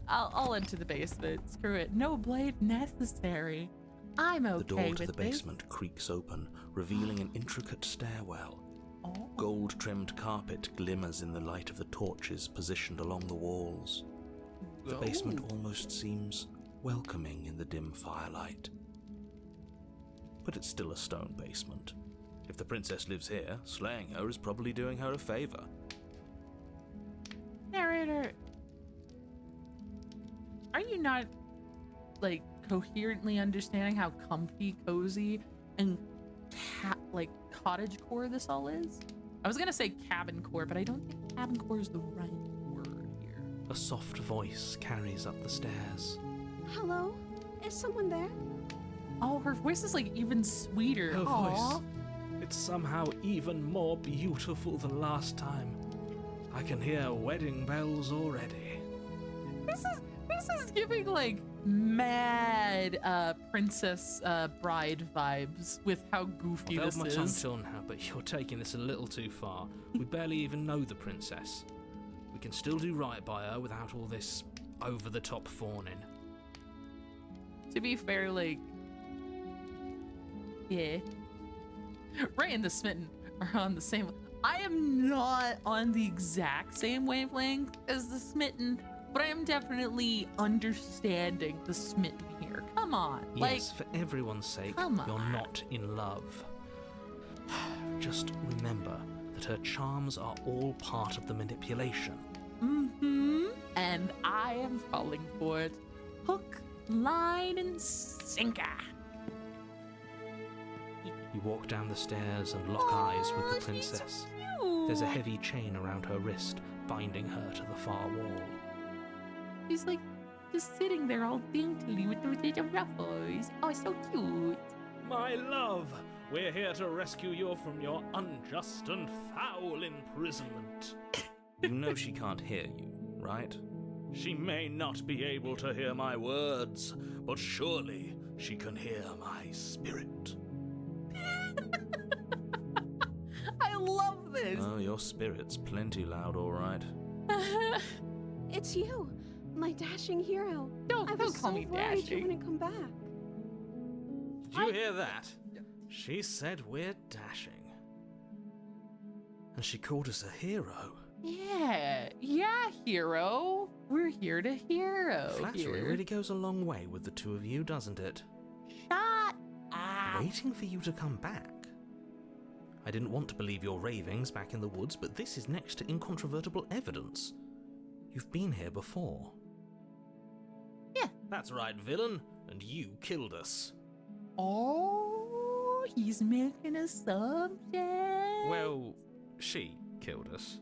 I'll enter the basement. Screw it. No blade necessary. I'm okay with this. The door to the basement creaks open, revealing an intricate stairwell. Gold-trimmed carpet glimmers in the light of the torches positioned along the walls. The basement almost seems welcoming in the dim firelight. but it's still a stone basement. If the princess lives here, slaying her is probably doing her a favor. Narrator, are you not, like, coherently understanding how comfy, cozy, and cottagecore this all is? I was gonna say cabincore, but I don't think cabincore is the right word here. A soft voice carries up the stairs. Hello? Is someone there? Oh, her voice is like even sweeter. Her Aw. voice, it's somehow even more beautiful than last time. I can hear wedding bells already. This is giving like mad princess bride vibes with how goofy I've this held my tongue is. till now, but you're taking this a little too far. We barely even know the princess. We can still do right by her without all this over-the-top fawning. To be fair, like, yeah, Ray and the Smitten are on the same. I am not on the exact same wavelength as the Smitten, but I am definitely understanding the Smitten here. Come on, Yes, for everyone's sake, come you're on. not in love. Just remember that her charms are all part of the manipulation. And I am falling for it. Hook, line, and sinker. You walk down the stairs and lock eyes with the princess. There's a heavy chain around her wrist, binding her to the far wall. She's like just sitting there all daintily with those little ruffles. Oh, so cute. My love, we're here to rescue you from your unjust and foul imprisonment. You know she can't hear you, right? She may not be able to hear my words, but surely she can hear my spirit. I love this. Oh, your spirit's plenty loud, all right. It's you, my dashing hero. Don't I was call so me worried you dashing. wouldn't come back. Did you hear that? She said we're dashing. And she called us a hero. Yeah, hero. We're here to hero. Flattery here. really goes a long way with the two of you, doesn't it? Shut up. Waiting for you to come back. I didn't want to believe your ravings back in the woods, but this is next to incontrovertible evidence. You've been here before. Yeah. That's right, villain, and you killed us. Oh, he's making assumptions. Well, she killed us.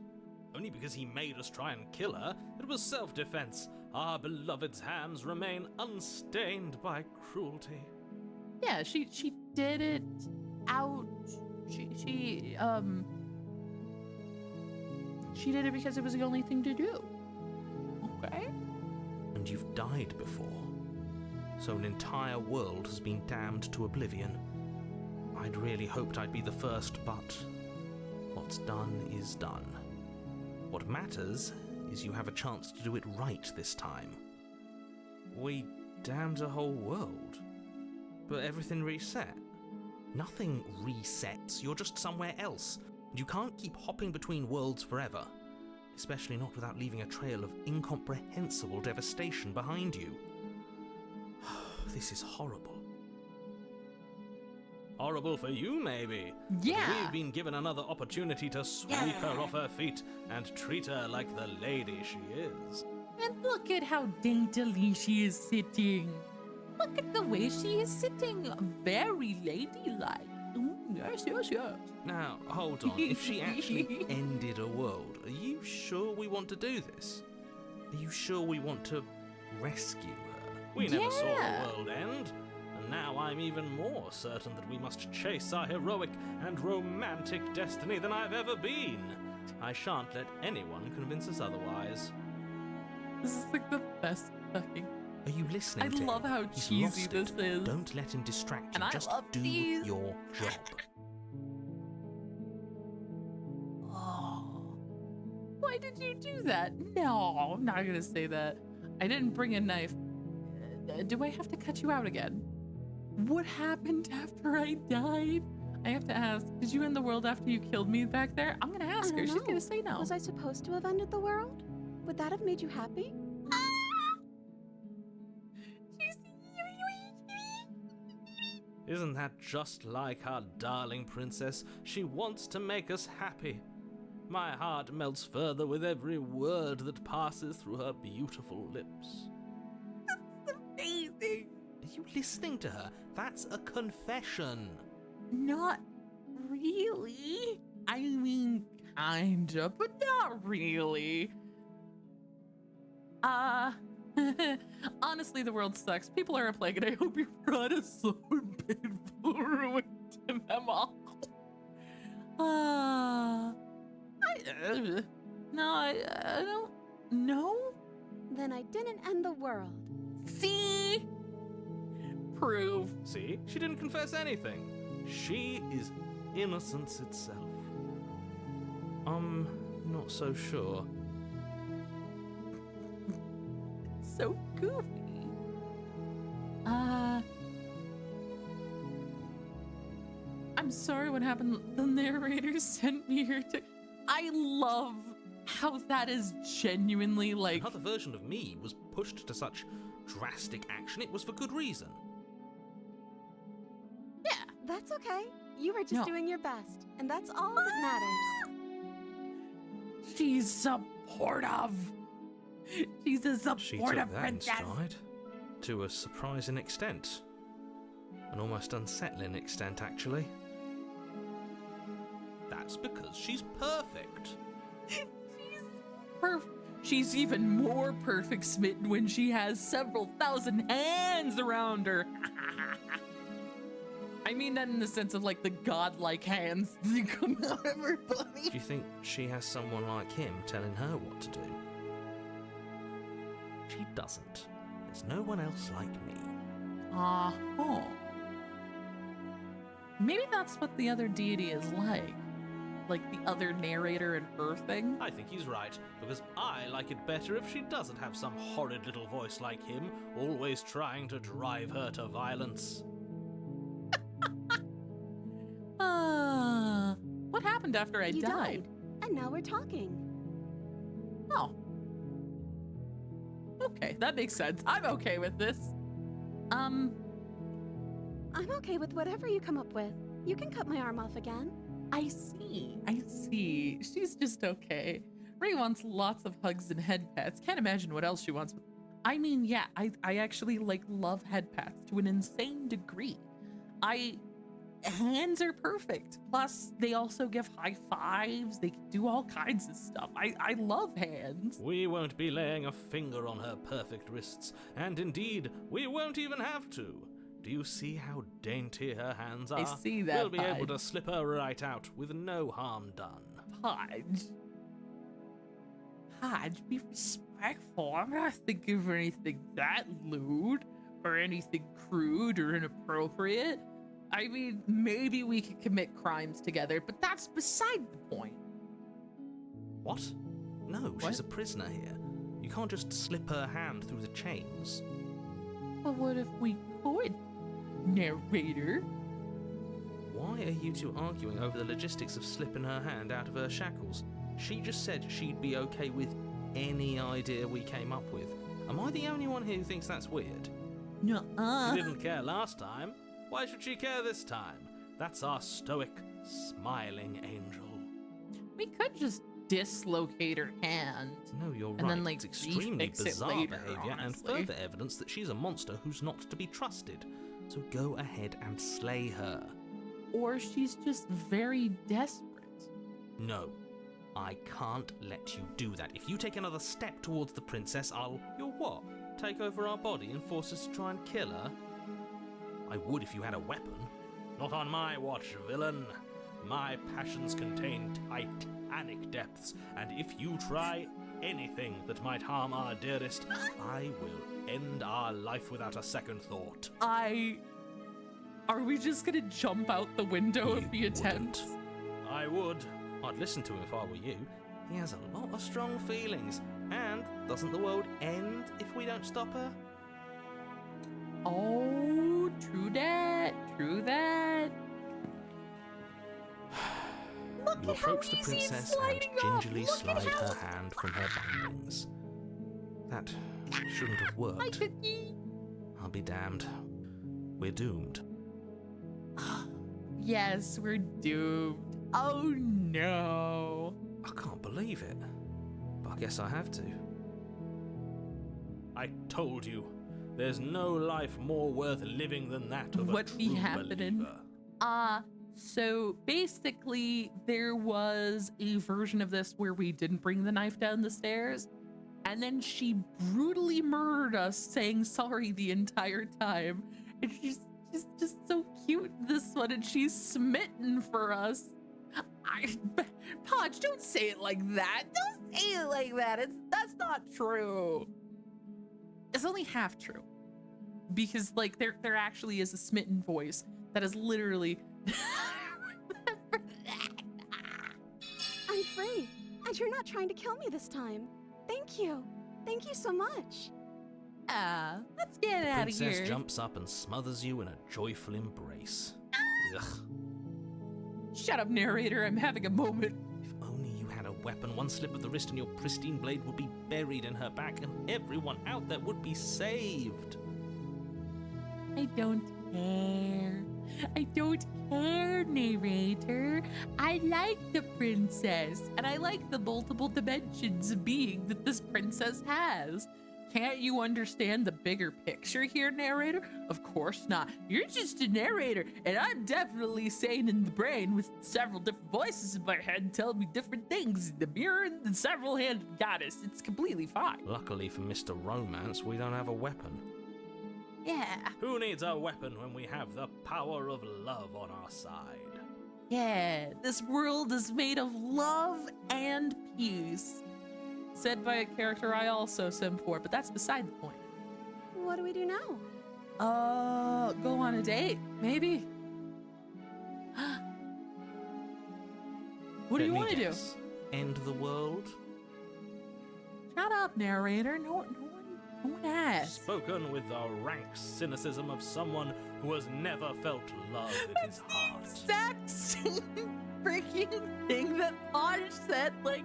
Only because he made us try and kill her. It was self-defense. Our beloved's hands remain unstained by cruelty. Yeah, she did it out. She did it because it was the only thing to do. Okay. And you've died before. So an entire world has been damned to oblivion. I'd really hoped I'd be the first, but what's done is done. What matters is you have a chance to do it right this time. We damned a whole world, but everything reset. Nothing resets, you're just somewhere else. You can't keep hopping between worlds forever, especially not without leaving a trail of incomprehensible devastation behind you. This is horrible. Horrible for you, maybe. Yeah. But we've been given another opportunity to sweep her off her feet and treat her like the lady she is. And look at how daintily she is sitting. Look at the way she is sitting. Very ladylike. Yes. Now, hold on. If she actually ended a world, are you sure we want to do this? Are you sure we want to rescue her? We never saw Yeah. a world end. And now I'm even more certain that we must chase our heroic and romantic destiny than I've ever been. I shan't let anyone convince us otherwise. This is like the best fucking. Are you listening I to him? love how He's cheesy lost this it. is. Don't let him distract you. And I Just love do cheese. your job. Oh. Why did you do that? No, I'm not gonna say that. I didn't bring a knife. Do I have to cut you out again? What happened after I died? I have to ask, did you end the world after you killed me back there? I'm gonna ask I her. don't She's know. gonna say no. Was I supposed to have ended the world? Would that have made you happy? Isn't that just like our darling princess? She wants to make us happy. My heart melts further with every word that passes through her beautiful lips. That's amazing. Are you listening to her? That's a confession. Not really. I mean, kinda, but not really. Honestly, the world sucks. People are a plague, and I hope your pride is so painful ruined to them all. I don't know. Then I didn't end the world. See? Proof. See? She didn't confess anything. She is innocence itself. I'm not so sure. So goofy. I'm sorry what happened. The narrator sent me here to... I love how that is genuinely like... Another version of me was pushed to such drastic action. It was for good reason. Yeah. That's okay. You were just doing your best, and that's all that matters. She's supportive. She's a supportive She took that princess. in stride, to a surprising extent. An almost unsettling extent, actually. That's because she's perfect. She's even more perfect smitten when she has several thousand hands around her. I mean that in the sense of like the godlike hands that come out of her body. Do you think she has someone like him telling her what to do? She doesn't. There's no one else like me. Oh. Maybe that's what the other deity is like. Like the other narrator and her thing. I think he's right, because I like it better if she doesn't have some horrid little voice like him, always trying to drive her to violence. What happened after I You died? And now we're talking. Oh. Okay, that makes sense. I'm okay with this. I'm okay with whatever you come up with. You can cut my arm off again. I see. She's just okay. Ray wants lots of hugs and head pats. Can't imagine what else she wants. I mean, yeah, I actually like love head pats to an insane degree. Hands are perfect. Plus, they also give high fives. They can do all kinds of stuff. I love hands. We won't be laying a finger on her perfect wrists, and indeed, we won't even have to. Do you see how dainty her hands are? I see that, We'll be able Podge. to slip her right out with no harm done. Podge, be respectful. I'm not thinking of anything that lewd or anything crude or inappropriate. I mean, maybe we could commit crimes together, but that's beside the point. What? No, she's a prisoner here. You can't just slip her hand through the chains. But what if we could, narrator? Why are you two arguing over the logistics of slipping her hand out of her shackles? She just said she'd be okay with any idea we came up with. Am I the only one here who thinks that's weird? Nuh-uh. She didn't care last time. Why should she care this time? That's our stoic, smiling angel. We could just dislocate her hand. No, you're right. And then, like, it's extremely refix it bizarre later, behaviour and honestly. further evidence that she's a monster who's not to be trusted. So go ahead and slay her. Or she's just very desperate. No, I can't let you do that. If you take another step towards the princess, You'll what? Take over our body and force us to try and kill her? I would if you had a weapon. Not on my watch, villain. My passions contain titanic depths, and if you try anything that might harm our dearest, I will end our life without a second thought. Are we just gonna jump out the window if he attempts? I would. I'd listen to him if I were you. He has a lot of strong feelings. And doesn't the world end if we don't stop her? Oh, true that. You approach the princess and gingerly slide her hand from her bindings. That shouldn't have worked. I'll be damned. We're doomed. yes, we're doomed. Oh no. I can't believe it. But I guess I have to. I told you, there's no life more worth living than that of What a be true happening? believer. So basically there was a version of this where we didn't bring the knife down the stairs, and then she brutally murdered us saying sorry the entire time. And she's just so cute in this one, and she's smitten for us. Podge, don't say it like that. Don't say it like that. That's not true. It's only half true. Because like there actually is a smitten voice that is literally I'm free, and you're not trying to kill me this time. Thank you. Thank you so much. Let's get out of here. Princess jumps up and smothers you in a joyful embrace. Ugh. Shut up, narrator. I'm having a moment. If only you had a weapon, one slip of the wrist and your pristine blade would be buried in her back and everyone out there would be saved. I don't care. I don't care, narrator. I like the princess, and I like the multiple dimensions of being that this princess has. Can't you understand the bigger picture here, narrator? Of course not. You're just a narrator, and I'm definitely sane in the brain with several different voices in my head telling me different things. The mirror and the several-handed goddess. It's completely fine. Luckily for Mr. Romance, we don't have a weapon. Yeah. Who needs a weapon when we have the power of love on our side? Yeah, this world is made of love and peace. Said by a character I also sim for, but that's beside the point. What do we do now? Go on a date, maybe. What do you want to do? End the world? Shut up, narrator. No one asked. Spoken with the rank cynicism of someone who has never felt love in his heart. Exact same freaking thing that Podge said like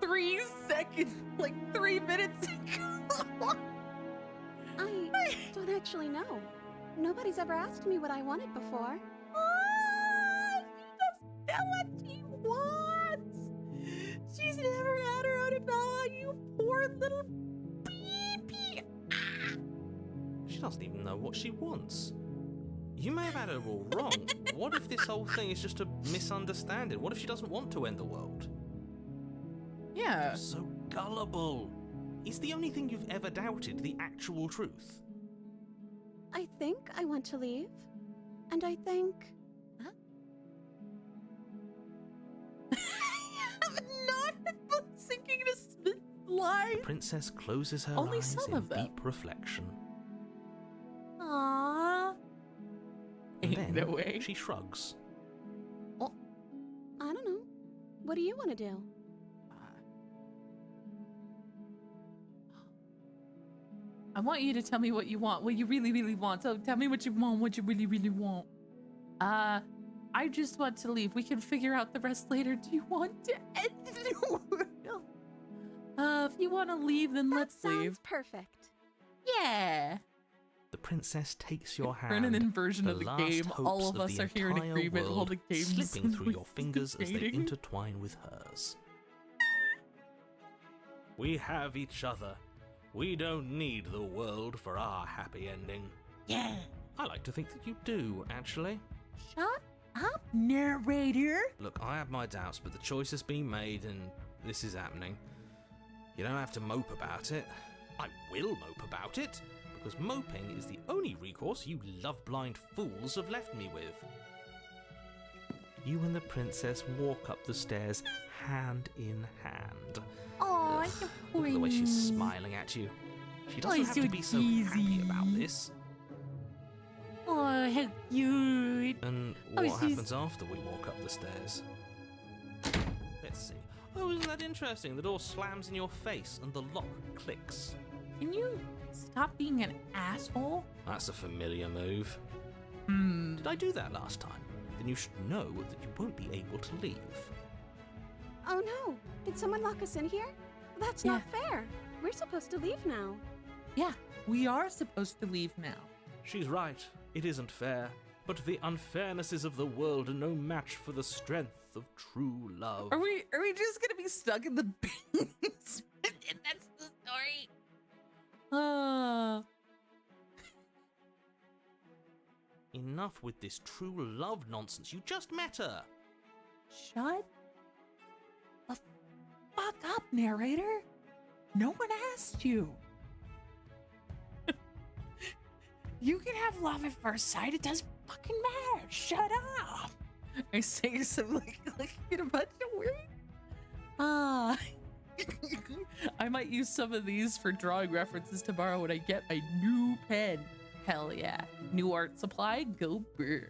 3 seconds, like 3 minutes ago. I don't actually know. Nobody's ever asked me what I wanted before. She doesn't know what she wants. She's never had her own opinion, you poor little baby. She doesn't even know what she wants. You may have had her all wrong. What if this whole thing is just a misunderstanding? What if she doesn't want to end the world? Yeah. You're so gullible. Is the only thing you've ever doubted the actual truth? I think I want to leave. And I think... Huh? Not sinking in a spit line. The princess closes her Only eyes some in of them. deep reflection. Aww. And Ain't then no way. she shrugs. I don't know. What do you want to do? I want you to tell me what you want, what you really, really want. So tell me what you want, what you really, really want. I just want to leave. We can figure out the rest later. Do you want to end the world? If you want to leave, then let's That sounds leave. perfect. Yeah. The princess takes your hand. We're in an inversion of the last game. hopes All of us the are here in entire agreement while world the game's slipping through your fingers as they dating. intertwine with hers. We have each other. We don't need the world for our happy ending. Yeah. I like to think that you do, actually. Shut up, narrator. Look, I have my doubts, but the choice has been made and this is happening. You don't have to mope about it. I will mope about it, because moping is the only recourse you love-blind fools have left me with. You and the princess walk up the stairs hand in hand. Aw, Ugh, look at the way she's smiling at you. She doesn't have so to be so happy easy. about this. Oh, how cute. And Oh, what she's- happens after we walk up the stairs? Let's see. Oh, isn't that interesting? The door slams in your face and the lock clicks. Can you stop being an asshole? That's a familiar move. Hmm. Did I do that last time? Then you should know that you won't be able to leave. Oh no! Did someone lock us in here? That's not fair. We're supposed to leave now. Yeah, we are supposed to leave now. She's right. It isn't fair. But the unfairnesses of the world are no match for the strength of true love. Are we just gonna be stuck in the basement? And that's the story. Enough with this true love nonsense. You just met her. Shut the fuck up, narrator. No one asked you. You can have love at first sight. It doesn't fucking matter. Shut up. I say some like in a bunch of words. I might use some of these for drawing references tomorrow when I get my new pen. Hell yeah. New art supply, go burr.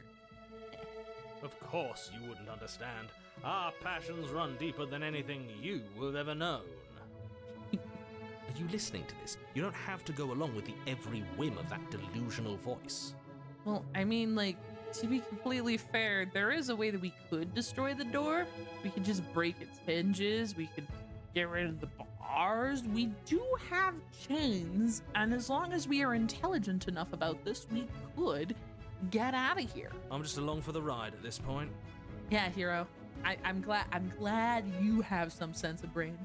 Of course you wouldn't understand. Our passions run deeper than anything you have ever known. Are you listening to this? You don't have to go along with the every whim of that delusional voice. Well, I mean, like, to be completely fair, there is a way that we could destroy the door. We could just break its hinges. We could get rid of the bars. We do have chains, and as long as we are intelligent enough about this, we could get out of here. I'm just along for the ride at this point. Yeah, hero. I'm glad you have some sense of brain.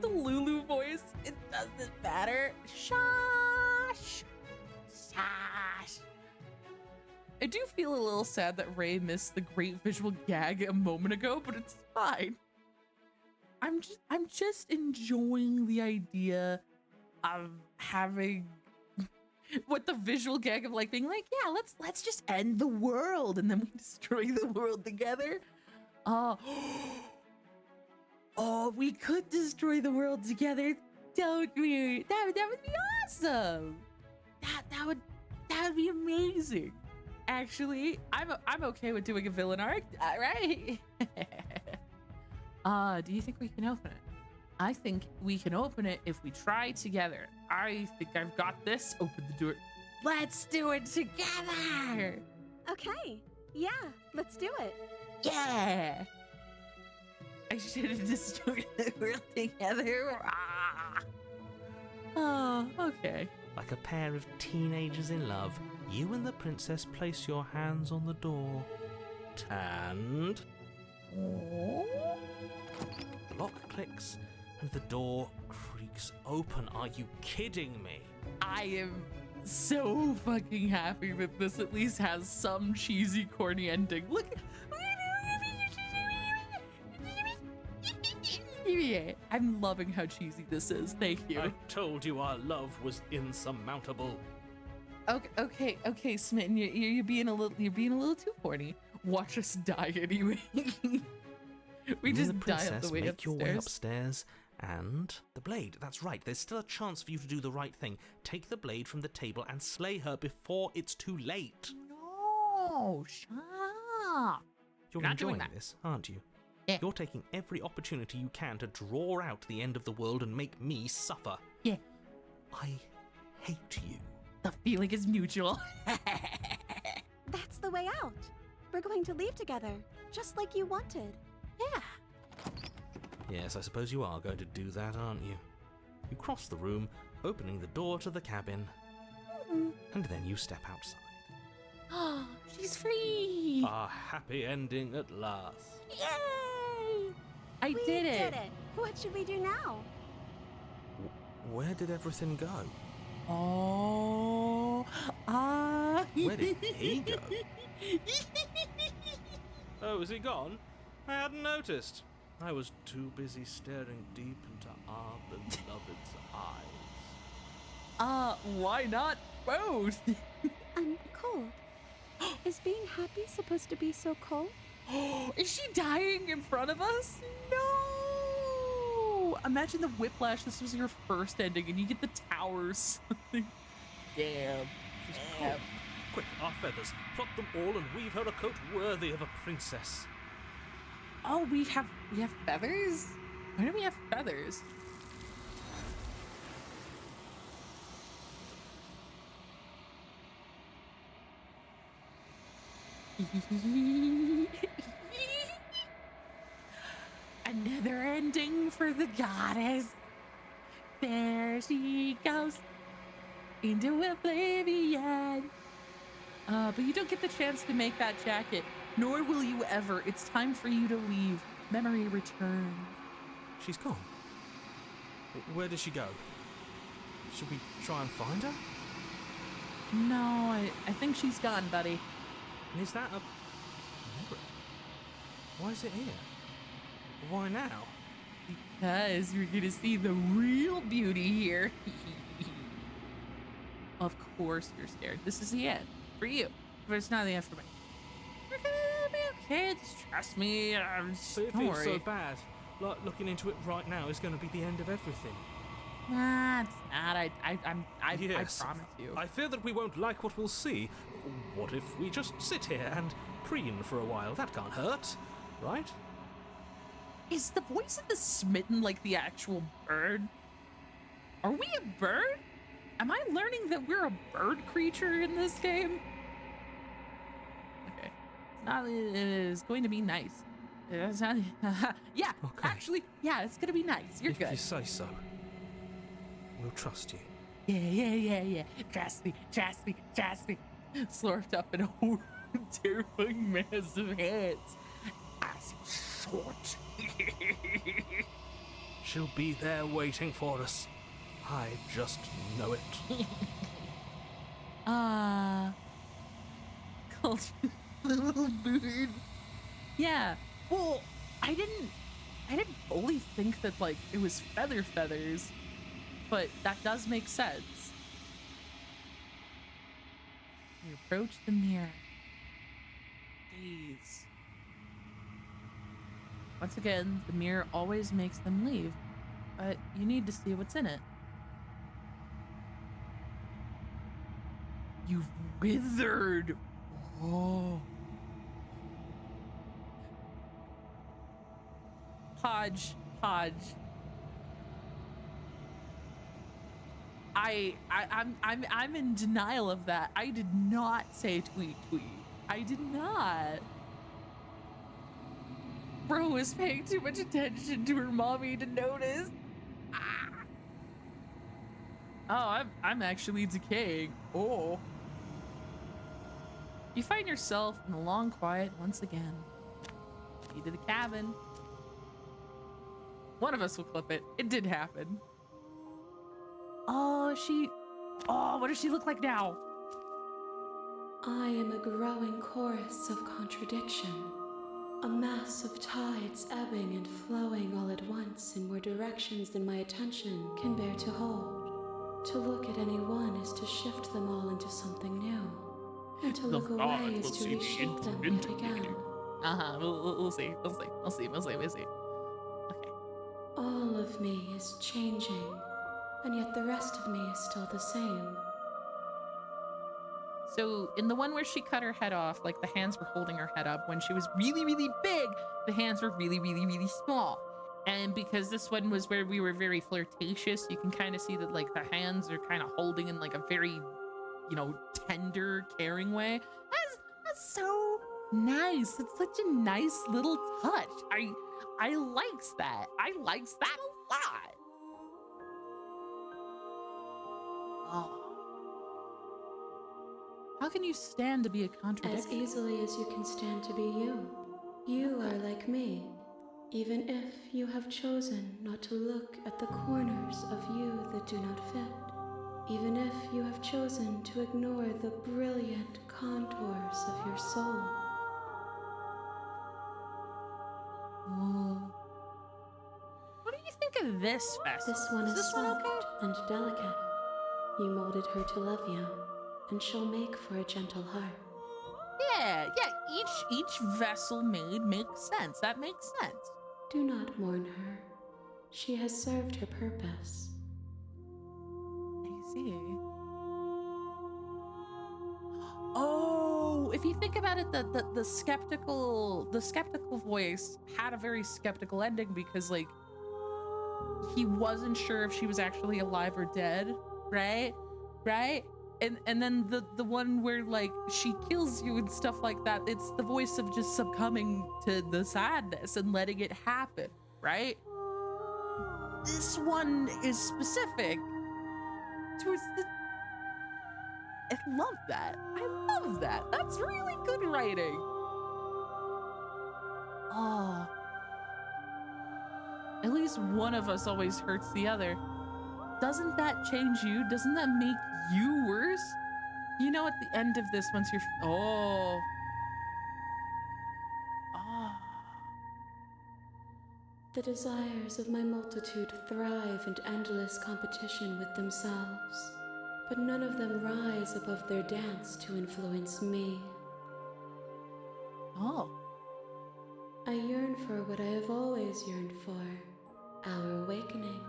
The Lulu voice, it doesn't matter. Shush! Shush! I do feel a little sad that Ray missed the great visual gag a moment ago, but it's fine. I'm just enjoying the idea of having what the visual gag of like being like, yeah, let's just end the world and then we destroy the world together. Oh, we could destroy the world together, don't we? That would be awesome. That would be amazing. Actually, I'm okay with doing a villain arc, right? Do you think we can open it? I think we can open it if we try together. I think I've got this. Open the door. Let's do it together. Okay. Yeah, let's do it. Yeah. I should have destroyed the world together. Oh, okay. Like a pair of teenagers in love, you and the princess place your hands on the door. And the lock clicks and the door creaks open. Are you kidding me? I am so fucking happy that this at least has some cheesy, corny ending. Look. Yeah, I'm loving how cheesy this is. Thank you. I told you our love was insurmountable. Okay, Smitten, you're being a little too corny. Watch us die anyway. We You just and the die on princess the way make upstairs. your way upstairs, and the blade. That's right. There's still a chance for you to do the right thing. Take the blade from the table and slay her before it's too late. No, shut up. You're Not doing enjoying that. this, aren't you? Yeah. You're taking every opportunity you can to draw out the end of the world and make me suffer. Yeah, I hate you. the feeling is mutual. That's the way out. We're going to leave together, just like you wanted. Yeah. Yes, I suppose you are going to do that, aren't you? You cross the room, opening the door to the cabin, and then you step outside. Oh, she's free. A happy ending at last. Yay! I We did it. What should we do now? Where did everything go? Oh, Where did he go? Oh, is he gone? I hadn't noticed. I was too busy staring deep into our beloved's eyes. Why not both? Cold. Is being happy supposed to be so cold? Is she dying in front of us? No! Imagine the whiplash. This was your first ending, and you get the towers. Damn. She's cold. Quick, our feathers. Pluck them all and weave her a coat worthy of a princess. Oh, we have feathers? Why do we have feathers? Another ending for the goddess. There she goes into oblivion. But you don't get the chance to make that jacket, nor will you ever. It's time for you to leave. Memory return. She's gone. Where did she go? Should we try and find her? No, I think she's gone, buddy. And is that a mirror? Why is it here? Why now? Because you're gonna see the real beauty here. Of course you're scared. This is the end for you, but it's not the end for me. We're gonna be okay. Just trust me. So it don't feels worry. so bad. Like looking into it right now is going to be the end of everything. Nah, it's not. I Yes. promise you. I fear that we won't like what we'll see. What if we just sit here and preen for a while? That can't hurt, right? Is the voice of the smitten like the actual bird? Are we a bird? Am I learning that we're a bird creature in this game? Okay. It's not, it is going to be nice. It's not, yeah, Okay. actually, yeah, it's going to be nice. You're If good. you say so. We'll trust you. Yeah. Trust me. Slurped up in a terrifying mass of heads. As short. She'll be there waiting for us. I just know it. Called little bird. Yeah. Well, I didn't fully think that like it was feathers, but that does make sense. You approach the mirror. Gaze. Once again, the mirror always makes them leave, but you need to see what's in it. You've withered. Oh. Podge. I'm in denial of that. I did not say tweet. I did not. Bro was paying too much attention to her mommy to notice. Oh, I'm actually decaying. Oh. You find yourself in the long quiet once again. Key to the cabin. One of us will clip it. It did happen. Oh, what does she look like now? I am a growing chorus of contradiction, a mass of tides ebbing and flowing all at once in more directions than my attention can bear to hold. To look at any one is to shift them all into something new, and to look away is to reshape them yet again. We'll see. Okay. All of me is changing, and yet the rest of me is still the same. So in the one where she cut her head off, like the hands were holding her head up. When she was really, really big, the hands were really, really, really small. And because this one was where we were very flirtatious, you can kind of see that like the hands are kind of holding in like a very, tender, caring way. That's so nice. It's such a nice little touch. I likes that. I likes that a lot. Oh. How can you stand to be a contradiction? As easily as you can stand to be you. You are like me, even if you have chosen not to look at the corners of you that do not fit. Even if you have chosen to ignore the brilliant contours of your soul. What do you think of this vessel? This one is this one soft okay? and delicate. You molded her to love you, and she'll make for a gentle heart. Yeah. Each vessel made makes sense. That makes sense. Do not mourn her. She has served her purpose. I see. Oh, if you think about it, the skeptical voice had a very skeptical ending because like he wasn't sure if she was actually alive or dead, right? And then the one where like she kills you and stuff like that, it's the voice of just succumbing to the sadness and letting it happen, right? This one is specific towards I love that. I love that. That's really good writing. Oh. At least one of us always hurts the other. Doesn't that change you? Doesn't that make you worse? You know, at the end of this, once you're... Oh. Ah. The desires of my multitude thrive in endless competition with themselves, but none of them rise above their dance to influence me. Oh. I yearn for what I have always yearned for, our awakening.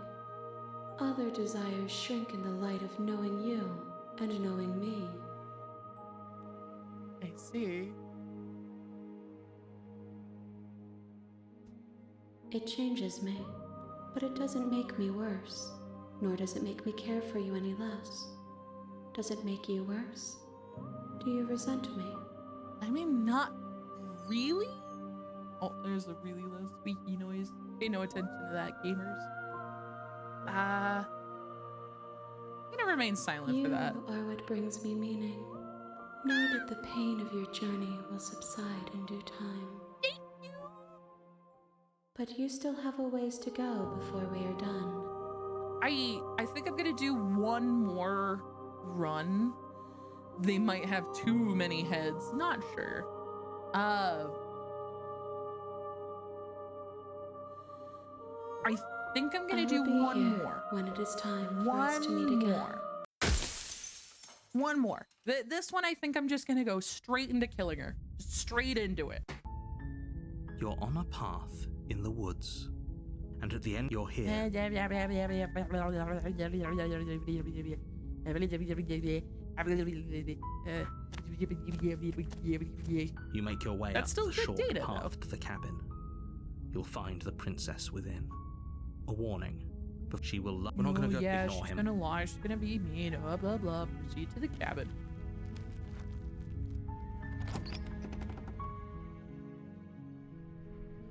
Other desires shrink in the light of knowing you and knowing me. I see. It changes me, but it doesn't make me worse, nor does it make me care for you any less. Does it make you worse? Do you resent me? I mean, not really. Oh, there's a really low squeaky noise. Pay no attention to that, gamers. I'm gonna remain silent for that. You are what brings me meaning. Know that the pain of your journey will subside in due time. Thank you. But you still have a ways to go before we are done. I think I'm gonna do one more run. They might have too many heads. Not sure. I think I'm gonna do one more. When it is time for us to meet again. One more. This one I think I'm just gonna go straight into killing her. Just straight into it. You're on a path in the woods, and at the end you'll hear you make your way up the short path to the cabin. You'll find the princess within. A warning, but she will we're not gonna go ignore she's him. Gonna lie, she's gonna be mean, blah blah blah. Proceed to the cabin.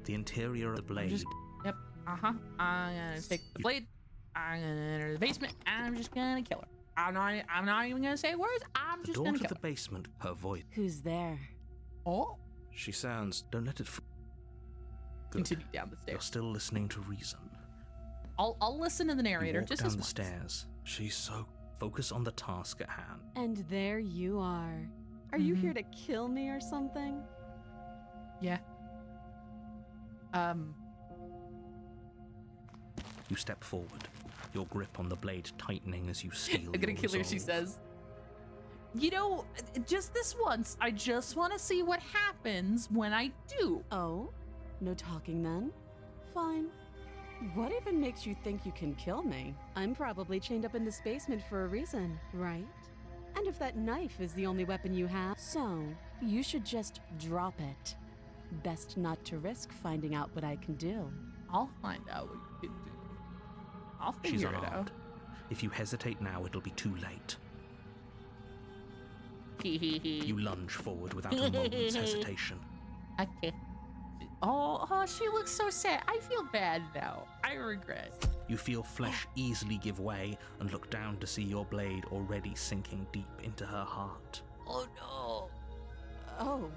The interior of the blade. Yep. I'm gonna take the blade. I'm gonna enter the basement. I'm just gonna kill her. I'm not even gonna say words. I'm just gonna kill her. The door to the basement, her voice. Who's there? Oh. She sounds. Don't let it. Continue down the stairs. You're still listening to reason. I'll listen to the narrator. You walk just down as the once. stairs. She's so focused on the task at hand. And there you are. Are you here to kill me or something? Yeah. You step forward, your grip on the blade tightening as you steal. I'm gonna kill her, she says. You know, just this once, I just want to see what happens when I do. Oh? No talking then? Fine. What even makes you think you can kill me? I'm probably chained up in this basement for a reason, right? And if that knife is the only weapon you have, so you should just drop it. Best not to risk finding out what I can do. I'll find out what you can do. I'll She's figure it out. unarmed. If you hesitate now, it'll be too late. You lunge forward without a moment's hesitation. Okay. Oh, she looks so sad. I feel bad now. I regret. You feel flesh easily give way and look down to see your blade already sinking deep into her heart. Oh no. Oh.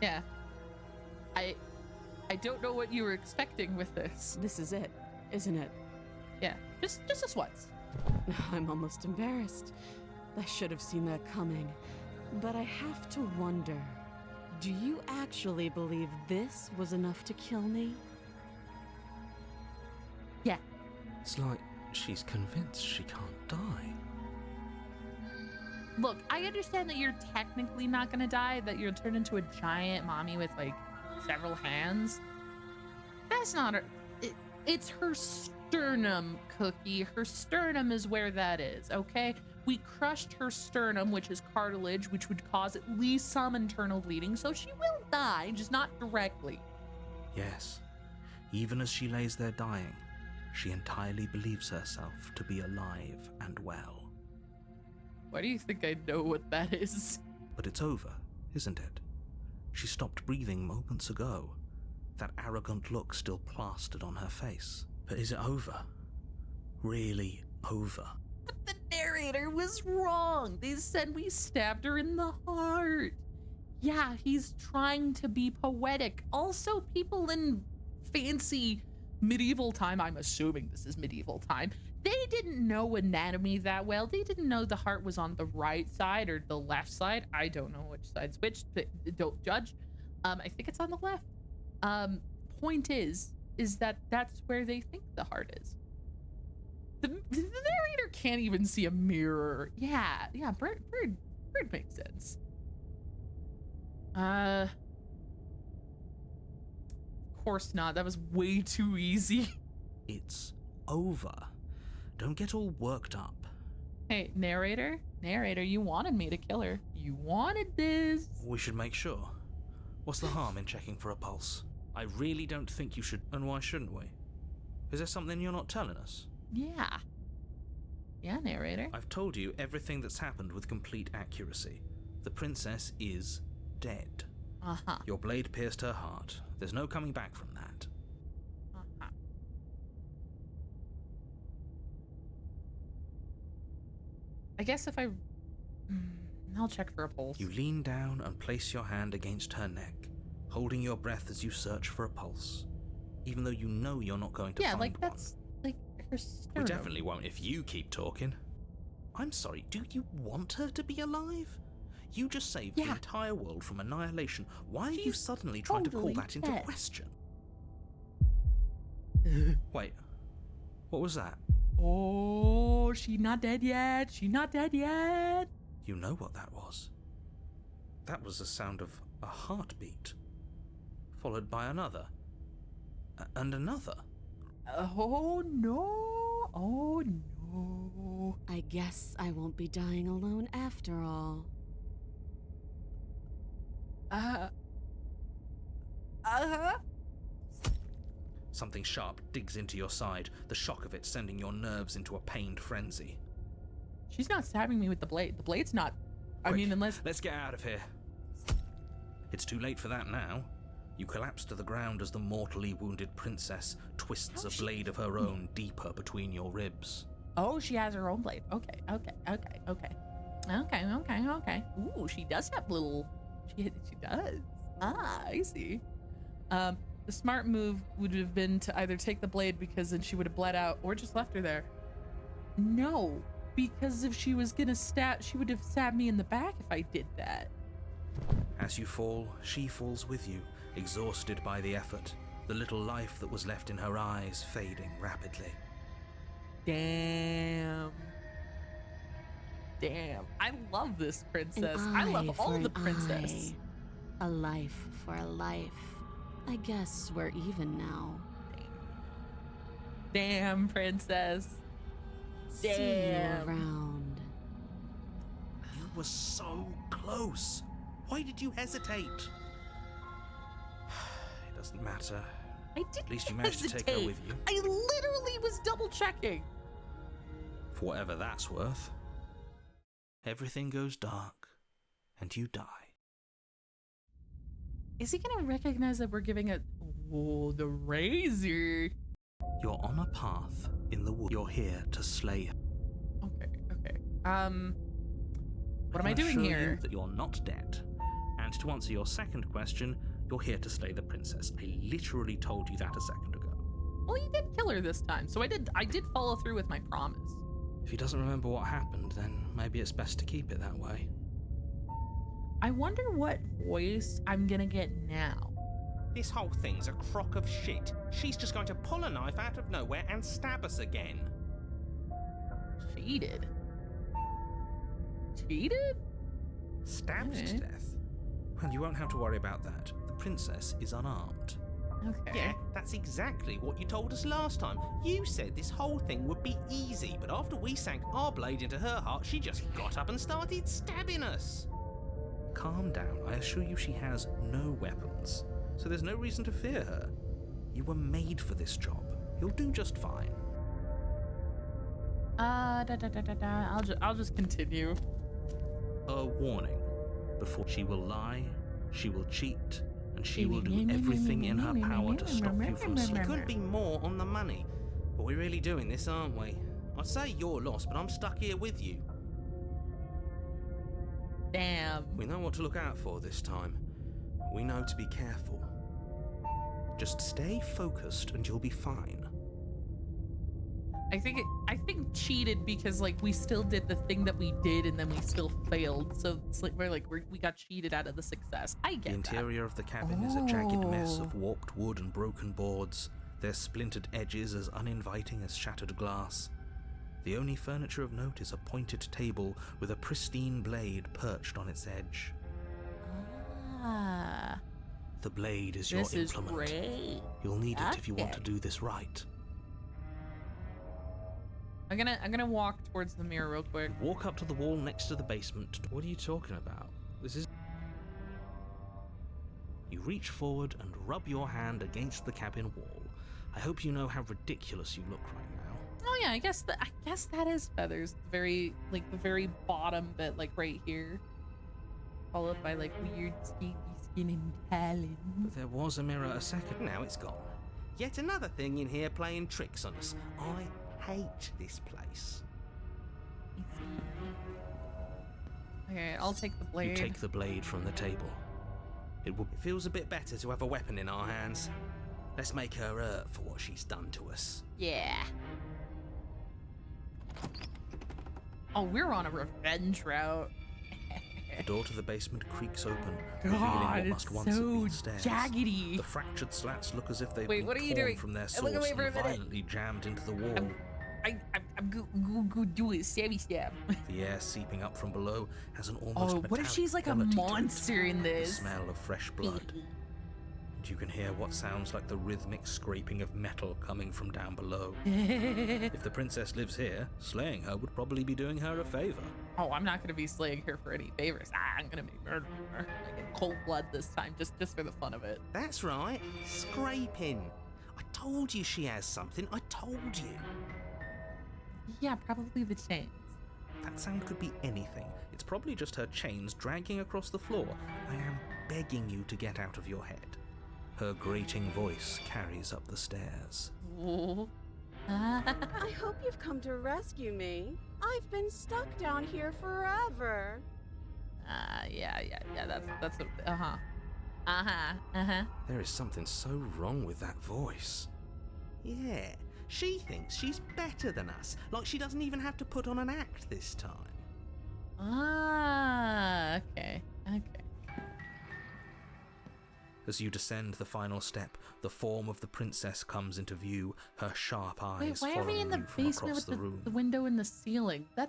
Yeah. I don't know what you were expecting with this. This is it, isn't it? Yeah, just this once. I'm almost embarrassed. I should have seen that coming. But I have to wonder, do you actually believe this was enough to kill me? Yeah. It's like she's convinced she can't die. Look, I understand that you're technically not gonna die, that you'll turn into a giant mommy with like several hands. That's not her. It's her sternum, Cookie. Her sternum is where that is, okay? We crushed her sternum, which is cartilage, which would cause at least some internal bleeding, so she will die, just not directly. Yes. Even as she lays there dying, she entirely believes herself to be alive and well. Why do you think I know what that is? But it's over, isn't it? She stopped breathing moments ago, that arrogant look still plastered on her face. But is it over? Really over? But the narrator narrator was wrong. They said we stabbed her in the heart. Yeah, he's trying to be poetic. Also, people in fancy medieval time, I'm assuming this is medieval time, they didn't know anatomy that well. They didn't know the heart was on the right side or the left side. I don't know which side's which, but don't judge. I think it's on the left. Point is that that's where they think the heart is. The narrator can't even see a mirror. Yeah, bird makes sense. Of course not. That was way too easy. It's over. Don't get all worked up. Hey, narrator, you wanted me to kill her. You wanted this. We should make sure. What's the harm in checking for a pulse? I really don't think you should. And why shouldn't we? Is there something you're not telling us? Yeah, narrator. I've told you everything that's happened with complete accuracy. The princess is dead. Uh-huh. Your blade pierced her heart. There's no coming back from that. Uh-huh. I guess if I'll check for a pulse. You lean down and place your hand against her neck, holding your breath as you search for a pulse, even though you know you're not going to find one. Yeah, like that's like her sternum. We definitely won't if you keep talking. I'm sorry, do you want her to be alive? You just saved the entire world from annihilation. Why are you suddenly trying to call that into question? Wait, what was that? Oh, she's not dead yet. She's not dead yet. You know what that was? That was the sound of a heartbeat, followed by another, and another. Oh no, oh no. I guess I won't be dying alone after all. Something sharp digs into your side, the shock of it sending your nerves into a pained frenzy. She's not stabbing me with the blade. The blade's not... Quick, I mean, unless... Let's get out of here. It's too late for that now. You collapse to the ground as the mortally wounded princess twists a blade of her own deeper between your ribs. Oh, she has her own blade. Okay. Ooh, she does have little... She does. Ah, I see. The smart move would have been to either take the blade because then she would have bled out or just left her there. No, because if she was gonna stab, she would have stabbed me in the back if I did that. As you fall, she falls with you, exhausted by the effort, the little life that was left in her eyes fading rapidly. Damn. I love this princess. I love all the princess. A life for a life. I guess we're even now. Damn, princess. Damn. See you around. You were so close. Why did you hesitate? It doesn't matter. I didn't At least you managed to take her with you. I literally was double checking. For whatever that's worth. Everything goes dark, and you die. Is he gonna recognize that we're giving a... Whoa, the razor. You're on a path in the woods. You're here to slay her. Okay. What am I doing assure here? You that you're not dead. And to answer your second question, you're here to slay the princess. I literally told you that a second ago. Well, you did kill her this time, so I did follow through with my promise. If he doesn't remember what happened, then maybe it's best to keep it that way. I wonder what voice I'm gonna get now. This whole thing's a crock of shit. She's just going to pull a knife out of nowhere and stab us again. Cheated? Stabbed to death? Well, you won't have to worry about that. The princess is unarmed. Okay. Yeah, that's exactly what you told us last time. You said this whole thing would be easy, but after we sank our blade into her heart, she just got up and started stabbing us. Calm down. I assure you she has no weapons, so there's no reason to fear her. You were made for this job. You'll do just fine. I'll just continue. A warning. Before she will lie, she will cheat, and she will do everything in her power to stop you from She sleeping. couldn't be more on the money. But we're really doing this, aren't we? I'd say you're lost, but I'm stuck here with you. Damn. We know what to look out for this time. We know to be careful. Just stay focused and you'll be fine. I think cheated because like we still did the thing that we did and then we still failed. So it's like we got cheated out of the success. I get The interior of the cabin is a jagged mess of warped wood and broken boards, their splintered edges as uninviting as shattered glass. The only furniture of note is a pointed table with a pristine blade perched on its edge. Ah. The blade is your implement. Great. You'll need it if you want to do this right. I'm gonna walk towards the mirror real quick. Walk up to the wall next to the basement. What are you talking about? This is... You reach forward and rub your hand against the cabin wall. I hope you know how ridiculous you look right now. Oh yeah, I guess that is feathers. The very bottom bit, like right here, followed by like weird skin and talons. But there was a mirror a second. Now it's gone. Yet another thing in here playing tricks on us. I hate this place. Okay, I'll take the blade. You take the blade from the table. It feels a bit better to have a weapon in our hands. Let's make her hurt for what she's done to us. Yeah. Oh, we're on a revenge route. The door to the basement creaks open, revealing what must once have been stairs. Jaggedy. The fractured slats look as if they've Wait, been torn doing? from their Look source away for a and minute. violently jammed into the wall. I'm go do it, stabby stab. The air seeping up from below has an almost Oh, what if she's like a metallic quality to it. monster in The this? smell of fresh blood. And you can hear what sounds like the rhythmic scraping of metal coming from down below. If the princess lives here, slaying her would probably be doing her a favor. Oh, I'm not gonna be slaying her for any favors. I'm gonna be murdering her like in cold blood this time, just for the fun of it. That's right, scraping. I told you she has something. I told you. Yeah, probably the chains. That sound could be anything. It's probably just her chains dragging across the floor. I am begging you to get out of your head. Her grating voice carries up the stairs. Ooh. I hope you've come to rescue me. I've been stuck down here forever. Yeah. That's There is something so wrong with that voice. Yeah, she thinks she's better than us. Like she doesn't even have to put on an act this time. Okay. As you descend the final step, the form of the princess comes into view, her sharp eyes Wait, why are we following in the you from basement across with the room. the window in the ceiling? I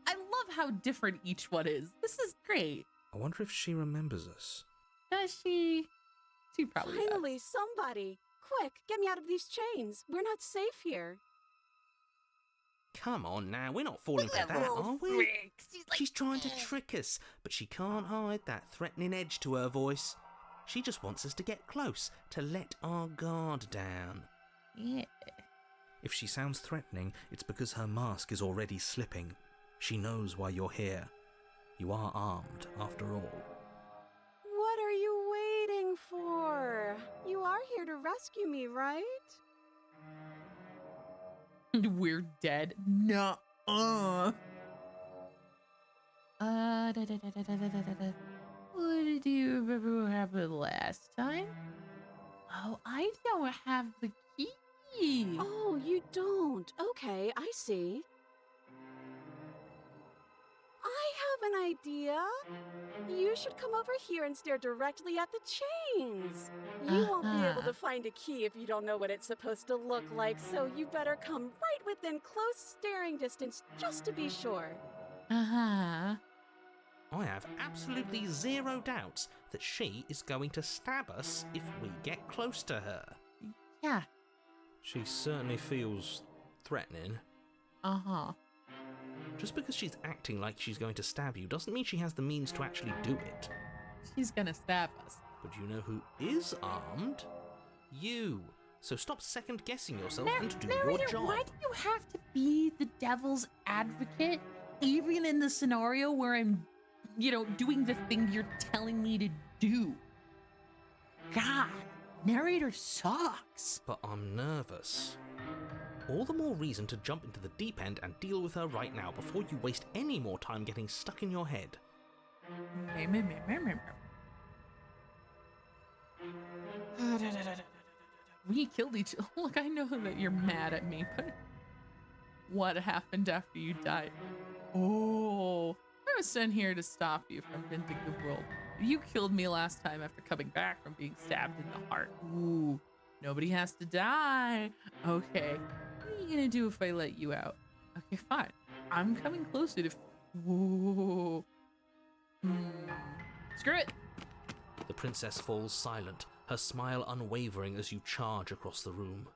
love how different each one is. This is great. I wonder if she remembers us. Does she? She probably does. Finally, somebody! Quick, get me out of these chains. We're not safe here. Come on now, we're not falling for that, are we? She's trying to trick us, but she can't hide that threatening edge to her voice. She just wants us to get close, to let our guard down. Yeah. If she sounds threatening, it's because her mask is already slipping. She knows why you're here. You are armed, after all. What are you waiting for? You are here to rescue me, right? We're dead. No. What do you remember what happened last time? Oh, I don't have the key. Oh, you don't. Okay, I see. I have an idea. You should come over here and stare directly at the chains. You won't be able to find a key if you don't know what it's supposed to look like, so you better come right within close staring distance just to be sure. I have absolutely zero doubts that she is going to stab us if we get close to her. Yeah. She certainly feels threatening. Just because she's acting like she's going to stab you doesn't mean she has the means to actually do it. She's gonna stab us. But you know who is armed? You. So stop second-guessing yourself and do your job. Why do you have to be the devil's advocate, even in the scenario where I'm, doing the thing you're telling me to do? God, narrator sucks. But I'm nervous. All the more reason to jump into the deep end and deal with her right now before you waste any more time getting stuck in your head. We killed each other. Look, I know that you're mad at me, but what happened after you died? Oh, I was sent here to stop you from ending the world. You killed me last time after coming back from being stabbed in the heart. Ooh, nobody has to die. Okay, what are you gonna do if I let you out? Okay, fine. I'm coming closer to... Ooh. Screw it. The princess falls silent, her smile unwavering as you charge across the room.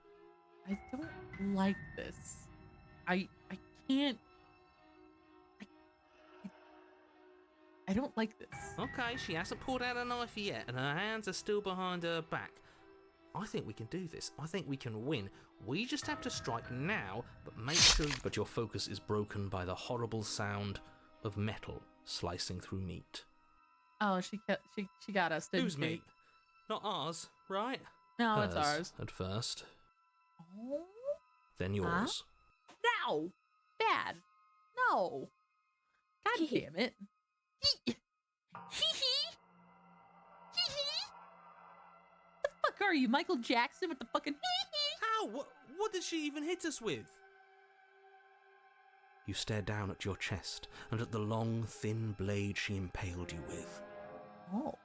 I don't like this. I can't... I don't like this. Okay, she hasn't pulled out a knife yet, and her hands are still behind her back. I think we can do this. I think we can win. We just have to strike now, but make sure... But your focus is broken by the horrible sound of metal slicing through meat. Oh, she got us, didn't Who's she? meat? Not ours, right? No, it's Hers, ours. at first. Oh? Then yours. No! Bad! No! God damn it. The fuck are you, Michael Jackson with the fucking How? What did she even hit us with? You stare down at your chest and at the long, thin blade she impaled you with. Oh.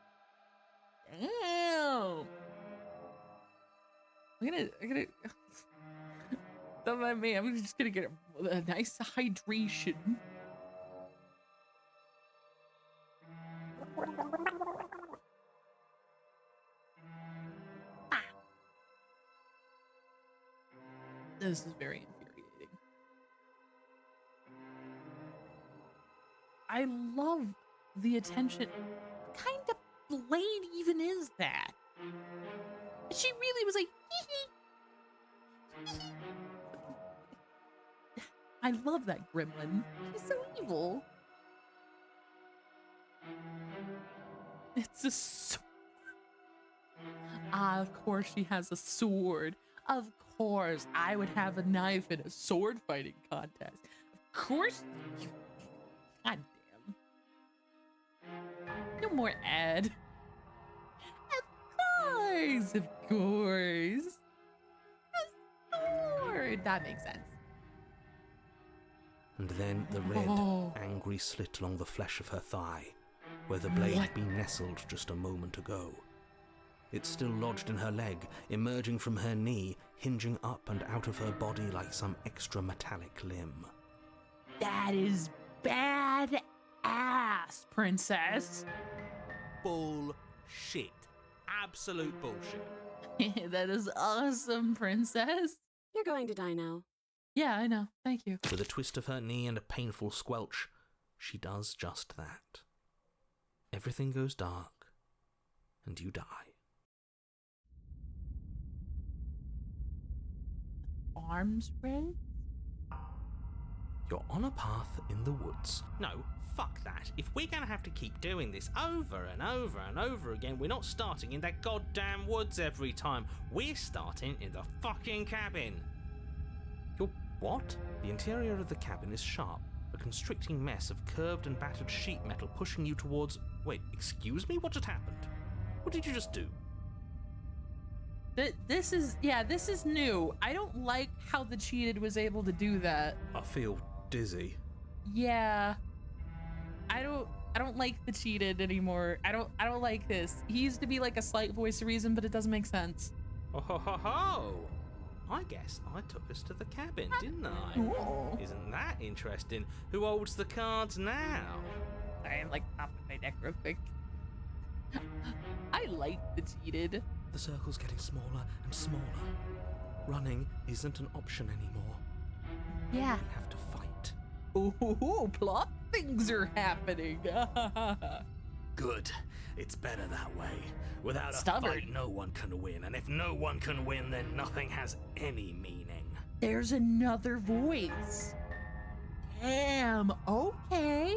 Damn! I'm gonna... Don't mind me, I'm just gonna get a nice hydration. This is very infuriating. I love the attention. What kind of blade even is that? She really was like, hee hee. I love that gremlin. She's so evil. It's a sword. Ah, of course she has a sword. Of course, I would have a knife in a sword fighting contest. Of course. God damn. No more Ed. Of course, of course. A sword. That makes sense. And then the red, angry slit along the flesh of her thigh, where the blade had been nestled just a moment ago. It's still lodged in her leg, emerging from her knee, hinging up and out of her body like some extra metallic limb. That is bad ass, princess. Bullshit. Absolute bullshit. That is awesome, princess. You're going to die now. Yeah, I know. Thank you. With a twist of her knee and a painful squelch, she does just that. Everything goes dark, and you die. Arms red? You're on a path in the woods. No, fuck that. If we're gonna have to keep doing this over and over and over again, we're not starting in that goddamn woods every time. We're starting in the fucking cabin. You're what? The interior of the cabin is sharp, a constricting mess of curved and battered sheet metal pushing you towards... Wait, excuse me? What just happened? What did you just do? This is new. I don't like how the cheated was able to do that. I feel dizzy. Yeah. I don't like the cheated anymore. I don't like this. He used to be like a slight voice of reason, but it doesn't make sense. Oh ho ho ho! I guess I took us to the cabin, didn't I? Cool. Isn't that interesting? Who holds the cards now? I'm like popping my neck real quick. I like the cheated. The circle's getting smaller and smaller. Running isn't an option anymore. Yeah. We have to fight. Ooh, plot things are happening. Good. It's better that way. Without a Stubborn. fight, no one can win. And if no one can win, then nothing has any meaning. There's another voice. Damn, okay.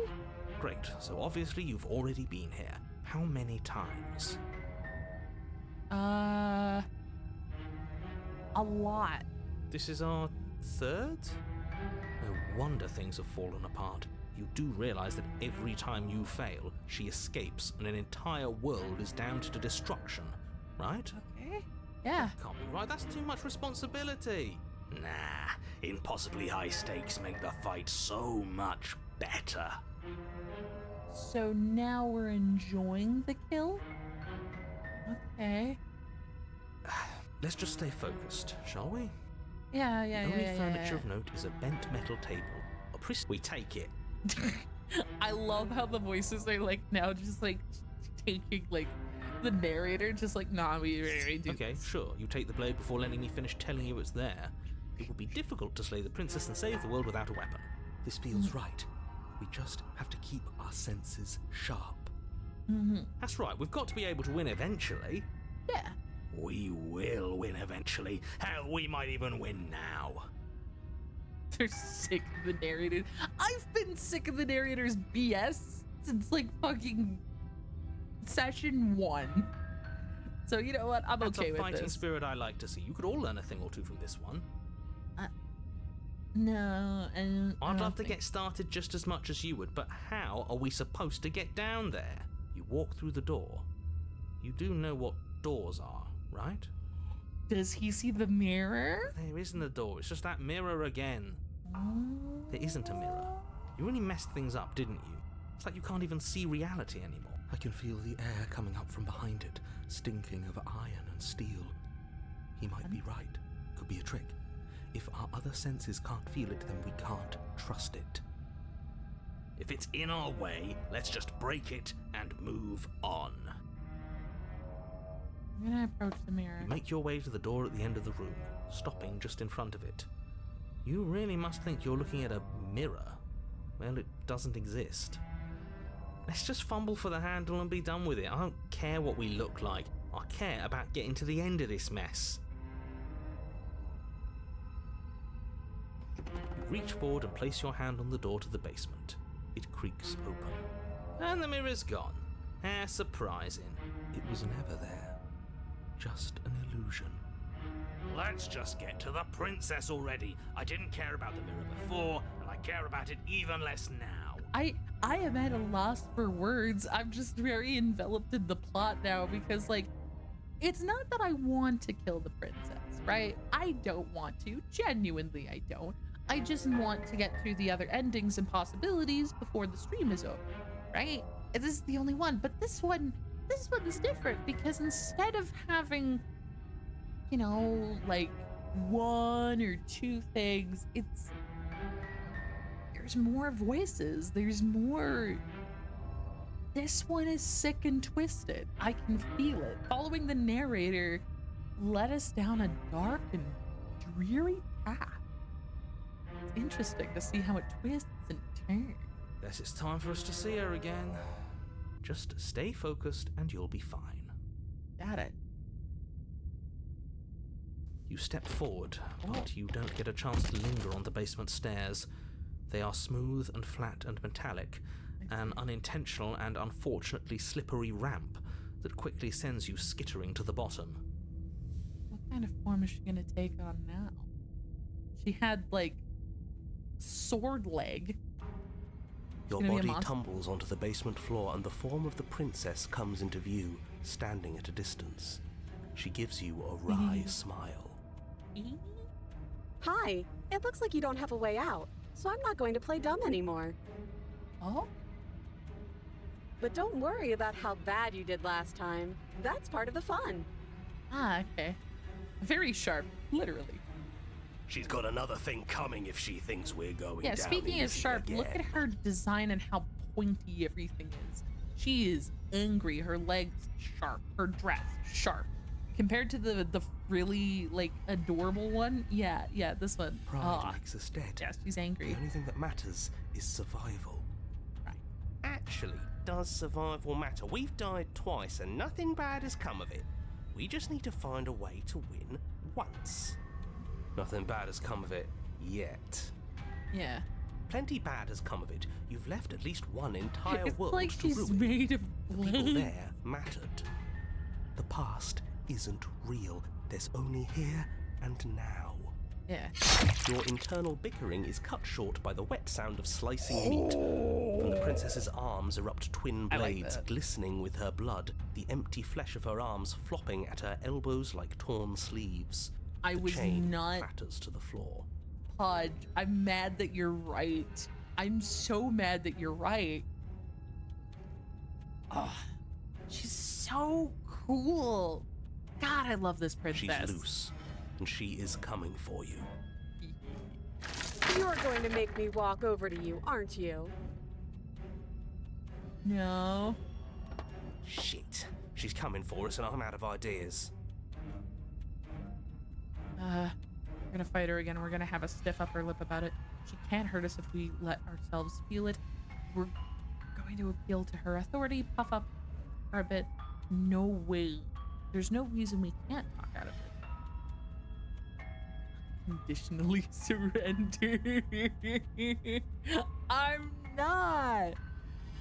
Great, so obviously you've already been here. How many times? A lot. This is our third? No wonder things have fallen apart. You do realize that every time you fail, she escapes and an entire world is damned to destruction, right? Okay. Yeah. Can't be right, that's too much responsibility. Nah, impossibly high stakes make the fight so much better. So now we're enjoying the kill? Okay. Let's just stay focused, shall we? Yeah. The only furniture of note is a bent metal table. We take it. I love how the voices are like now just like taking like the narrator just like, nah, we do Okay, this. sure. You take the blade before letting me finish telling you it's there. It would be difficult to slay the princess and save the world without a weapon. This feels right. We just have to keep our senses sharp. That's right, we've got to be able to win eventually. Yeah. We will win eventually. Hell, we might even win now. They're sick of the narrator. I've been sick of the narrator's BS since like fucking session 1. So you know what? I'm That's okay a with fighting this. spirit I like to see. You could all learn a thing or two from this one. No, I'd love to get started just as much as you would, but how are we supposed to get down there? You walk through the door. You do know what doors are, right? Does he see the mirror? There isn't a door, it's just that mirror again. There isn't a mirror. You really messed things up, didn't you? It's like you can't even see reality anymore. I can feel the air coming up from behind it, stinking of iron and steel. He might be right. Could be a trick. If our other senses can't feel it, then we can't trust it. If it's in our way, let's just break it and move on. I'm gonna approach the mirror. You make your way to the door at the end of the room, stopping just in front of it. You really must think you're looking at a mirror. Well, it doesn't exist. Let's just fumble for the handle and be done with it. I don't care what we look like. I care about getting to the end of this mess. You reach forward and place your hand on the door to the basement. It creaks open. And the mirror's gone. How surprising. It was never there. Just an illusion. Let's just get to the princess already. I didn't care about the mirror before, and I care about it even less now. I am at a loss for words. I'm just very enveloped in the plot now because like it's not that I want to kill the princess, right? I don't want to. Genuinely, I don't. I just want to get through the other endings and possibilities before the stream is over, right? This is the only one, but this one is different because instead of having, you know, like 1 or 2 things, there's more voices, there's more. This one is sick and twisted. I can feel it. Following the narrator led us down a dark and dreary path. It's interesting to see how it twists and turns. Guess it's time for us to see her again. Just stay focused and you'll be fine. Got it. You step forward, but you don't get a chance to linger on the basement stairs. They are smooth and flat and metallic, an unintentional and unfortunately slippery ramp that quickly sends you skittering to the bottom. What kind of form is she gonna take on now? She had like sword leg. Your gonna be a body monster. tumbles onto the basement floor and the form of the princess comes into view, standing at a distance. She gives you a wry smile. Hi, it looks like you don't have a way out, so I'm not going to play dumb anymore. Oh? But don't worry about how bad you did last time. That's part of the fun. Ah, okay. Very sharp, literally. She's got another thing coming if she thinks we're going Yeah, down speaking of easy sharp, look at again. her design and how pointy everything is. She is angry, her legs sharp, her dress sharp. Compared to the really like adorable one, yeah, this one. Pride makes us dead. Yeah, she's The angry. only thing that matters is survival. Actually, does survival matter? We've died twice and nothing bad has come of it. We just need to find a way to win once. Nothing bad has come of it yet. Yeah. Plenty bad has come of it. You've left at least one entire It's world like to she's ruin. made of The people blood. there mattered. The past isn't real. There's only here and now. Yeah. Your internal bickering is cut short by the wet sound of slicing meat. From the princess's arms erupt twin blades, glistening with her blood, the empty flesh of her arms flopping at her elbows like torn sleeves. I was not... clatters to the floor. Podge, I'm mad that you're right. I'm so mad that you're right. Oh, she's so cool. God, I love this princess. She's loose, and she is coming for you. You're going to make me walk over to you, aren't you? No. Shit. She's coming for us and I'm out of ideas. We're gonna fight her again. We're gonna have a stiff upper lip about it. She can't hurt us if we let ourselves feel it. We're going to appeal to her authority, puff up her a bit. No way. There's no reason we can't talk out of it. Conditionally surrender. I'm not.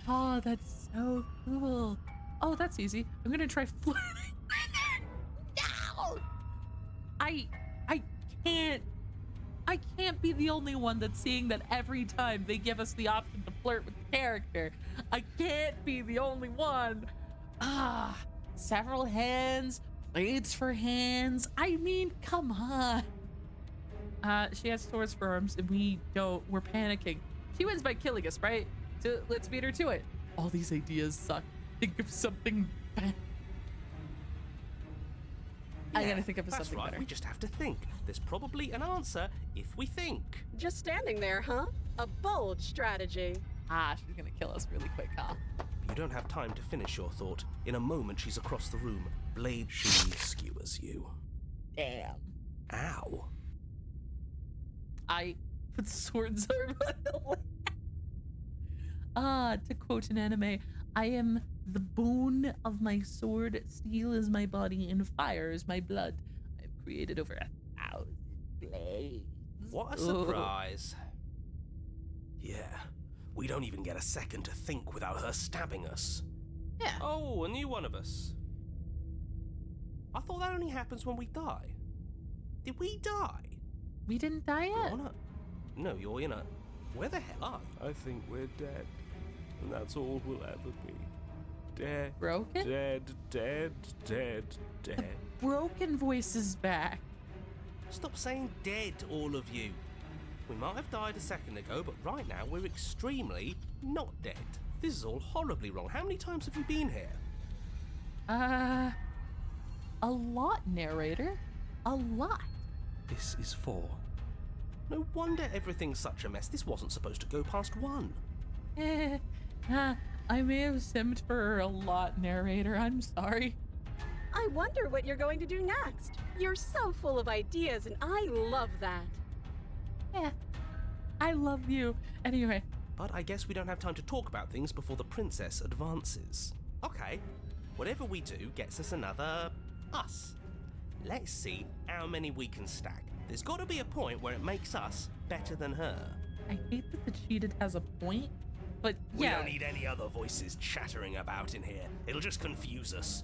Oh, that's so cool. Oh, that's easy. I'm gonna try flirting with her. No! I can't be the only one that's seeing that every time they give us the option to flirt with the character. I can't be the only one. Several hands, blades for hands. I mean, come on. She has swords for arms and we don't. We're panicking. She wins by killing us, right? So let's beat her to it. All these ideas suck. Think of something better. I'm gonna think of something better. We just have to think. There's probably an answer if we think. Just standing there, huh? A bold strategy. She's gonna kill us really quick, huh? You don't have time to finish your thought. In a moment, she's across the room. Blade, she skewers you. Damn. Ow. I put swords over my leg. To quote an anime, I am the bone of my sword, steel is my body, and fire is my blood. I've created over 1,000 blades. What a surprise. Yeah, we don't even get a second to think without her stabbing us. Yeah. Oh, a new one of us. I thought that only happens when we die. Did we die? We didn't die yet. No, you're in a... Where the hell are you? I think we're dead. And that's all we'll ever be. Dead. Broken? Dead, dead, dead, dead. The broken voice is back. Stop saying dead, all of you. We might have died a second ago, but right now we're extremely not dead. This is all horribly wrong. How many times have you been here? A lot, narrator. A lot. This is 4. No wonder everything's such a mess. This wasn't supposed to go past 1. I may have simmed for her a lot, narrator. I'm sorry. I wonder what you're going to do next. You're so full of ideas, and I love that. Yeah, I love you. Anyway. But I guess we don't have time to talk about things before the princess advances. Okay, whatever we do gets us another us. Let's see how many we can stack. There's got to be a point where it makes us better than her. I hate that the cheated has a point, but yeah. We don't need any other voices chattering about in here. It'll just confuse us.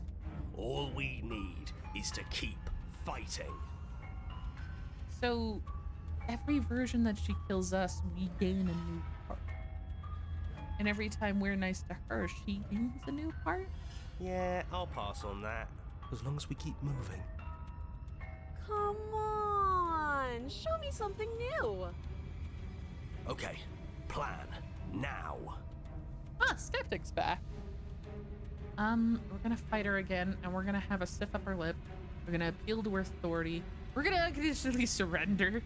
All we need is to keep fighting. So, every version that she kills us, we gain a new part. And every time we're nice to her, she gains a new part? Yeah, I'll pass on that. As long as we keep moving. Come on, show me something new. Okay, plan now. Skeptic's back. We're gonna fight her again, and we're gonna have a stiff upper lip. We're gonna appeal to her authority. We're gonna unconditionally surrender.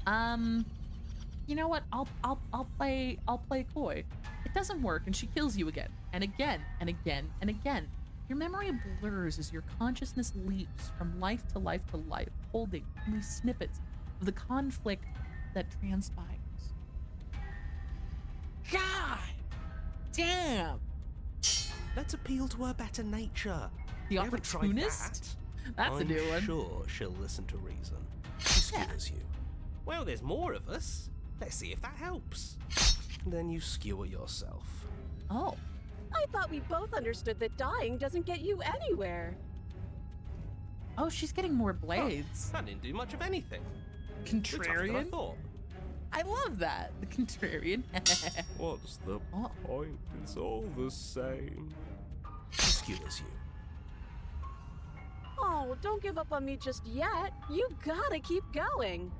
You know what? I'll play coy. It doesn't work, and she kills you again, and again, and again, and again. Your memory blurs as your consciousness leaps from life to life to life, holding only snippets of the conflict that transpires. God damn! Let's appeal to her better nature. The opportunist? That's a new one. I'm sure she'll listen to reason. She skewers you. Well, there's more of us. Let's see if that helps. Then you skewer yourself. Oh. I thought we both understood that dying doesn't get you anywhere. Oh, she's getting more blades. That didn't do much of anything. Contrarian? I thought. I love that. The contrarian. What's the point? It's all the same. She skewers you. Oh, don't give up on me just yet. You gotta keep going.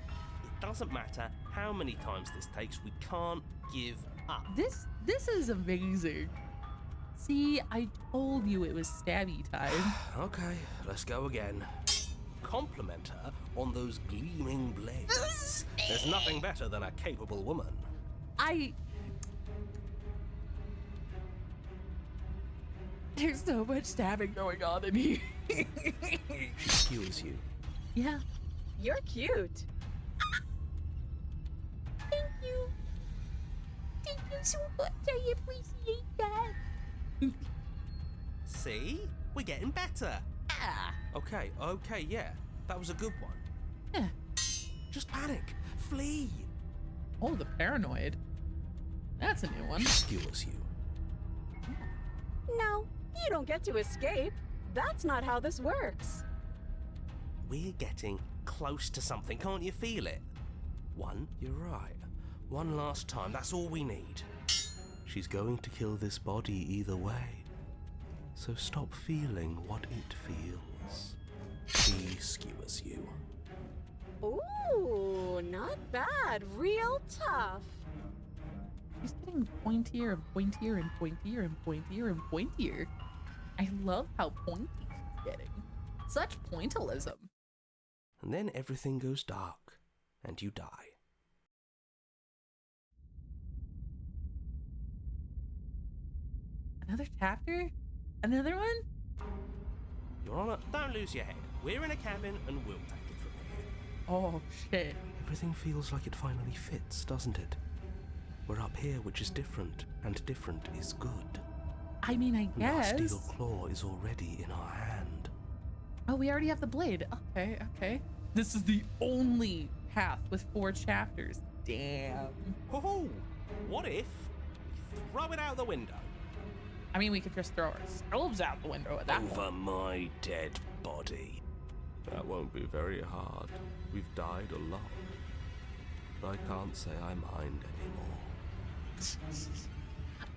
It doesn't matter how many times this takes, we can't give up. This is amazing. See, I told you it was stabby time. Okay, let's go again. Compliment her on those gleaming blades. There's nothing better than a capable woman. There's so much stabbing going on in here. She skewers you. Yeah. You're cute. Thank you. Thank you so much. I appreciate that. See? We're getting better. Ah. Okay, yeah. That was a good one. Yeah. Just panic. Flee. Oh, the paranoid. That's a new one. She skewers you. No, you don't get to escape. That's not how this works. We're getting close to something. Can't you feel it? You're right. One last time. That's all we need. She's going to kill this body either way. So stop feeling what it feels. She skewers you. Ooh, not bad. Real tough. She's getting pointier and pointier and pointier and pointier and pointier. I love how pointy she's getting. Such pointillism. And then everything goes dark, and you die. Another chapter? Another one? Your Honor, don't lose your head. We're in a cabin, and we'll take it from here. Oh, shit. Everything feels like it finally fits, doesn't it? We're up here, which is different, and different is good. I mean, I guess. Our steel claw is already in our hand. Oh, we already have the blade. Okay. This is the only path with 4 chapters. Damn. Oh, what if we throw it out the window? I mean, we could just throw ourselves out the window at that point. Over my dead body. That won't be very hard. We've died a lot. But I can't say I mind anymore.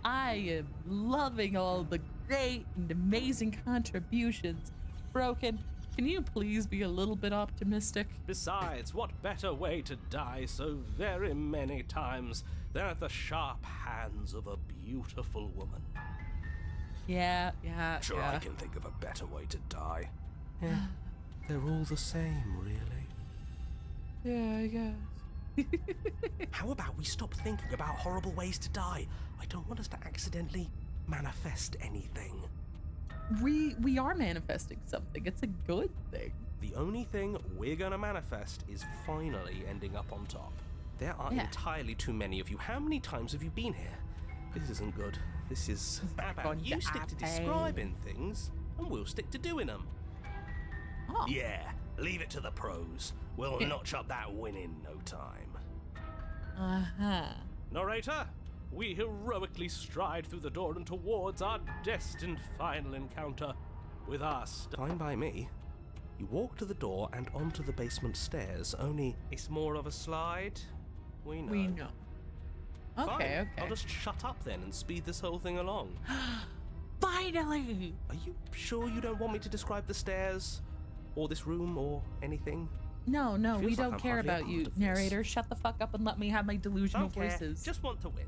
I am loving all the great and amazing contributions. Broken, can you please be a little bit optimistic? Besides, what better way to die so very many times than at the sharp hands of a beautiful woman? Yeah. Sure, I can think of a better way to die. Yeah, they're all the same, really. Yeah, I guess. How about we stop thinking about horrible ways to die? I don't want us to accidentally manifest anything. We are manifesting something. It's a good thing. The only thing we're gonna manifest is finally ending up on top. There are entirely too many of you. How many times have you been here? This isn't good. This is... How about you stick to describing things, and we'll stick to doing them. Oh. Yeah, leave it to the pros. We'll notch up that win in no time. Uh-huh. Narrator, we heroically stride through the door and towards our destined final encounter with us. Fine by me. You walk to the door and onto the basement stairs, only it's more of a slide. We know. Okay. I'll just shut up then and speed this whole thing along. Finally! Are you sure you don't want me to describe the stairs? Or this room, or anything? No, we Feels like don't I'm care hardly a about part you, of this. narrator. Shut the fuck up and let me have my delusional Don't care. voices. Just want to win.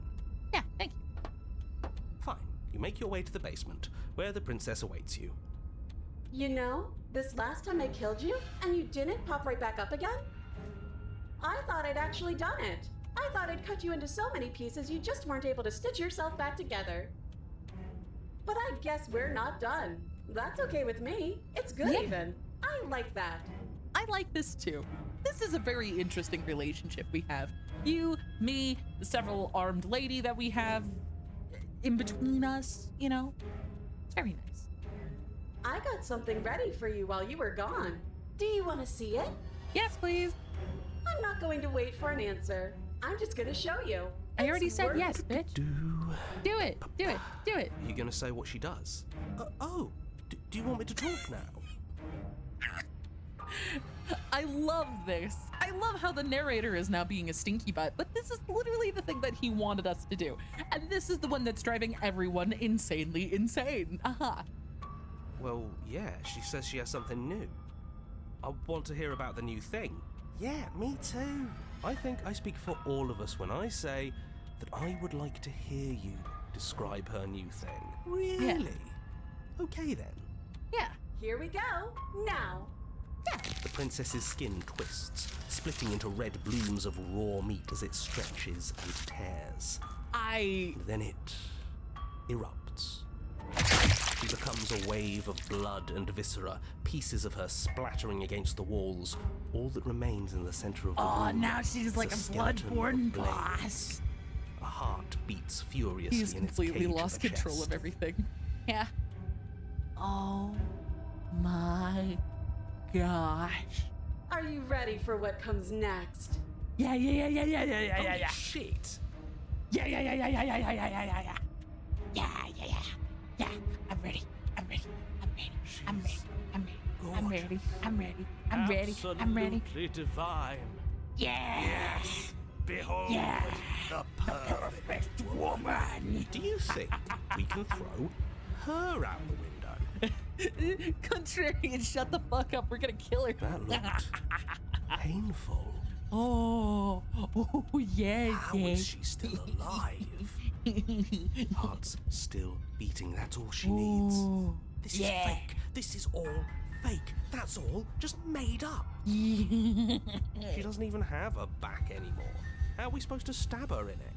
Yeah, thank you. Fine. You make your way to the basement, where the princess awaits you. You know, this last time I killed you, and you didn't pop right back up again? I thought I'd actually done it. I thought I'd cut you into so many pieces you just weren't able to stitch yourself back together. But I guess we're not done. That's okay with me. It's good even. I like that. I like this too. This is a very interesting relationship we have. You, me, the several armed lady that we have in between us, you know? It's very nice. I got something ready for you while you were gone. Do you want to see it? Yes, please. I'm not going to wait for an answer. I'm just going to show you. I already said yes, bitch. Do it. Are you gonna say what she does? Do you want me to talk now? I love this. I love how the narrator is now being a stinky butt, but this is literally the thing that he wanted us to do. And this is the one that's driving everyone insanely insane. Well, yeah, she says she has something new. I want to hear about the new thing. Yeah, me too. I think I speak for all of us when I say that I would like to hear you describe her new thing. Really? Yeah. Okay then. Yeah. Here we go. Now. The princess's skin twists, splitting into red blooms of raw meat as it stretches and tears. Then it erupts. She becomes a wave of blood and viscera, pieces of her splattering against the walls. All that remains in the center of the room. Oh, now she's like a bloodborne boss. A heart beats furiously He's in its completely cage lost of a control chest. of everything. Yeah. Oh my gosh. Are you ready for what comes next? Yeah. Holy shit! Yeah. I'm ready. Absolutely divine. Yes. Behold the perfect woman. Do you think we can throw her out the window? Contrarian, shut the fuck up. We're gonna kill her. That looked painful. Oh, yeah. How is she still alive? Heart's still beating. That's all she needs. This is fake. This is all fake. That's all just made up. She doesn't even have a back anymore. How are we supposed to stab her in it?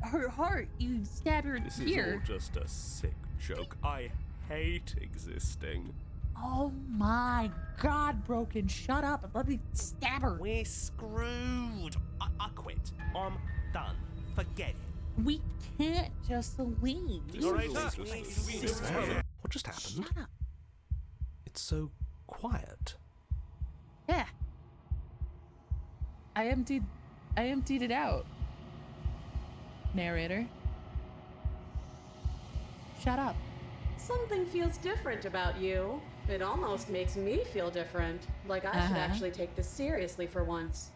Her heart. You stabbed her This here. is all just a sick joke. I hate existing. Oh my God, Broken. Shut up and let me stab her. We're screwed. I quit. I'm done. Forget it. We can't just leave. What just happened? Shut up. It's so quiet. Yeah. I emptied it out. Narrator. Shut up. Something feels different about you. It almost makes me feel different. Like I should actually take this seriously for once.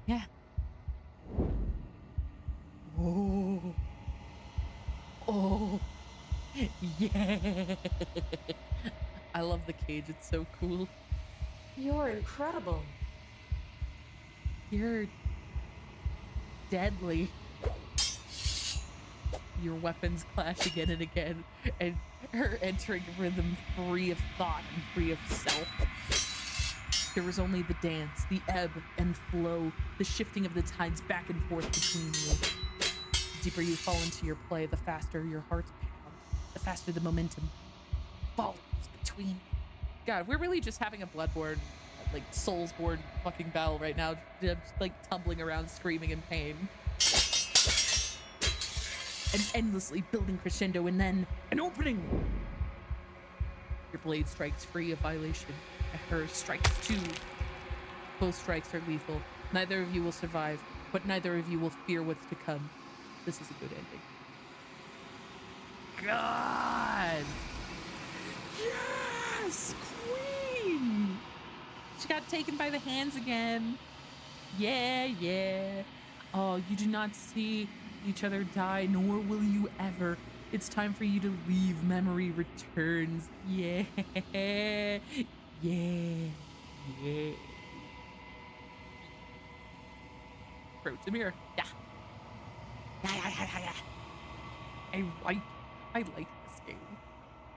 Yeah. Oh. Yeah. I love the cage. It's so cool. You're incredible. You're deadly. Your weapons clash again and again, and her entering rhythm free of thought and free of self. There was only the dance, the ebb and flow, the shifting of the tides back and forth between you. The deeper you fall into your play, the faster your heart's pound, the faster the momentum falls between. God, we're really just having a Bloodborne, like Soulsborne fucking battle right now, just like tumbling around screaming in pain. And endlessly building crescendo, and then an opening! Your blade strikes free of violation, and hers strikes too. Both strikes are lethal. Neither of you will survive, but neither of you will fear what's to come. This is a good ending. God! Yes! Queen! She got taken by the hands again. Yeah. Oh, you do not see each other die, nor will you ever. It's time for you to leave. Memory returns. Yeah. Approach the mirror. Yeah. I like this game.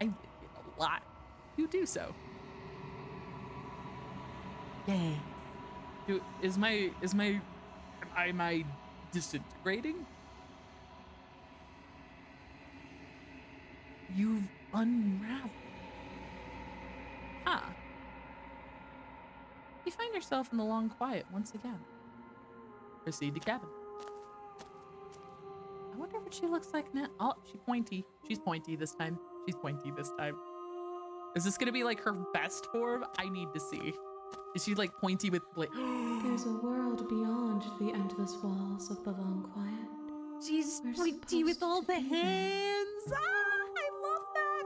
I like it a lot. You do so. Yeah. Am I disintegrating? You've unraveled. Huh. You find yourself in the long quiet once again. Proceed to cabin. I wonder what she looks like now. Oh, she's pointy. She's pointy this time. Is this gonna be like her best form? I need to see. Is she like pointy with blade? There's a world beyond the endless walls of the long quiet. She's We're pointy with all supposed the to be there. hands. I love that.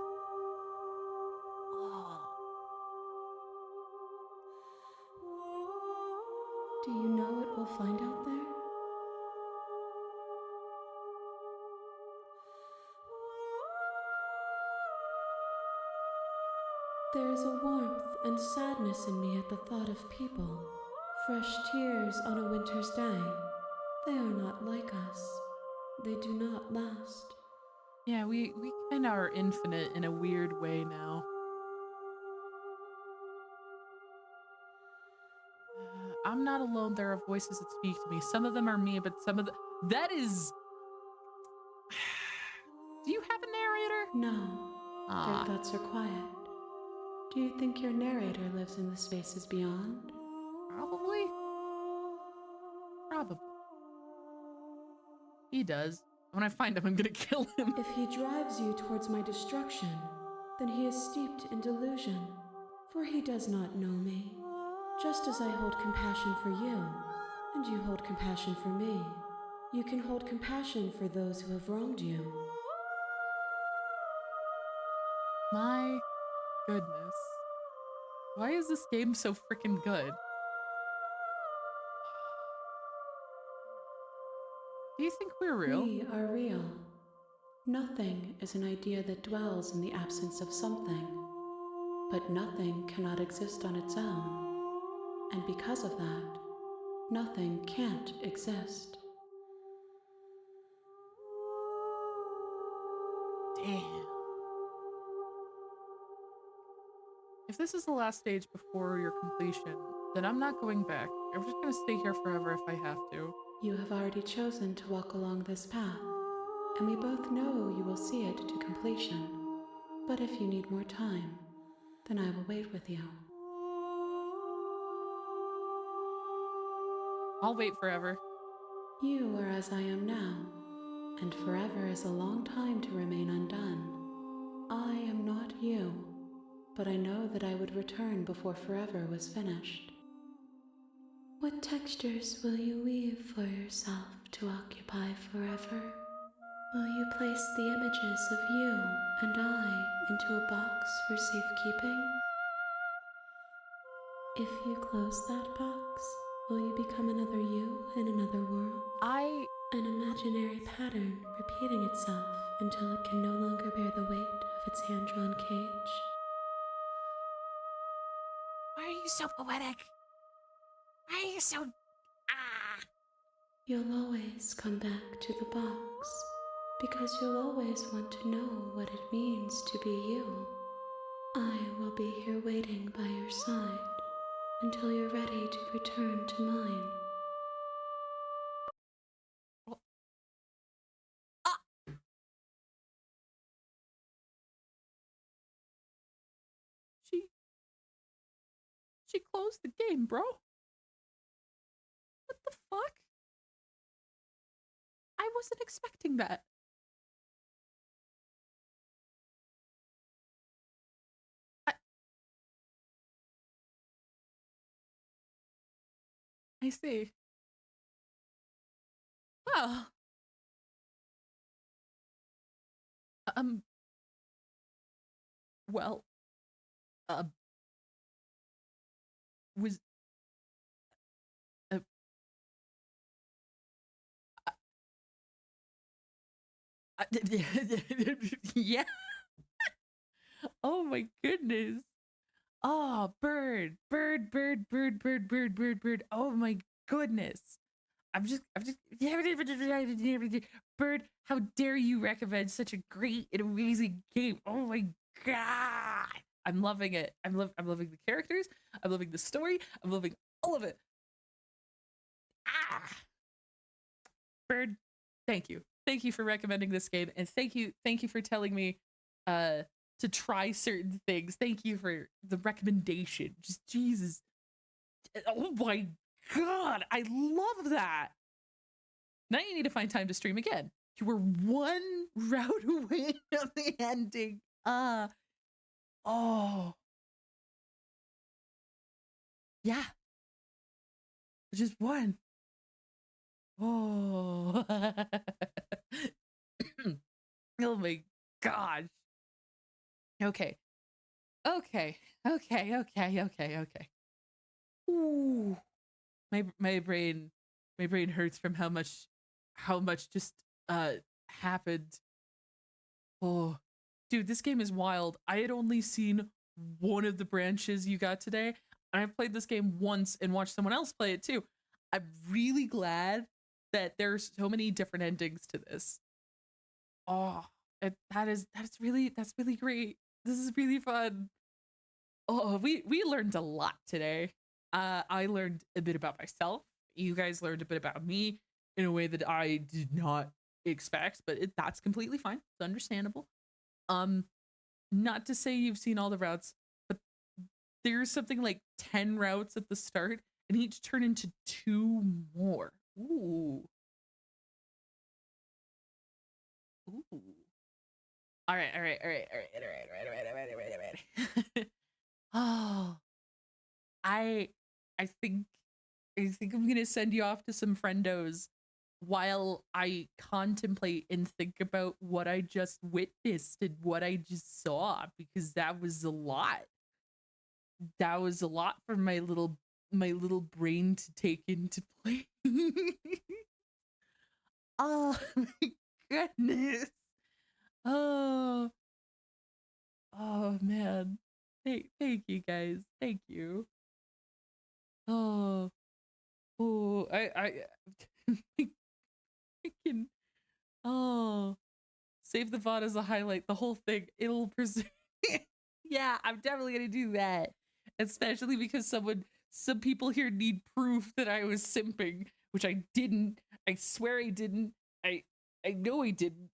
Do you know what we'll find out there? There is a warmth and sadness in me at the thought of people. Fresh tears on a winter's day. They are not like us. They do not last. Yeah, we kind of are infinite in a weird way now. I'm not alone. There are voices that speak to me. Some of them are me, but some of that is... Do you have a narrator? No. Their thoughts are quiet. Do you think your narrator lives in the spaces beyond? Probably. Probably. He does. When I find him, I'm gonna kill him. If he drives you towards my destruction, then he is steeped in delusion, for he does not know me. Just as I hold compassion for you, and you hold compassion for me, you can hold compassion for those who have wronged you. My goodness. Why is this game so freaking good? Do you think we're real? We are real. Nothing is an idea that dwells in the absence of something, but nothing cannot exist on its own. And because of that, nothing can't exist. Damn. If this is the last stage before your completion, then I'm not going back. I'm just gonna stay here forever if I have to. You have already chosen to walk along this path, and we both know you will see it to completion. But if you need more time, then I will wait with you. I'll wait forever. You are as I am now, and forever is a long time to remain undone. I am not you, but I know that I would return before forever was finished. What textures will you weave for yourself to occupy forever? Will you place the images of you and I into a box for safekeeping? If you close that box, will you become another you in another world? An imaginary pattern repeating itself until it can no longer bear the weight of its hand-drawn cage. Why are you so poetic? Why are you so... You'll always come back to the box, because you'll always want to know what it means to be you. I will be here waiting by your side until you're ready to return to mine. She closed the game, bro. What the fuck? I wasn't expecting that. I see. Well. Well. Was yeah. Oh my goodness. Oh, bird. Oh my goodness. I'm just Bird, how dare you recommend such a great and amazing game? Oh my god. I'm loving it. I'm loving the characters. I'm loving the story. I'm loving all of it. Bird, thank you. Thank you for recommending this game, and thank you for telling me to try certain things. Thank you for the recommendation. Just Jesus. Oh my god, I love that. Now you need to find time to stream again. You were one route away from the ending. Oh. Yeah. Just one. Oh. Oh my gosh. Okay. Ooh. my brain hurts from how much just happened. Oh, dude, this game is wild. I had only seen one of the branches you got today, and I've played this game once and watched someone else play it too. I'm really glad that there's so many different endings to this. Oh, that's really great. This is really fun. Oh, we learned a lot today. I learned a bit about myself. You guys learned a bit about me in a way that I did not expect, but that's completely fine. It's understandable. Not to say you've seen all the routes, but there's something like 10 routes at the start, and each turn into 2 more. Ooh. Ooh. All right. Oh, I think I'm gonna send you off to some friendos while I contemplate and think about what I just witnessed and what I just saw, because that was a lot. That was a lot for my little brain to take into play. Oh my goodness. Oh man. Thank you guys. Thank you. Oh I can save the VOD as a highlight. The whole thing, it'll preserve. Yeah, I'm definitely gonna do that. Especially because some people here need proof that I was simping, which I didn't. I swear I didn't. I know I didn't.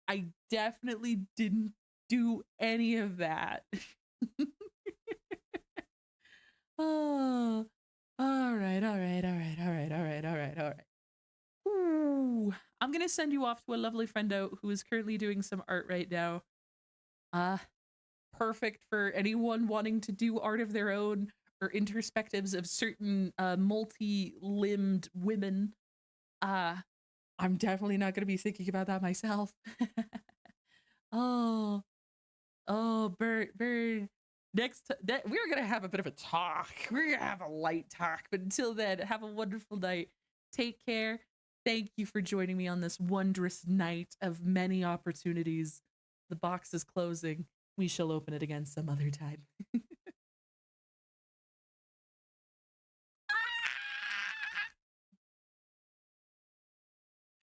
I definitely didn't do any of that. Oh, all right. Ooh, I'm gonna send you off to a lovely friendo who is currently doing some art right now. Perfect for anyone wanting to do art of their own or introspectives of certain multi-limbed women. I'm definitely not gonna be thinking about that myself. Oh, Bird. We're gonna have a bit of a talk. We're gonna have a light talk, but until then, have a wonderful night. Take care. Thank you for joining me on this wondrous night of many opportunities. The box is closing. We shall open it again some other time.